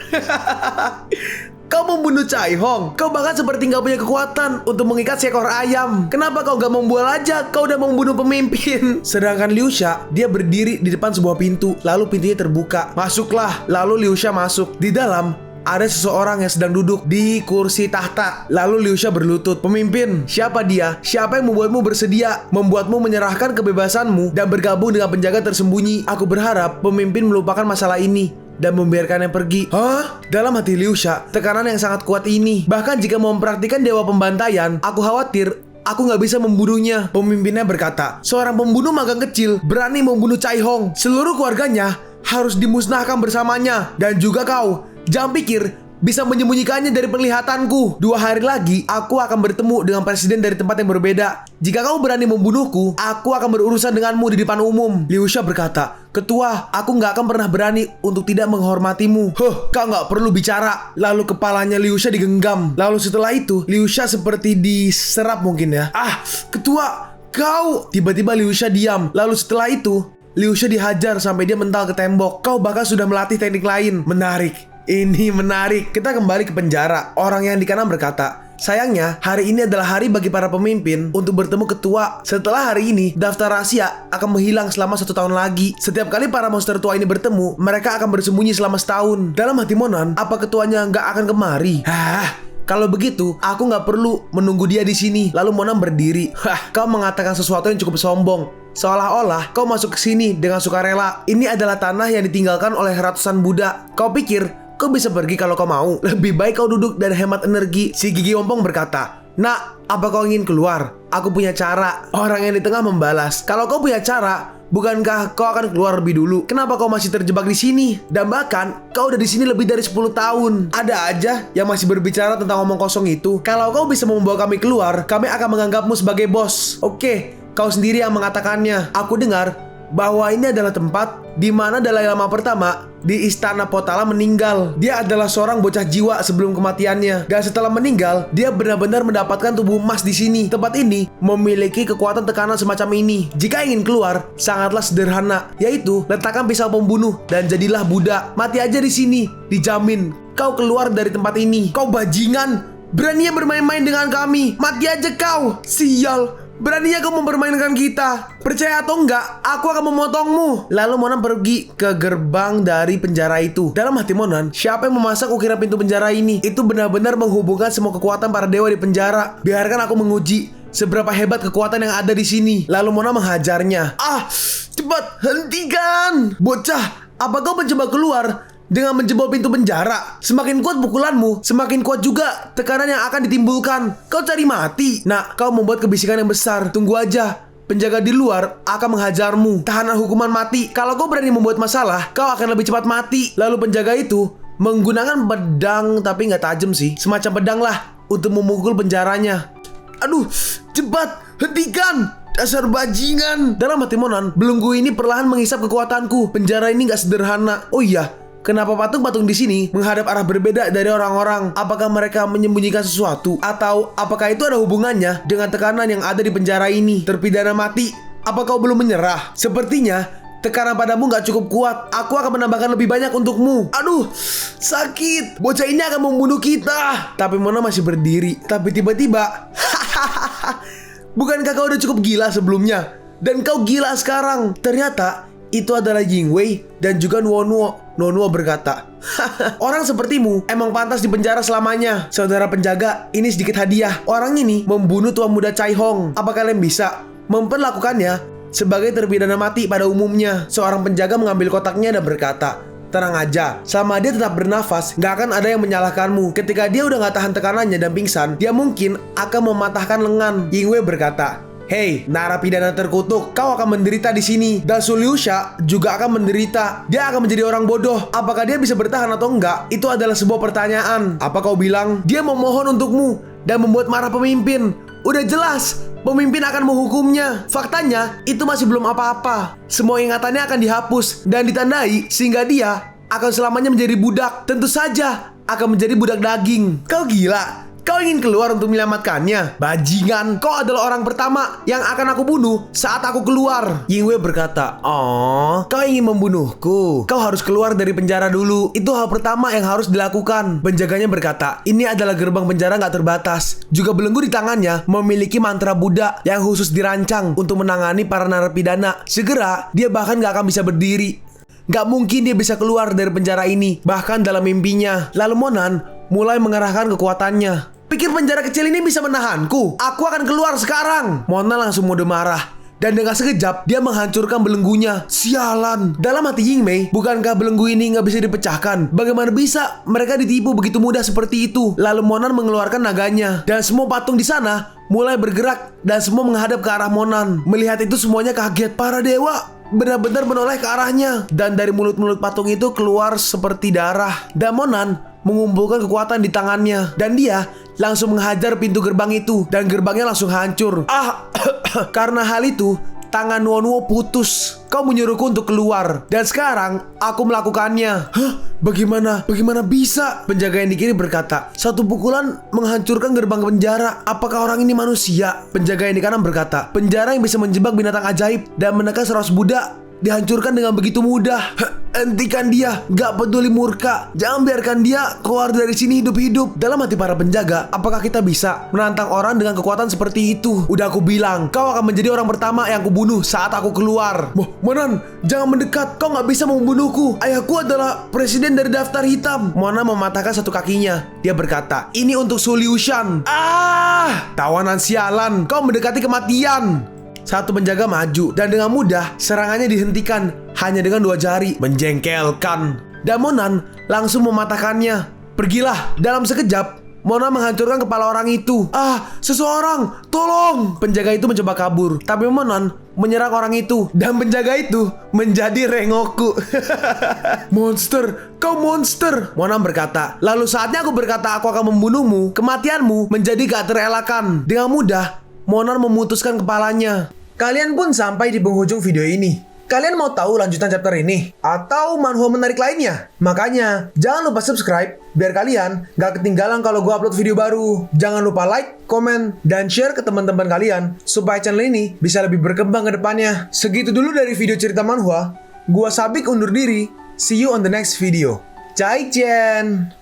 Kau membunuh Chai Hong. Kau bahkan seperti gak punya kekuatan untuk mengikat seekor ayam. Kenapa kau gak membual aja? Kau udah membunuh pemimpin. Sedangkan Liusha, dia berdiri di depan sebuah pintu. Lalu pintunya terbuka. Masuklah. Lalu Liusha masuk. Di dalam ada seseorang yang sedang duduk di kursi tahta. Lalu Liusha berlutut, pemimpin, siapa dia? Siapa yang membuatmu bersedia? Membuatmu menyerahkan kebebasanmu dan bergabung dengan penjaga tersembunyi? Aku berharap pemimpin melupakan masalah ini dan membiarkannya pergi. Hah? Dalam hati Liusha, tekanan yang sangat kuat ini. Bahkan jika mau mempraktikkan dewa pembantaian, aku khawatir aku gak bisa membunuhnya. Pemimpinnya berkata, seorang pembunuh magang kecil berani membunuh Chai Hong. Seluruh keluarganya harus dimusnahkan bersamanya. Dan juga kau. Jangan pikir bisa menyembunyikannya dari penglihatanku. 2 hari lagi aku akan bertemu dengan presiden dari tempat yang berbeda. Jika kau berani membunuhku, aku akan berurusan denganmu di depan umum. Liusha berkata, ketua, aku gak akan pernah berani untuk tidak menghormatimu. Kau gak perlu bicara. Lalu kepalanya Liusha digenggam. Lalu setelah itu Liusha seperti diserap mungkin ya. Ketua, kau. Tiba-tiba Liusha diam. Lalu setelah itu Liusha dihajar sampai dia mental ke tembok. Kau bahkan sudah melatih teknik lain. Menarik. Ini menarik. Kita kembali ke penjara. Orang yang di kanan berkata, sayangnya hari ini adalah hari bagi para pemimpin untuk bertemu ketua. Setelah hari ini, daftar rahasia akan menghilang selama 1 tahun lagi. Setiap kali para monster tua ini bertemu, mereka akan bersembunyi selama setahun. Dalam hati Monan, apa ketuanya nggak akan kemari? Kalau begitu, aku nggak perlu menunggu dia di sini. Lalu Monan berdiri. Kau mengatakan sesuatu yang cukup sombong. Seolah-olah kau masuk ke sini dengan sukarela. Ini adalah tanah yang ditinggalkan oleh ratusan Buddha. Kau pikir kau bisa pergi kalau kau mau? Lebih baik kau duduk dan hemat energi. Si gigi ompong berkata, nak, apa kau ingin keluar? Aku punya cara. Orang yang di tengah membalas, kalau kau punya cara, bukankah kau akan keluar lebih dulu? Kenapa kau masih terjebak di sini? Dan bahkan kau udah di sini lebih dari 10 tahun. Ada aja yang masih berbicara tentang omong kosong itu. Kalau kau bisa membawa kami keluar, kami akan menganggapmu sebagai bos. Oke, kau sendiri yang mengatakannya. Aku dengar bahwa ini adalah tempat di mana Dalai Lama pertama di Istana Potala meninggal. Dia adalah seorang bocah jiwa sebelum kematiannya. Dan setelah meninggal, dia benar-benar mendapatkan tubuh emas di sini. Tempat ini memiliki kekuatan tekanan semacam ini. Jika ingin keluar, sangatlah sederhana, yaitu letakkan pisau pembunuh dan jadilah Buddha. Mati aja di sini, dijamin kau keluar dari tempat ini. Kau bajingan, beraninya bermain-main dengan kami. Mati aja kau, sial. Beraninya kau mempermainkan kita. Percaya atau enggak, aku akan memotongmu. Lalu Monan pergi ke gerbang dari penjara itu. Dalam hati Monan, siapa yang memasang ukiran pintu penjara ini? Itu benar-benar menghubungkan semua kekuatan para dewa di penjara. Biarkan aku menguji seberapa hebat kekuatan yang ada di sini. Lalu Monan menghajarnya. Cepat, hentikan. Bocah, apa kau mencoba keluar dengan menjebol pintu penjara? Semakin kuat pukulanmu, semakin kuat juga tekanan yang akan ditimbulkan. Kau cari mati. Nah, kau membuat kebisikan yang besar. Tunggu aja. Penjaga di luar akan menghajarmu. Tahanan hukuman mati. Kalau kau berani membuat masalah, kau akan lebih cepat mati. Lalu penjaga itu menggunakan pedang, tapi nggak tajam sih. Semacam pedang lah untuk memukul penjaranya. Aduh, cepat, hentikan. Dasar bajingan. Dalam hati Monan, belenggu ini perlahan menghisap kekuatanku. Penjara ini nggak sederhana. Oh iya, kenapa patung-patung di sini menghadap arah berbeda dari orang-orang? Apakah mereka menyembunyikan sesuatu? Atau apakah itu ada hubungannya dengan tekanan yang ada di penjara ini? Terpidana mati, apa kau belum menyerah? Sepertinya tekanan padamu gak cukup kuat. Aku akan menambahkan lebih banyak untukmu. Aduh, sakit. Bocah ini akan membunuh kita. Tapi Mona masih berdiri. Tapi tiba-tiba bukankah kau udah cukup gila sebelumnya? Dan kau gila sekarang. Ternyata itu adalah Yingwei dan juga Nuo-Nuo. Nuo-Nuo berkata, orang sepertimu emang pantas dipenjara selamanya. Saudara penjaga, ini sedikit hadiah. Orang ini membunuh Tuan Muda Cai Hong. Apa kalian bisa memperlakukannya sebagai terpidana mati pada umumnya? Seorang penjaga mengambil kotaknya dan berkata, tenang aja, selama dia tetap bernafas, gak akan ada yang menyalahkanmu. Ketika dia udah gak tahan tekanannya dan pingsan, dia mungkin akan mematahkan lengan. Yingwei berkata, hei, narapidana terkutuk, kau akan menderita di sini. Dan Su Liuxia juga akan menderita. Dia akan menjadi orang bodoh. Apakah dia bisa bertahan atau enggak? Itu adalah sebuah pertanyaan. Apa kau bilang? Dia memohon untukmu dan membuat marah pemimpin. Udah jelas, pemimpin akan menghukumnya. Faktanya, itu masih belum apa-apa. Semua ingatannya akan dihapus dan ditandai sehingga dia akan selamanya menjadi budak. Tentu saja akan menjadi budak daging. Kau gila? Kau ingin keluar untuk menyelamatkannya? Bajingan, kau adalah orang pertama yang akan aku bunuh saat aku keluar. Yingwei berkata, oh, kau ingin membunuhku? Kau harus keluar dari penjara dulu. Itu hal pertama yang harus dilakukan. Penjaganya berkata, ini adalah gerbang penjara gak terbatas. Juga belenggu di tangannya memiliki mantra Buddha yang khusus dirancang untuk menangani para narapidana. Segera, dia bahkan gak akan bisa berdiri. Gak mungkin dia bisa keluar dari penjara ini, bahkan dalam mimpinya. Lalu Monan mulai mengerahkan kekuatannya. Pikir penjara kecil ini bisa menahanku? Aku akan keluar sekarang. Mona langsung mode marah. Dan dengan sekejap, dia menghancurkan belenggunya. Sialan. Dalam hati Yingmei, bukankah belenggu ini nggak bisa dipecahkan? Bagaimana bisa mereka ditipu begitu mudah seperti itu? Lalu Monan mengeluarkan naganya. Dan semua patung di sana mulai bergerak. Dan semua menghadap ke arah Monan. Melihat itu semuanya kaget. Para dewa benar-benar menoleh ke arahnya. Dan dari mulut-mulut patung itu keluar seperti darah. Dan Monan mengumpulkan kekuatan di tangannya. Dan dia langsung menghajar pintu gerbang itu. Dan gerbangnya langsung hancur. Karena hal itu, tangan Nuo-Nuo putus. Kau menyuruhku untuk keluar. Dan sekarang, aku melakukannya. Hah? Bagaimana bisa? Penjaga yang di kiri berkata, satu pukulan menghancurkan gerbang penjara. Apakah orang ini manusia? Penjaga yang di kanan berkata, penjara yang bisa menjebak binatang ajaib dan menekan seros Buddha dihancurkan dengan begitu mudah. Hentikan dia, gak peduli murka. Jangan biarkan dia keluar dari sini hidup-hidup. Dalam hati para penjaga, apakah kita bisa menantang orang dengan kekuatan seperti itu? Udah aku bilang, kau akan menjadi orang pertama yang kubunuh saat aku keluar. Monan, jangan mendekat. Kau gak bisa membunuhku. Ayahku adalah presiden dari daftar hitam. Mona mematahkan satu kakinya. Dia berkata, ini untuk Su Liuxian. Tawanan sialan, kau mendekati kematian. Satu penjaga maju dan dengan mudah serangannya dihentikan hanya dengan 2 jari. Menjengkelkan. Dan Monan langsung mematahkannya. Pergilah. Dalam sekejap Mona menghancurkan kepala orang itu. Seseorang, tolong. Penjaga itu mencoba kabur, tapi Monan menyerang orang itu. Dan penjaga itu menjadi Rengoku. Monster, kau monster, Monan berkata. Lalu saatnya aku berkata aku akan membunuhmu, kematianmu menjadi gak terelakkan. Dengan mudah Monan memutuskan kepalanya. Kalian pun sampai di penghujung video ini. Kalian mau tahu lanjutan chapter ini? Atau manhwa menarik lainnya? Makanya, jangan lupa subscribe biar kalian gak ketinggalan kalau gue upload video baru. Jangan lupa like, komen, dan share ke teman-teman kalian supaya channel ini bisa lebih berkembang ke depannya. Segitu dulu dari video cerita manhwa. Gua Sabik undur diri. See you on the next video. Zaijian.